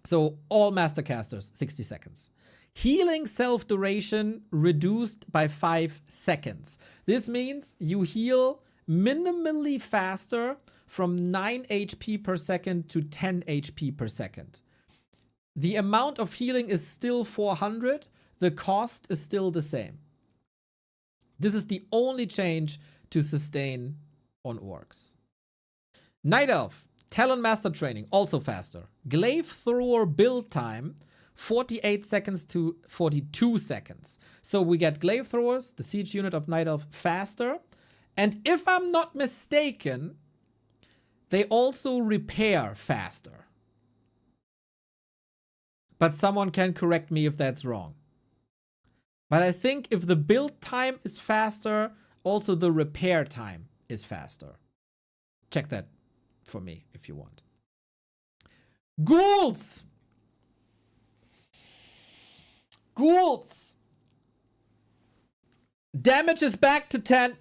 So all Master Casters, 60 seconds. Healing self-duration reduced by 5 seconds. This means you heal minimally faster from 9 HP per second to 10 HP per second. The amount of healing is still 400. The cost is still the same. This is the only change to sustain on orcs. Night Elf, Talon Master Training, also faster. Glaive Thrower build time, 48 seconds to 42 seconds. So we get Glaive Throwers, the siege unit of Night Elf, faster. And if I'm not mistaken, they also repair faster. But someone can correct me if that's wrong. But I think if the build time is faster, also the repair time is faster. Check that for me if you want. Ghouls! Ghouls! Damage is back to 10.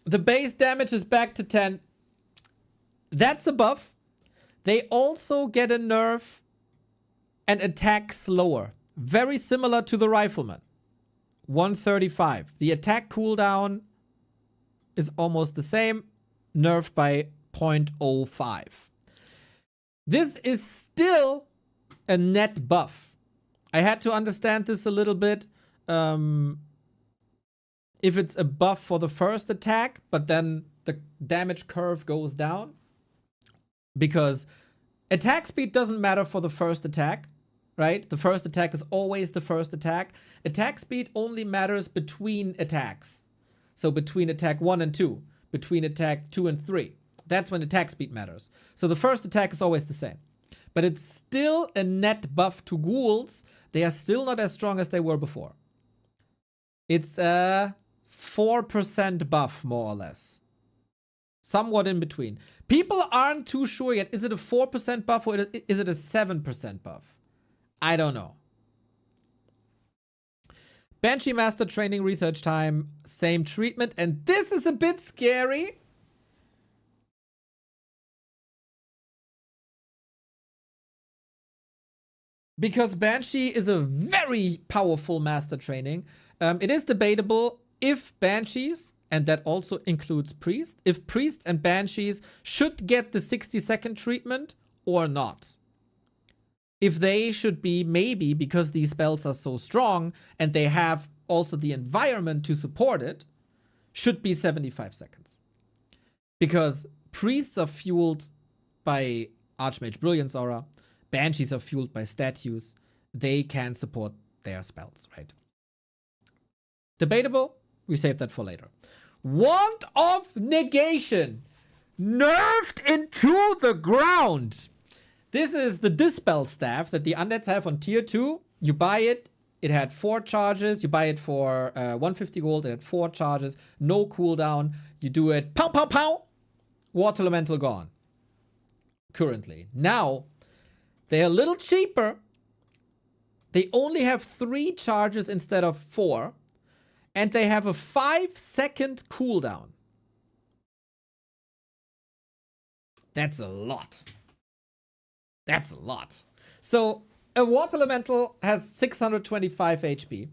The base damage is back to 10. That's a buff. They also get a nerf and attack slower. Very similar to the Rifleman. 135. The attack cooldown is almost the same, nerfed by 0.05. This is still a net buff. I had to understand this a little bit. If it's a buff for the first attack, but then the damage curve goes down. Because attack speed doesn't matter for the first attack, right? The first attack is always the first attack. Attack speed only matters between attacks. So between attack 1 and 2, between attack 2 and 3. That's when attack speed matters. So the first attack is always the same. But it's still a net buff to ghouls. They are still not as strong as they were before. It's a 4% buff, more or less. Somewhat in between. People aren't too sure yet. Is it a 4% buff or is it a 7% buff? I don't know. Banshee Master Training Research Time, same treatment. And this is a bit scary. Because Banshee is a very powerful master training. It is debatable if Banshees, and that also includes Priests, if Priests and Banshees should get the 60-second treatment or not. If they should be, maybe, because these spells are so strong and they have also the environment to support it, should be 75 seconds. Because Priests are fueled by Archmage Brilliance Aura. Banshees are fueled by statues. They can support their spells, right? Debatable. We save that for later. Wand of Negation. Nerfed into the ground. This is the Dispel Staff that the Undeads have on tier 2. You buy it. It had 4 charges. You buy it for 150 gold. It had 4 charges. No cooldown. You do it. Pow, pow, pow. Water Elemental gone. Currently. Now, they're a little cheaper. They only have 3 charges instead of 4. And they have a 5-second cooldown. That's a lot. That's a lot. So, a Water Elemental has 625 HP.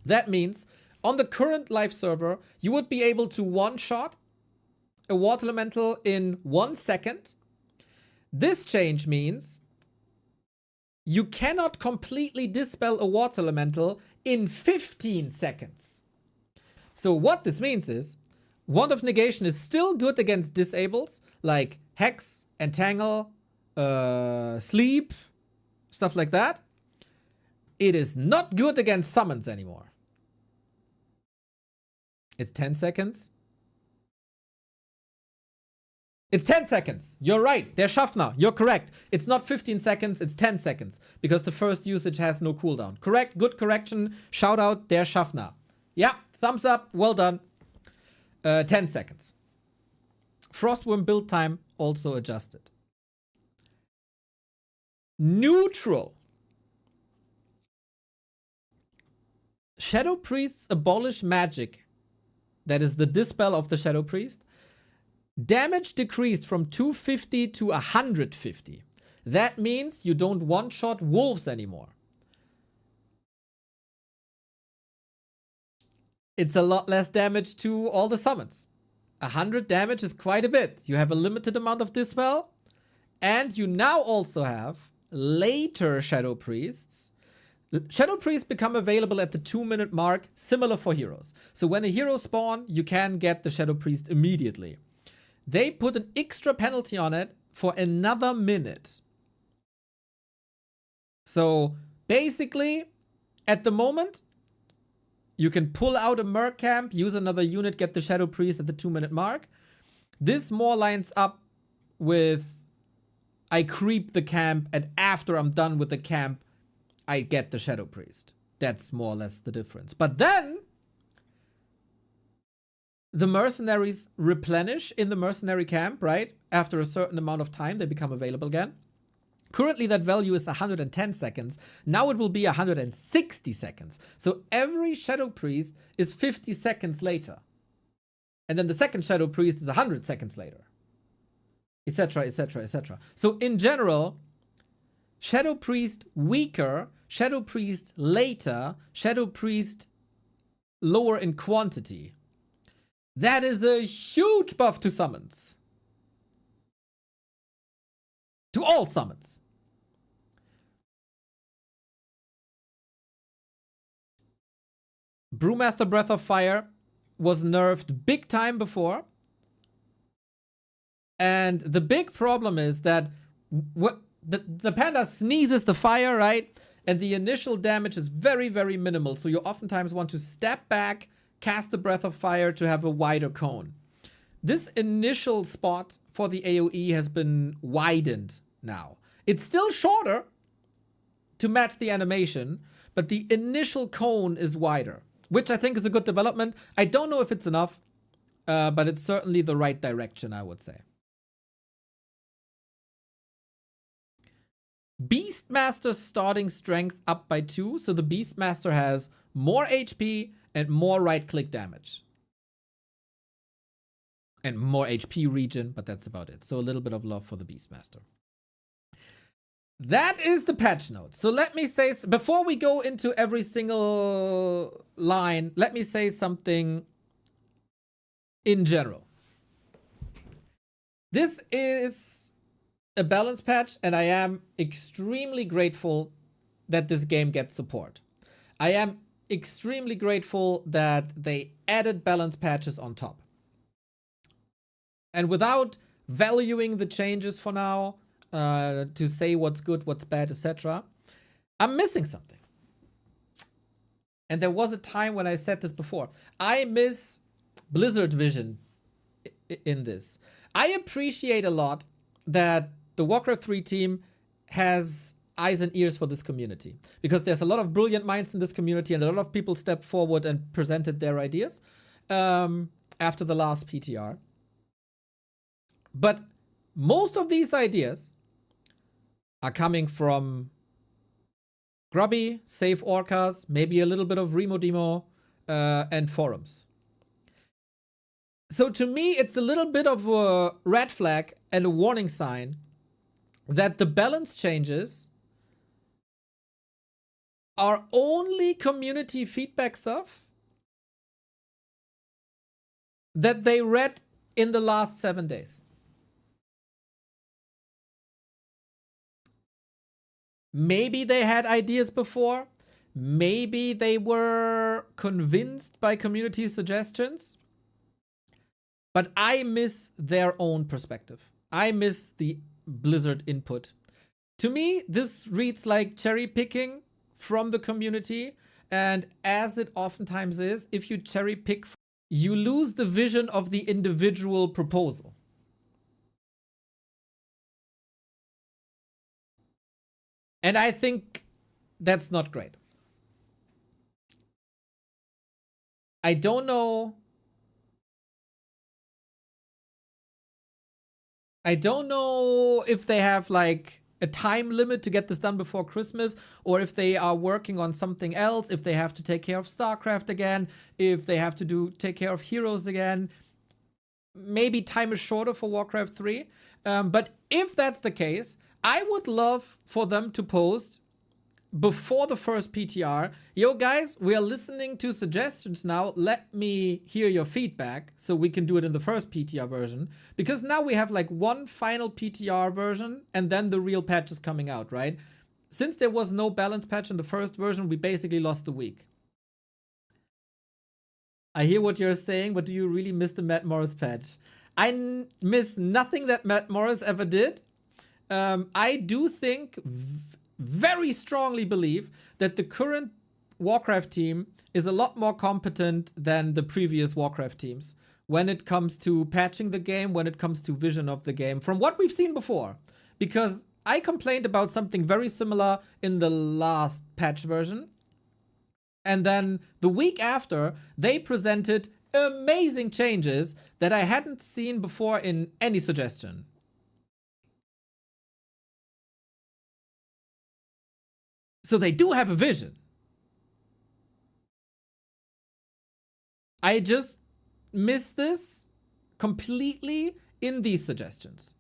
That means, on the current live server, you would be able to one-shot a Water Elemental in 1 second. This change means you cannot completely dispel a Water Elemental in 15 seconds. So what this means is, Wand of Negation is still good against disables, like Hex, Entangle, Sleep, stuff like that. It is not good against summons anymore. It's 10 seconds. It's 10 seconds. You're right. They're Schaffner. You're correct. It's not 15 seconds. It's 10 seconds. Because the first usage has no cooldown. Correct. Good correction. Shout out. They're Schaffner. Yeah. Thumbs up. Well done. 10 seconds. Frostworm build time also adjusted. Neutral. Shadow Priests abolish magic. That is the dispel of the Shadow Priest. Damage decreased from 250 to 150. That means you don't one-shot wolves anymore. It's a lot less damage to all the summons. 100 damage is quite a bit. You have a limited amount of dispel. And you now also have later Shadow Priests. Shadow Priests become available at the 2-minute mark, similar for heroes. So when a hero spawns, you can get the Shadow Priest immediately. They put an extra penalty on it for another minute. So basically, at the moment, you can pull out a Merc camp, use another unit, get the Shadow Priest at the 2-minute mark. This more lines up with I creep the camp, and after I'm done with the camp, I get the Shadow Priest. That's more or less the difference. But then the mercenaries replenish in the mercenary camp, right? After a certain amount of time, they become available again. Currently, that value is 110 seconds. Now it will be 160 seconds. So every Shadow Priest is 50 seconds later. And then the second Shadow Priest is 100 seconds later. Etc, etc, etc. So in general, Shadow Priest weaker, Shadow Priest later, Shadow Priest lower in quantity. That is a huge buff to summons. To all summons. Brewmaster Breath of Fire was nerfed big time before. And the big problem is that the panda sneezes the fire, right? And the initial damage is very, very minimal. So you oftentimes want to step back, cast the Breath of Fire to have a wider cone. This initial spot for the AoE has been widened now. It's still shorter to match the animation, but the initial cone is wider, which I think is a good development. I don't know if it's enough, but it's certainly the right direction, I would say. Beastmaster starting strength up by 2. So the Beastmaster has more HP and more right-click damage. And more HP regen, but that's about it. So a little bit of love for the Beastmaster. That is the patch notes. So let me say, before we go into every single line, let me say something in general. This is a balance patch, and I am extremely grateful that this game gets support. I am extremely grateful that they added balance patches on top. And without valuing the changes for now, to say what's good, what's bad, etc., I'm missing something. And there was a time when I said this before. I miss Blizzard vision in this. I appreciate a lot that the Warcraft 3 team has eyes and ears for this community, because there's a lot of brilliant minds in this community, and a lot of people stepped forward and presented their ideas after the last PTR. But most of these ideas are coming from Grubby, Save Orcas, maybe a little bit of Remo Demo, and forums. So to me, it's a little bit of a red flag and a warning sign that the balance changes are only community feedback stuff that they read in the last 7 days. Maybe they had ideas before. Maybe they were convinced by community suggestions. But I miss their own perspective. I miss the Blizzard input. To me, this reads like cherry picking from the community. And as it oftentimes is, if you cherry pick, you lose the vision of the individual proposal. And I think that's not great. I don't know. I don't know if they have like a time limit to get this done before Christmas, or if they are working on something else, if they have to take care of Starcraft again, if they have to take care of Heroes again. Maybe time is shorter for Warcraft 3. But if that's the case, I would love for them to post before the first PTR, yo guys, we are listening to suggestions now. Let me hear your feedback so we can do it in the first PTR version. Because now we have like one final PTR version and then the real patch is coming out, right? Since there was no balance patch in the first version, we basically lost a week. I hear what you're saying, but do you really miss the Matt Morris patch? I miss nothing that Matt Morris ever did. I do think, very strongly believe, that the current Warcraft team is a lot more competent than the previous Warcraft teams when it comes to patching the game, when it comes to vision of the game, from what we've seen before. Because I complained about something very similar in the last patch version. And then the week after, they presented amazing changes that I hadn't seen before in any suggestion. So they do have a vision. I just miss this completely in these suggestions.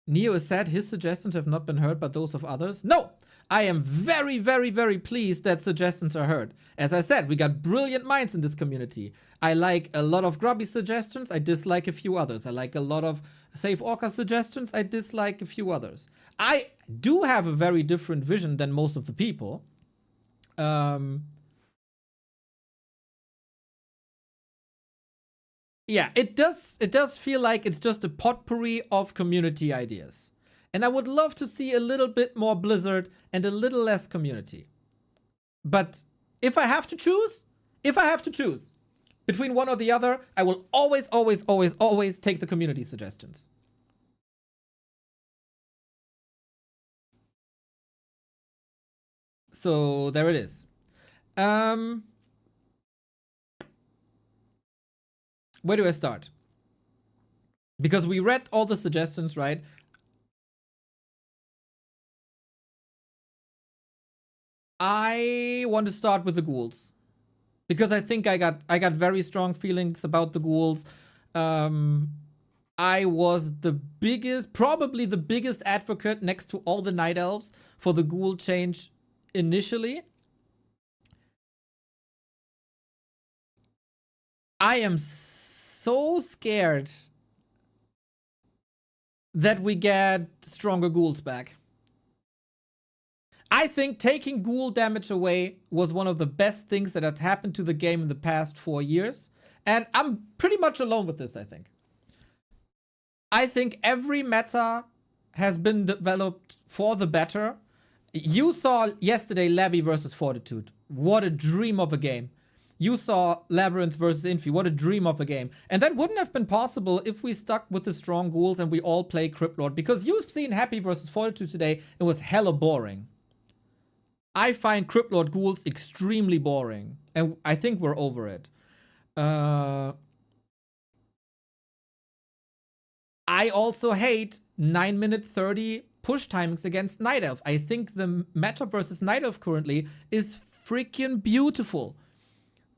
Neo is sad his suggestions have not been heard by those of others. No, I am very, very, very pleased that suggestions are heard. As I said, we got brilliant minds in this community. I like a lot of grubby suggestions. I dislike a few others. I like a lot of safe orca suggestions. I dislike a few others. I do have a very different vision than most of the people. Yeah, it does feel like it's just a potpourri of community ideas. And I would love to see a little bit more Blizzard and a little less community. But if I have to choose between one or the other, I will always, always, always, always take the community suggestions. So there it is. Where do I start? Because we read all the suggestions, right? I want to start with the ghouls. Because I think I got very strong feelings about the ghouls. I was probably the biggest advocate next to all the night elves for the ghoul change initially. I am so scared that we get stronger ghouls back. I think taking ghoul damage away was one of the best things that had happened to the game in the past 4 years. And I'm pretty much alone with this, I think. I think every meta has been developed for the better. You saw yesterday Labby versus Fortitude. What a dream of a game. You saw Labyrinth versus Infi. What a dream of a game. And that wouldn't have been possible if we stuck with the strong ghouls and we all play Cryptlord. Because you've seen Happy versus Fortitude today. It was hella boring. I find Cryptlord ghouls extremely boring. And I think we're over it. I also hate 9-minute 30 push timings against Night Elf. I think the meta versus Night Elf currently is freaking beautiful.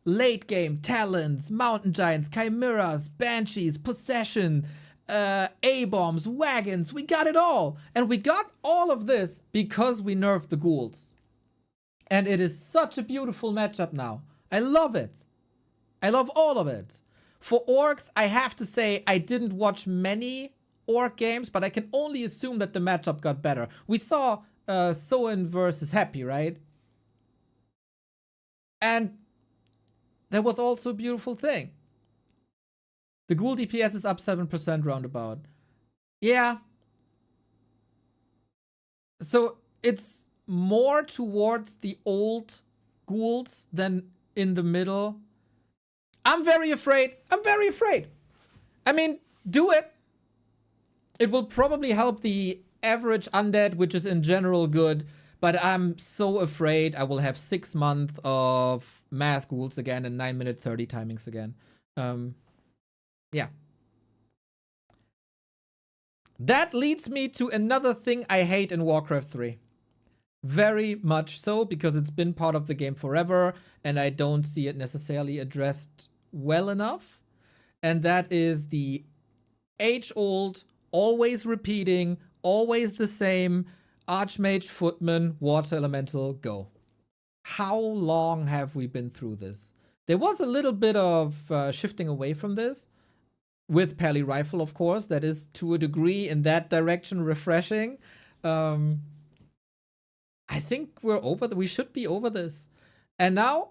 Late game, Talons, Mountain Giants, Chimeras, Banshees, Possession, A-bombs, Wagons. We got it all. And we got all of this because we nerfed the ghouls. And it is such a beautiful matchup now. I love it. I love all of it. For orcs, I have to say I didn't watch many orc games, but I can only assume that the matchup got better. We saw Soen versus Happy, right? And there was also a beautiful thing. The ghoul DPS is up 7% roundabout. Yeah. So it's more towards the old ghouls than in the middle. I'm very afraid. I'm very afraid. I mean, do it. It will probably help the average undead, which is in general good. But I'm so afraid I will have 6 months of mass ghouls again and 9-minute 30 timings again. Yeah. That leads me to another thing I hate in Warcraft 3. Very much so, because it's been part of the game forever, and I don't see it necessarily addressed well enough. And that is the age-old, always repeating, always the same Archmage, Footman, Water Elemental, go. How long have we been through this? There was a little bit of shifting away from this with Pally Rifle, of course. That is, to a degree, in that direction, refreshing. I think we're over. We should be over this. And now,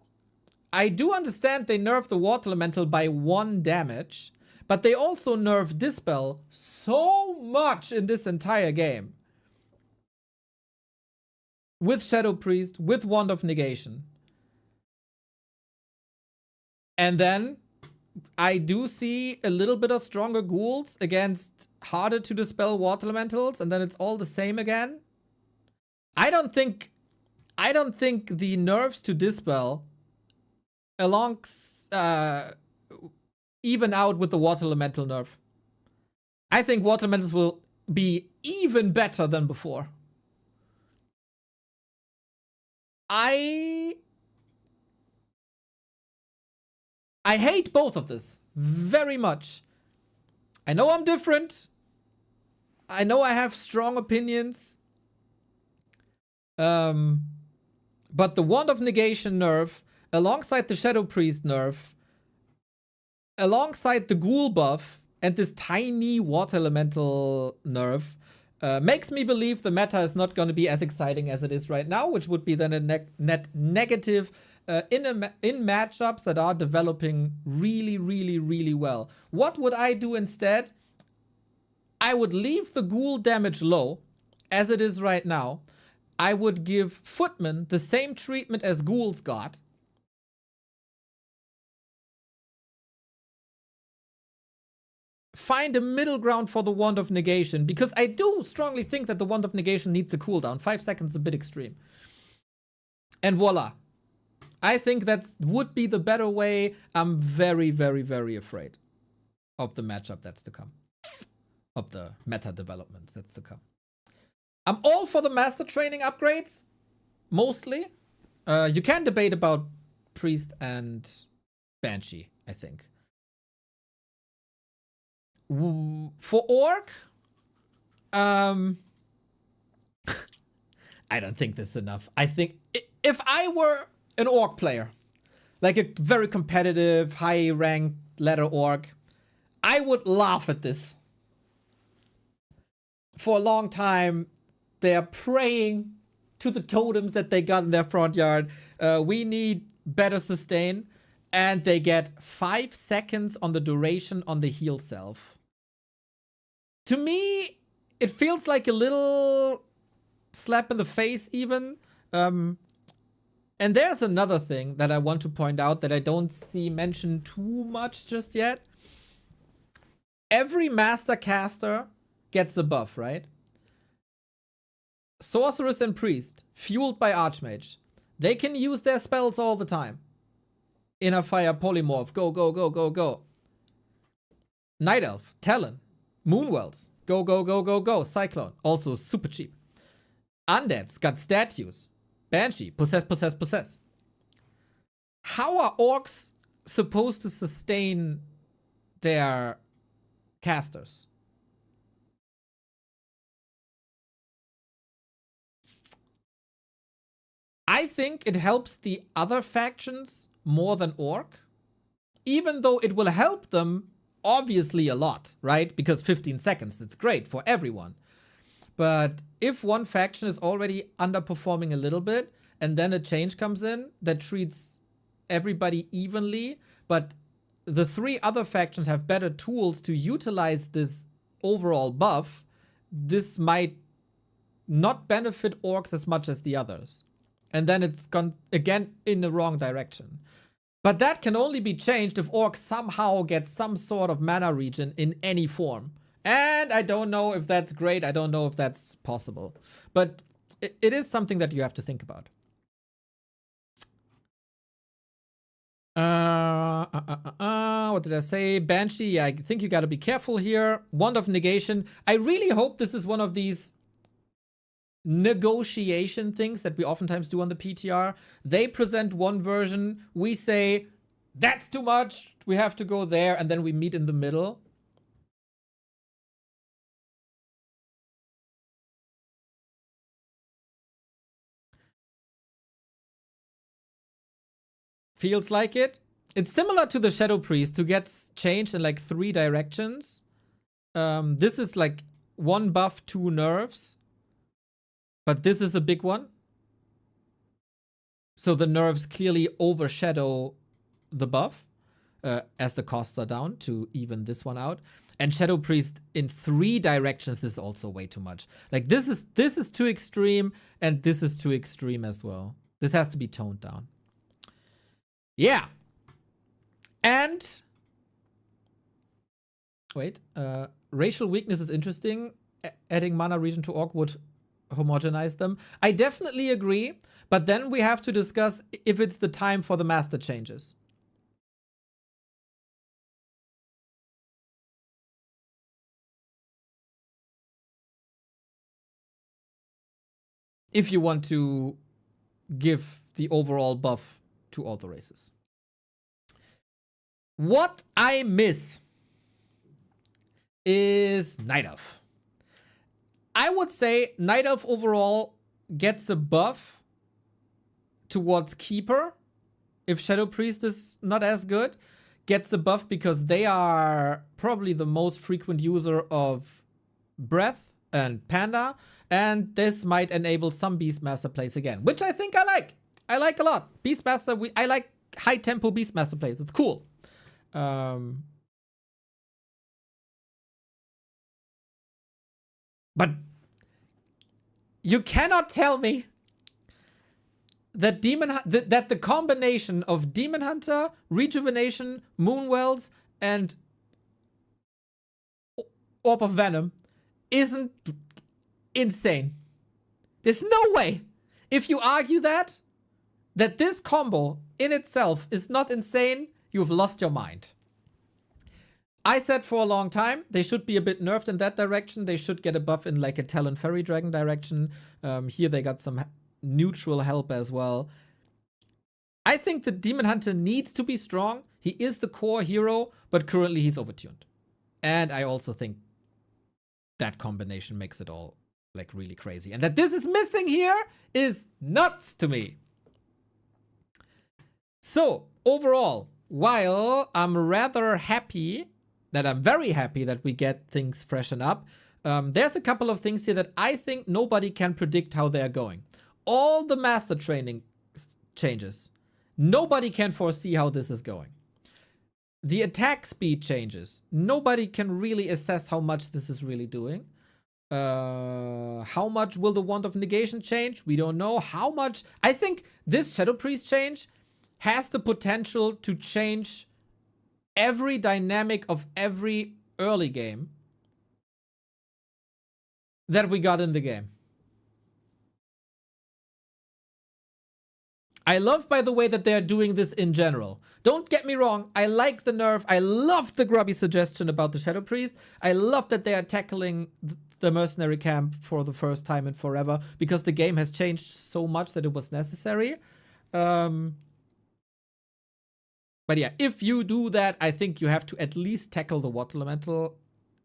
I do understand they nerfed the Water Elemental by 1 damage, but they also nerfed Dispel so much in this entire game. With Shadow Priest, with Wand of Negation. And then I do see a little bit of stronger ghouls against harder to dispel Water Elementals, and then it's all the same again. I don't think the nerfs to Dispel even out with the Water Elemental nerf. I think Water Elementals will be even better than before. I hate both of this very much. I know I'm different. I know I have strong opinions. But the Wand of Negation nerf, alongside the Shadow Priest nerf, alongside the Ghoul buff, and this tiny Water Elemental nerf, makes me believe the meta is not going to be as exciting as it is right now, which would be then a net negative in matchups that are developing really, really, really well. What would I do instead? I would leave the Ghoul damage low, as it is right now. I would give Footman the same treatment as Ghouls got. Find a middle ground for the Wand of Negation, because I do strongly think that the Wand of Negation needs a cooldown. 5 seconds is a bit extreme. And voila. I think that would be the better way. I'm very, very, very afraid of the matchup that's to come. Of the meta development that's to come. I'm all for the master training upgrades. Mostly. You can debate about Priest and Banshee, I think. For Orc, I don't think this is enough. I think if I were an Orc player, like a very competitive, high-ranked ladder Orc, I would laugh at this. For a long time, they are praying to the totems that they got in their front yard. We need better sustain. And they get 5 seconds on the duration on the heal self. To me, it feels like a little slap in the face even. And there's another thing that I want to point out that I don't see mentioned too much just yet. Every master caster gets a buff, right? Sorceress and Priest, fueled by Archmage. They can use their spells all the time. Inner Fire, Polymorph, go, go, go, go, go. Night Elf, Talon, Moonwells, go, go, go, go, go. Cyclone, also super cheap. Undead's got statues. Banshee, possess, possess, possess. How are Orcs supposed to sustain their casters? I think it helps the other factions more than Orc, even though it will help them obviously a lot, right? Because 15 seconds, that's great for everyone. But if one faction is already underperforming a little bit, and then a change comes in that treats everybody evenly, but the 3 other factions have better tools to utilize this overall buff, this might not benefit Orcs as much as the others. And then it's gone again in the wrong direction. But that can only be changed if Orcs somehow get some sort of mana regen in any form. And I don't know if that's great. I don't know if that's possible. But it is something that you have to think about. What did I say? Banshee, I think you gotta be careful here. Wand of Negation. I really hope this is one of these negotiation things that we oftentimes do on the PTR. They present one version, we say that's too much, we have to go there, and then we meet in the middle. Feels like it. It's similar to the Shadow Priest, who gets changed in like 3 directions. This is like 1 buff, 2 nerfs. But this is a big one. So the nerfs clearly overshadow the buff as the costs are down to even this one out. And Shadow Priest in 3 directions is also way too much. Like this is too extreme, and this is too extreme as well. This has to be toned down. Yeah. And wait, racial weakness is interesting. Adding mana regen to Orc would homogenize them. I definitely agree, but then we have to discuss if it's the time for the master changes. If you want to give the overall buff to all the races. What I miss is Night Elf. I would say Night Elf overall gets a buff towards Keeper. If Shadow Priest is not as good, gets a buff because they are probably the most frequent user of Breath and Panda, and this might enable some Beastmaster plays again, which I think I like. I like a lot. Beastmaster, I like high tempo Beastmaster plays. It's cool. But you cannot tell me that that the combination of Demon Hunter, Rejuvenation, Moonwells, and Orb of Venom isn't insane. There's no way. If you argue that this combo in itself is not insane, you've lost your mind. I said for a long time, they should be a bit nerfed in that direction. They should get a buff in like a Talon Fairy Dragon direction. Here they got some neutral help as well. I think the Demon Hunter needs to be strong. He is the core hero, but currently he's overtuned. And I also think that combination makes it all like really crazy. And that this is missing here is nuts to me. So overall, while I'm rather happy that I'm very happy that we get things freshen up, there's a couple of things here that I think nobody can predict how they're going. All the master training changes. Nobody can foresee how this is going. The attack speed changes. Nobody can really assess how much this is really doing. How much will the Wand of Negation change? We don't know. How much? I think this Shadow Priest change has the potential to change every dynamic of every early game that we got in the game. I love, by the way, that they're doing this in general. Don't get me wrong, I like the nerf. I love the grubby suggestion about the Shadow Priest. I love that they are tackling the mercenary camp for the first time in forever, because the game has changed so much that it was necessary. But yeah, if you do that, I think you have to at least tackle the Water Elemental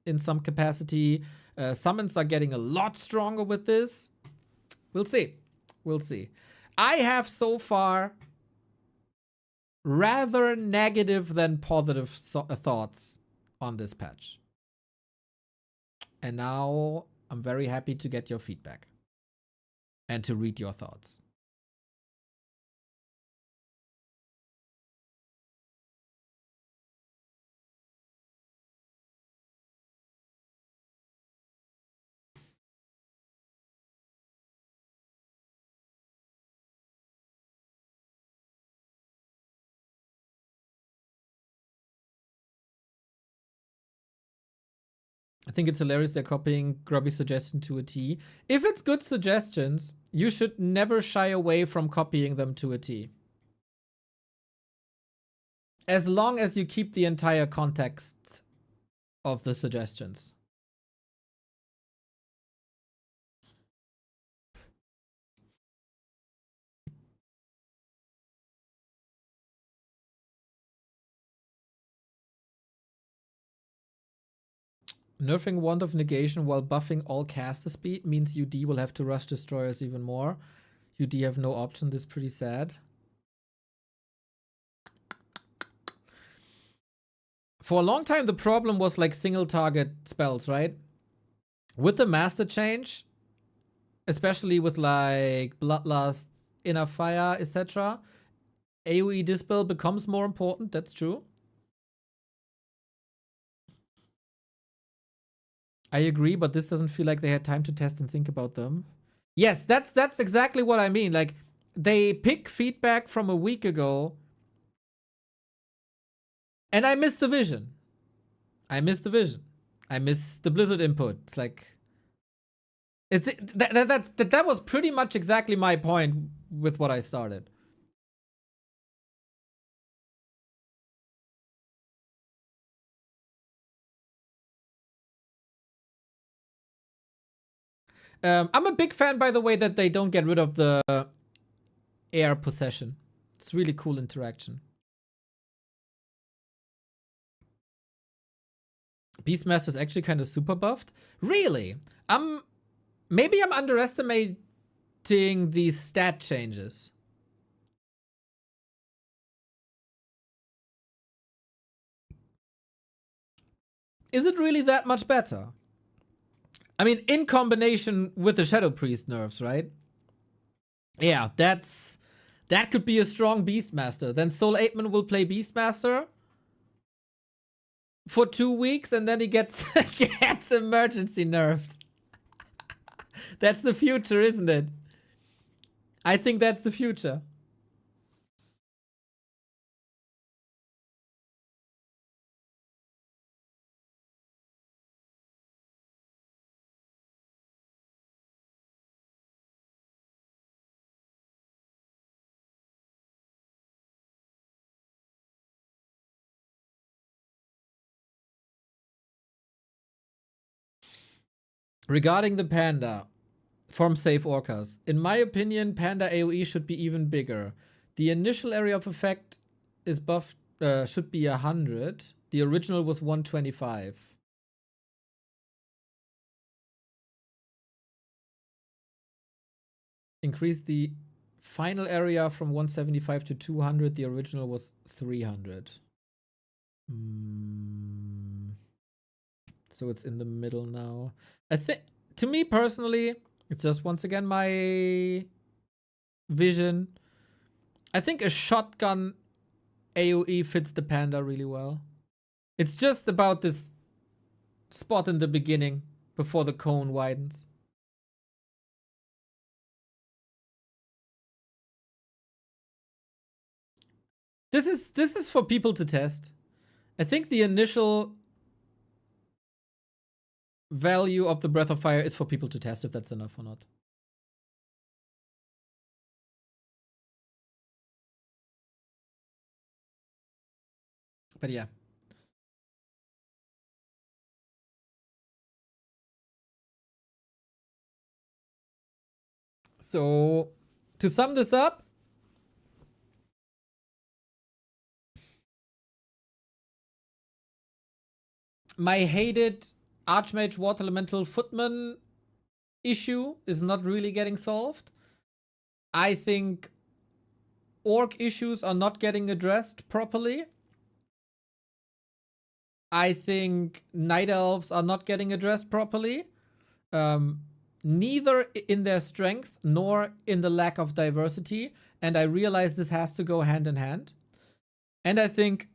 in some capacity. Summons are getting a lot stronger with this. We'll see. We'll see. I have so far rather negative than positive thoughts on this patch. And now I'm very happy to get your feedback and to read your thoughts. I think it's hilarious they're copying Grubby suggestion to a T. If it's good suggestions, you should never shy away from copying them to a T. As long as you keep the entire context of the suggestions. Nerfing Wand of Negation while buffing all caster speed means UD will have to rush destroyers even more. UD have no option. This is pretty sad. For a long time, the problem was like single target spells, right? With the master change, especially with like Bloodlust, Inner Fire, etc., AoE Dispel becomes more important. That's true. I agree, but this doesn't feel like they had time to test and think about them. Yes, that's exactly what I mean. Like, they pick feedback from a week ago, and I missed the vision. I missed the vision. I missed the Blizzard input. It's like, that was pretty much exactly my point with what I started. I'm a big fan, by the way, that they don't get rid of the air possession. It's really cool interaction. Beastmaster is actually kind of super buffed. Really? Maybe I'm underestimating expecting these stat changes. Is it really that much better? I mean, in combination with the Shadow Priest nerfs, right? Yeah, that could be a strong Beastmaster. Then Soul Apeman will play Beastmaster for 2 weeks, and then he gets emergency nerfs. That's the future, isn't it? I think that's the future. Regarding the Panda from Save Orcas, in my opinion, Panda AoE should be even bigger. The initial area of effect is buffed, should be 100. The original was 125. Increase the final area from 175 to 200. The original was 300. So it's in the middle now. I think, to me personally, it's just once again my vision. I think a shotgun AoE fits the Panda really well. It's just about this spot in the beginning before the cone widens. This is for people to test. I think the initial value of the Breath of Fire is for people to test if that's enough or not. But yeah. So, to sum this up, my hated Archmage Water Elemental Footman issue is not really getting solved. I think Orc issues are not getting addressed properly. I think Night Elves are not getting addressed properly. Neither in their strength nor in the lack of diversity. And I realize this has to go hand in hand. And I think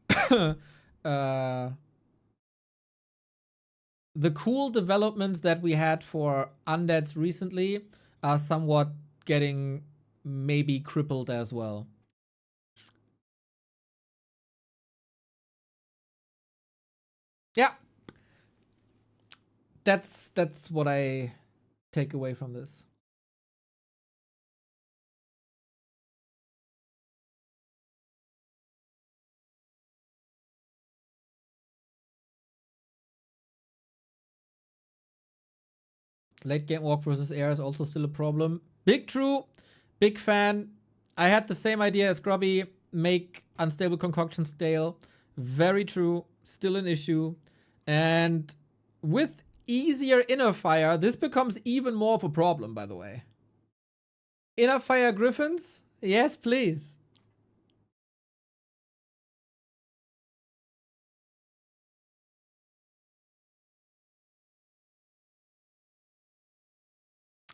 the cool developments that we had for undeads recently are somewhat getting maybe crippled as well. Yeah. That's what I take away from this. Late game walk versus air is also still a problem. Big true. Big fan. I had the same idea as Grubby. Make unstable concoctions stale. Very true. Still an issue. And with easier inner fire, this becomes even more of a problem, by the way. Inner fire griffins? Yes, please.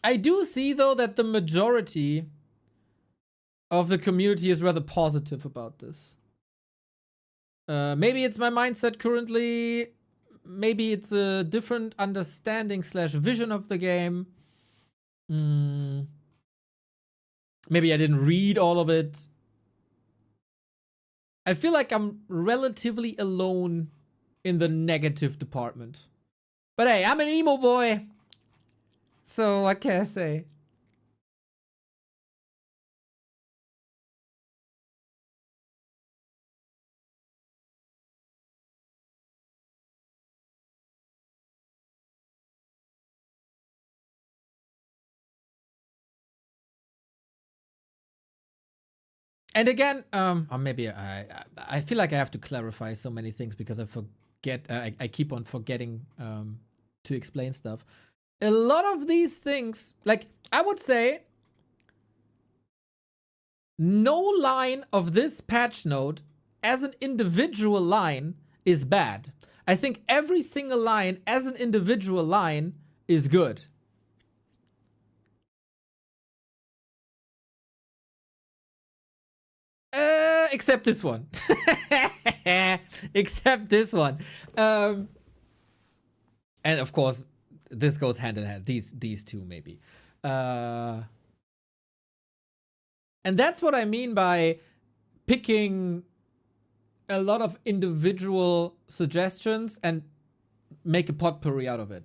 I do see, though, that the majority of the community is rather positive about this. Maybe it's my mindset currently. Maybe it's a different understanding / vision of the game. Maybe I didn't read all of it. I feel like I'm relatively alone in the negative department. But hey, I'm an emo boy. So what can I say? And again, or maybe I feel like I have to clarify so many things because I forget. I keep on forgetting to explain stuff. A lot of these things, like I would say, No line of this patch note as an individual line is bad. I think every single line as an individual line is good. Except this one. Except this one. And of course, this goes hand in hand. These two maybe. And that's what I mean by picking a lot of individual suggestions and make a potpourri out of it.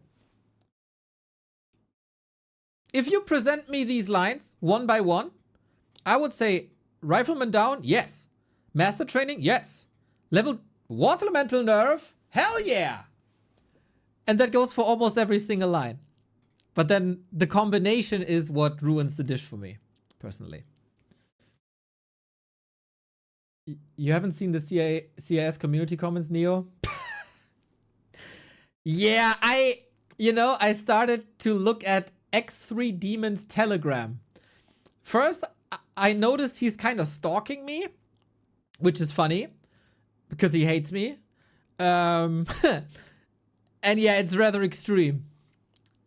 If you present me these lines one by one, I would say Rifleman down, yes. Master Training, yes. Level Water Elemental Nerve, hell yeah! And that goes for almost every single line. But then the combination is what ruins the dish for me, personally. You haven't seen the CIS community comments, Neo? Yeah, I started to look at X3 Demon's Telegram. First, I noticed he's kind of stalking me, which is funny because he hates me. And yeah, it's rather extreme.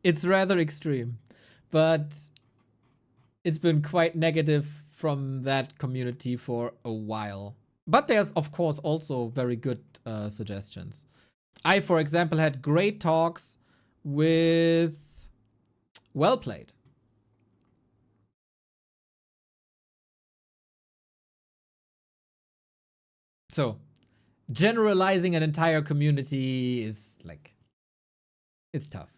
It's rather extreme, but it's been quite negative from that community for a while. But there's, of course, also very good suggestions. I, for example, had great talks with Well Played. So, generalizing an entire community is like, it's tough.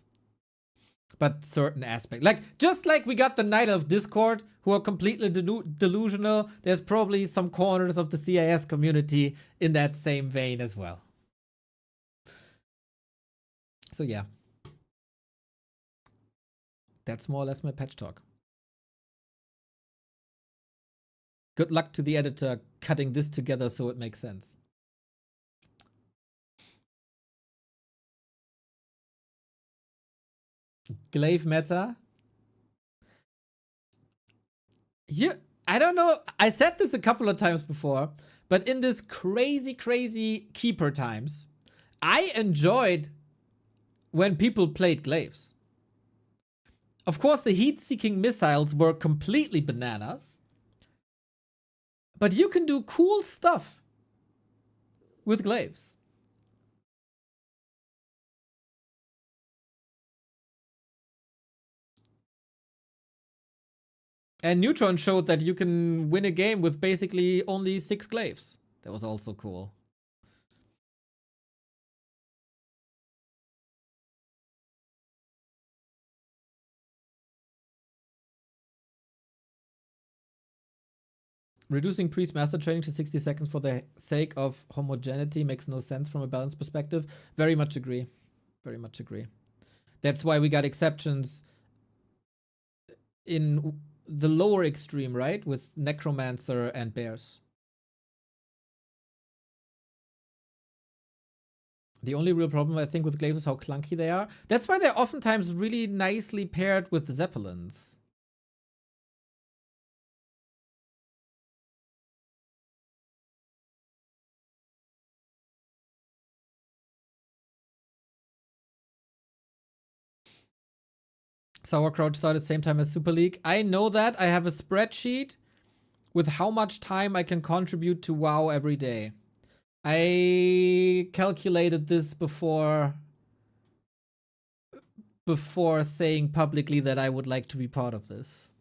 But certain aspects, just like we got the Knight of Discord who are completely delusional, there's probably some corners of the CIS community in that same vein as well. So yeah. That's more or less my patch talk. Good luck to the editor cutting this together so it makes sense. Glaive meta. I don't know. I said this a couple of times before, but in this crazy keeper times, I enjoyed when people played glaives. Of course, the heat-seeking missiles were completely bananas, but you can do cool stuff with glaives. And Neutron showed that you can win a game with basically only 6 glaives. That was also cool. Reducing priest master training to 60 seconds for the sake of homogeneity makes no sense from a balance perspective. Very much agree. Very much agree. That's why we got exceptions in the lower extreme, right? With Necromancer and Bears. The only real problem, I think, with glaives is how clunky they are. That's why they're oftentimes really nicely paired with Zeppelins. Sauercrowd started same time as Super League. I know that. I have a spreadsheet with how much time I can contribute to WoW every day. I calculated this before saying publicly that I would like to be part of this.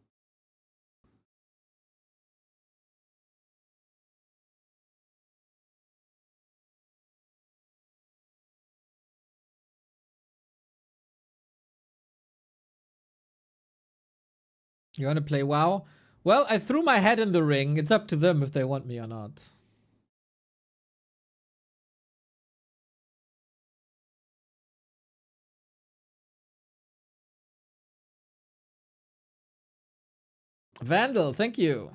You want to play WoW? Well, I threw my head in the ring. It's up to them if they want me or not. Vandal, thank you.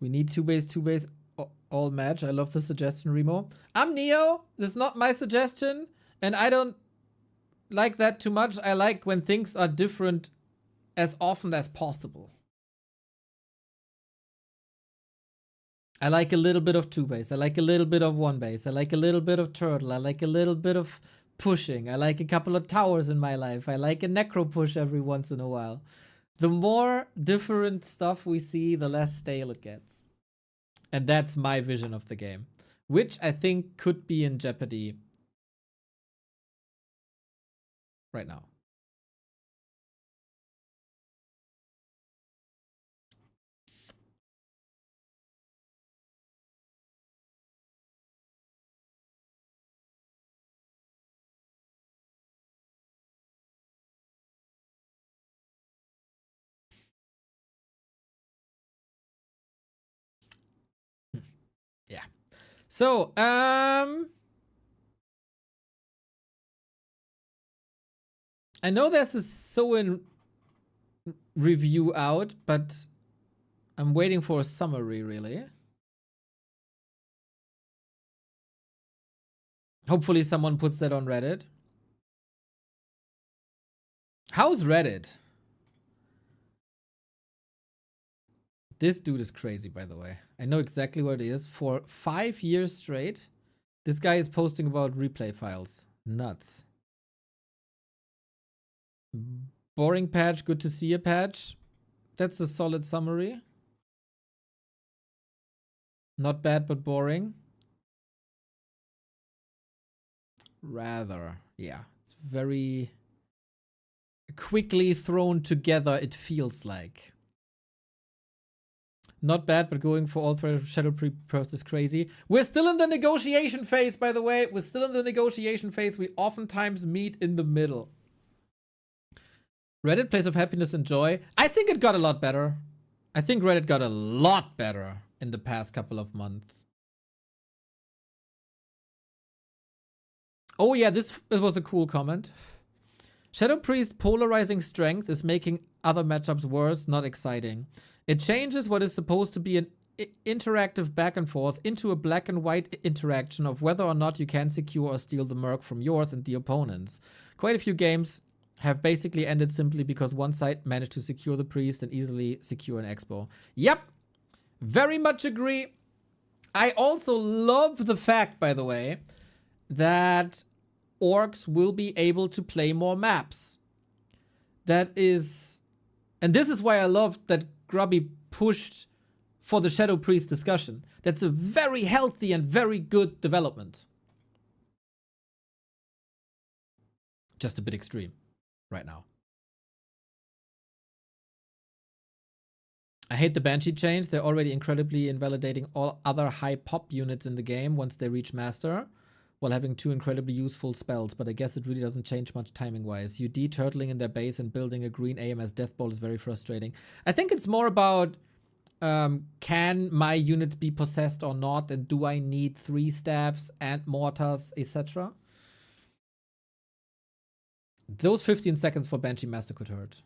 We need 2-base all match. I love the suggestion, Remo. I'm Neo. This is not my suggestion. And I don't like that too much. I like when things are different as often as possible. I like a little bit of 2-base. I like a little bit of 1-base. I like a little bit of turtle. I like a little bit of pushing. I like a couple of towers in my life. I like a necro push every once in a while. The more different stuff we see, the less stale it gets. And that's my vision of the game, which I think could be in jeopardy right now. Yeah. So, I know there's a Soin review out, but I'm waiting for a summary, really. Hopefully someone puts that on Reddit. How's Reddit? This dude is crazy, by the way. I know exactly what it is. For 5 years straight, this guy is posting about replay files. Nuts. Boring patch, good to see a patch. That's a solid summary. Not bad, but boring. Rather, yeah. It's very quickly thrown together, it feels like. Not bad, but going for all threat of Shadow Pre-Post is crazy. We're still in the negotiation phase, by the way. We're still in the negotiation phase. We oftentimes meet in the middle. Reddit, place of happiness and joy. I think it got a lot better. I think Reddit got a lot better in the past couple of months. Oh yeah, this was a cool comment. Shadow Priest polarizing strength is making other matchups worse, not exciting. It changes what is supposed to be an interactive back and forth into a black and white interaction of whether or not you can secure or steal the merc from yours and the opponent's. Quite a few games have basically ended simply because one side managed to secure the priest and easily secure an expo. Yep, very much agree. I also love the fact, by the way, that orcs will be able to play more maps. That is, and this is why I love that Grubby pushed for the Shadow Priest discussion. That's a very healthy and very good development. Just a bit extreme right now. I hate the Banshee change. They're already incredibly invalidating all other high pop units in the game once they reach Master, while having 2 incredibly useful spells, but I guess it really doesn't change much timing-wise. UD turtling in their base and building a green AMS Death Bolt is very frustrating. I think it's more about can my units be possessed or not, and do I need 3 staffs and mortars, etc.? Those 15 seconds for Banshee Master could hurt.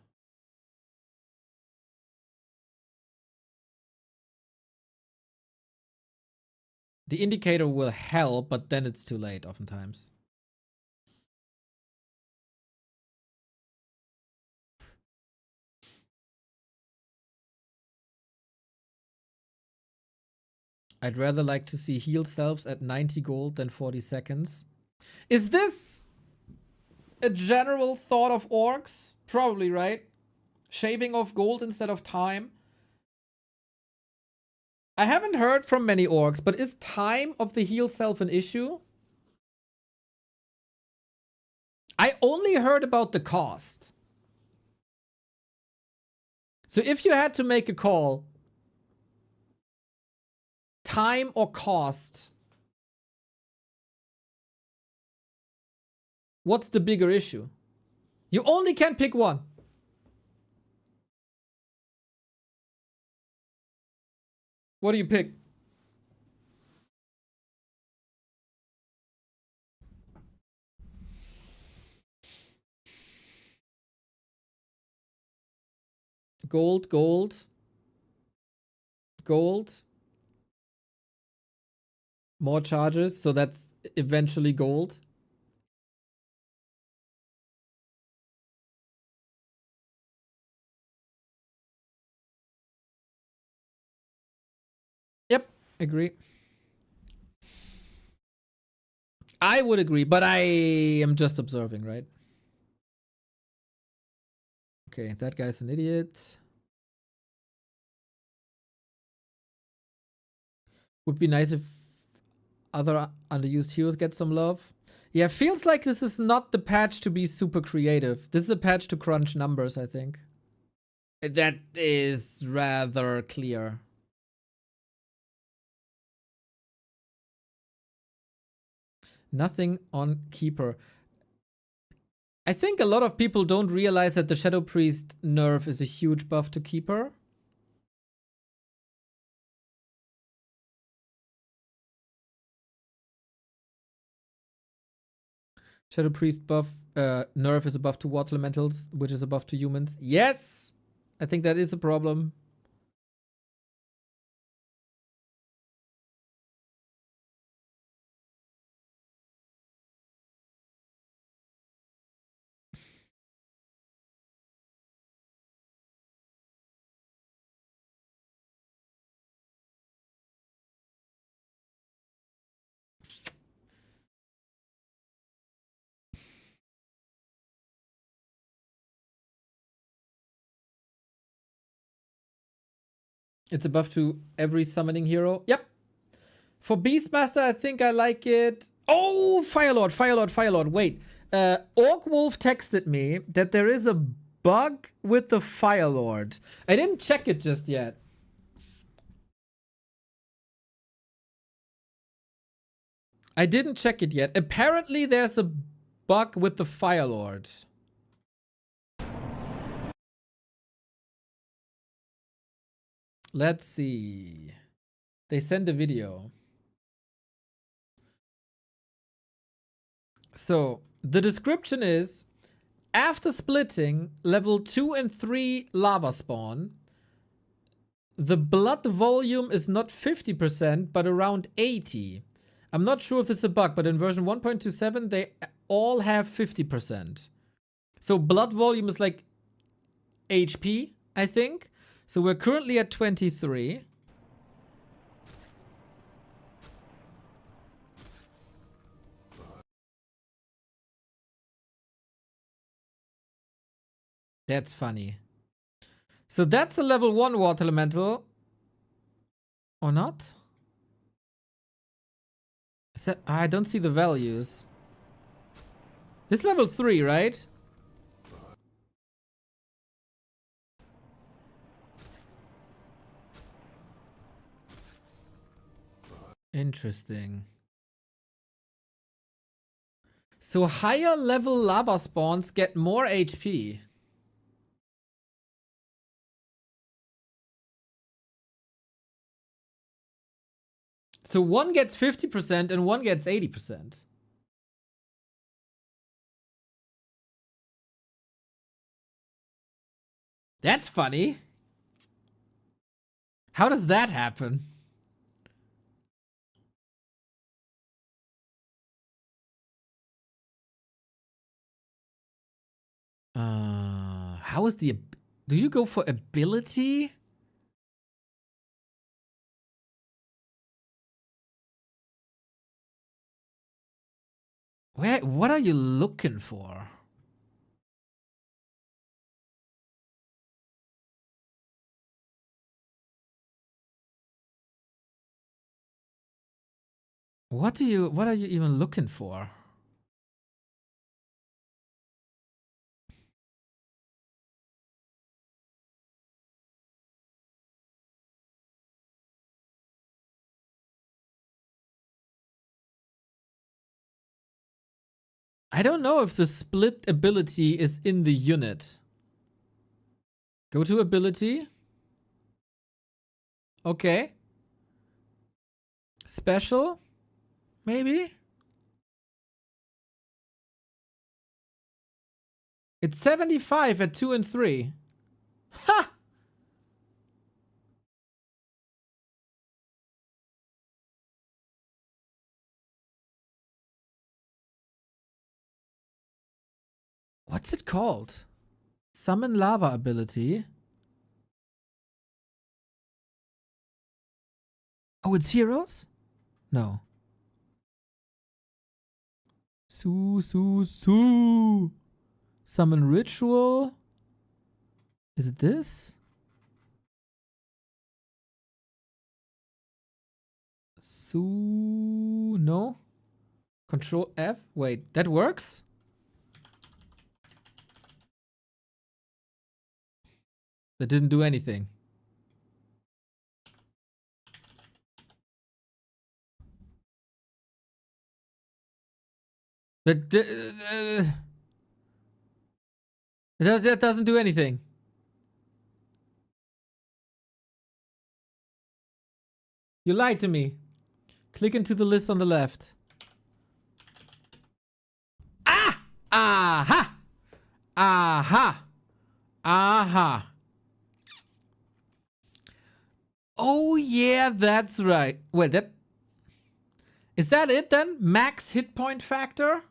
The indicator will help, but then it's too late oftentimes. I'd rather like to see heal selves at 90 gold than 40 seconds. Is this a general thought of orcs? Probably, right? Shaving off gold instead of time. I haven't heard from many orcs, but is time of the heal self an issue? I only heard about the cost. So if you had to make a call, time or cost, what's the bigger issue? You only can pick one. What do you pick? Gold, gold, gold. More charges, so that's eventually gold. Agree. I would agree, but I am just observing, right? Okay, that guy's an idiot. Would be nice if other underused heroes get some love. Yeah, feels like this is not the patch to be super creative. This is a patch to crunch numbers, I think. That is rather clear. Nothing on Keeper. I think a lot of people don't realize that the Shadow Priest nerf is a huge buff to Keeper. Shadow Priest buff, nerf is a buff to water elementals, which is a buff to humans. Yes! I think that is a problem. It's a buff to every summoning hero. Yep. For Beastmaster, I think I like it. Oh, Firelord, Firelord, Firelord. Wait. Orc Wolf texted me that there is a bug with the Firelord. I didn't check it just yet. I didn't check it yet. Apparently, there's a bug with the Firelord. Let's see. They sent a video. So, the description is, after splitting, level 2 and 3 lava spawn, the blood volume is not 50%, but around 80. I'm not sure if this is a bug, but in version 1.27, they all have 50%. So blood volume is like HP, I think. So we're currently at 23. That's funny. So that's a level 1 water elemental. Or not? Is that, I don't see the values. This is level 3, right? Interesting. So higher level lava spawns get more HP. So one gets 50% and one gets 80%. That's funny. How does that happen? How is the... Do you go for ability? What are you looking for? What are you even looking for? I don't know if the split ability is in the unit. Go to ability. Okay. Special? Maybe? It's 75 at 2 and 3. Ha! What's it called? Summon lava ability. Oh, it's heroes? No. Su. Summon ritual. Is it this? No. Control F. Wait, that works? That didn't do anything. That doesn't do anything. You lied to me. Click into the list on the left. Ah! Aha! Aha! Aha! Oh yeah, that's right. Wait, that... Is that it then? Max hit point factor?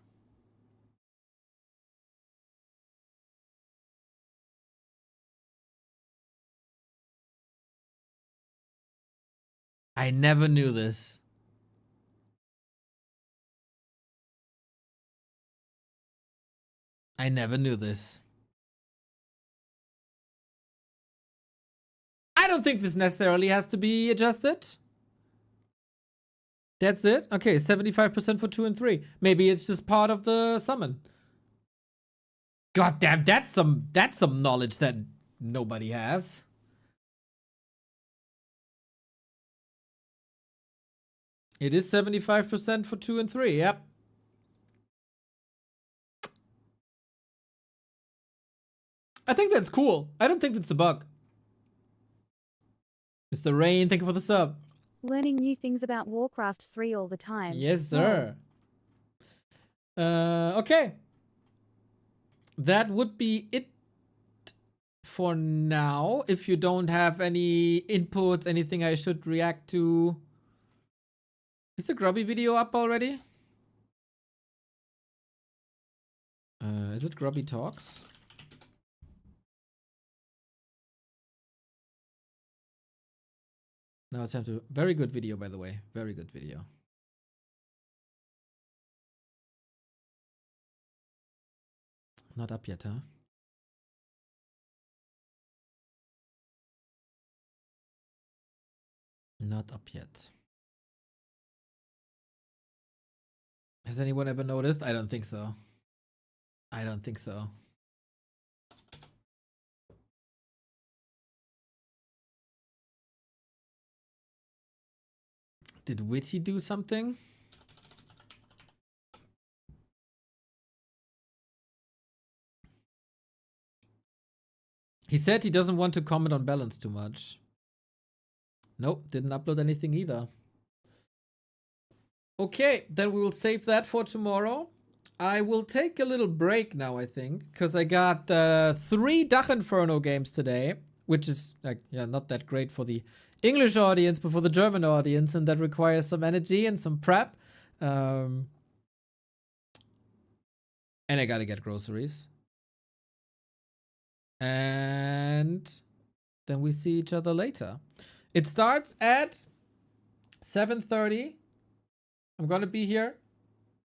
I never knew this. I never knew this. I don't think this necessarily has to be adjusted. That's it? Okay, 75% for 2 and 3. Maybe it's just part of the summon. God damn, that's some knowledge that nobody has. It is 75% for 2 and 3, yep. I think that's cool. I don't think that's a bug. Mr. Rain, thank you for the sub. Learning new things about Warcraft 3 all the time. Yes, sir. Okay. That would be it for now. If you don't have any inputs, anything I should react to. Is the Grubby video up already? Is it Grubby Talks? Now it's time to... Very good video, by the way. Very good video. Not up yet, huh? Not up yet. Has anyone ever noticed? I don't think so. I don't think so. Did Witty do something? He said he doesn't want to comment on balance too much. Nope, didn't upload anything either. Okay, then we will save that for tomorrow. I will take a little break now, I think, because I got 3 Dach Inferno games today, which is like, yeah, not that great for the English audience, but for the German audience, and that requires some energy and some prep. And I gotta get groceries. And then we see each other later. It starts at 7:30. I'm gonna be here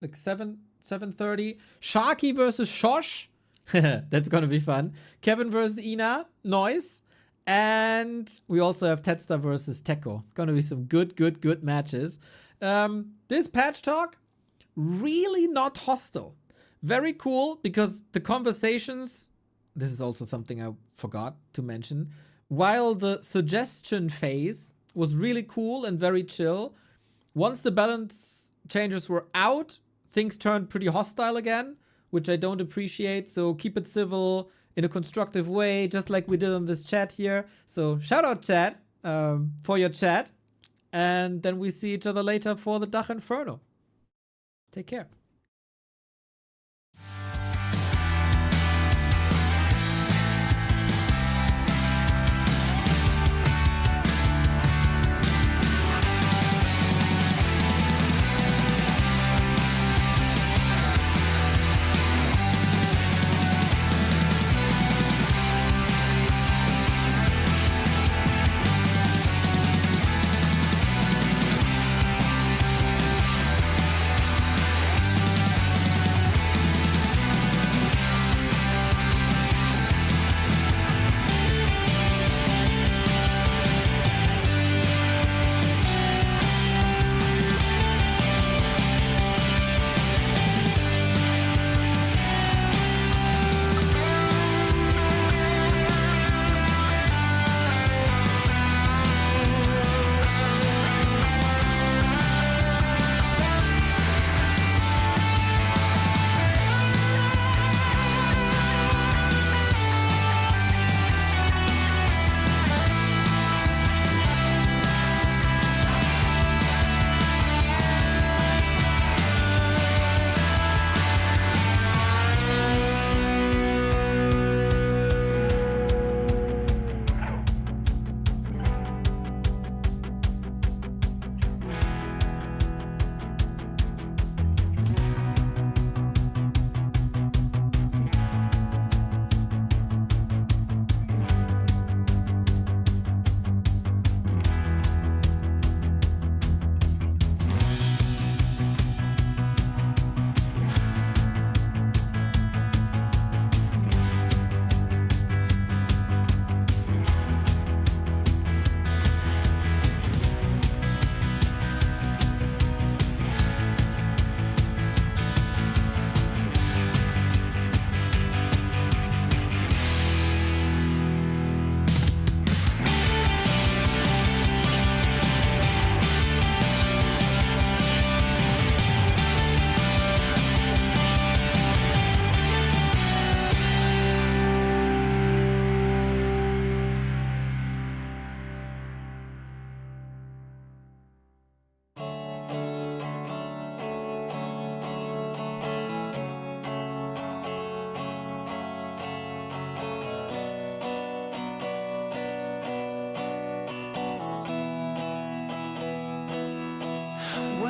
like 7:30. Sharky versus Shosh. That's gonna be fun. Kevin versus Ina. Noise. And we also have Tetsta versus Teko. Gonna be some good matches. This patch talk, really not hostile. Very cool because the conversations, this is also something I forgot to mention. While the suggestion phase was really cool and very chill, once the balance changes were out, things turned pretty hostile again, which I don't appreciate. So keep it civil in a constructive way, just like we did on this chat here. So shout out chat for your chat. And then we see each other later for the Dach Inferno. Take care.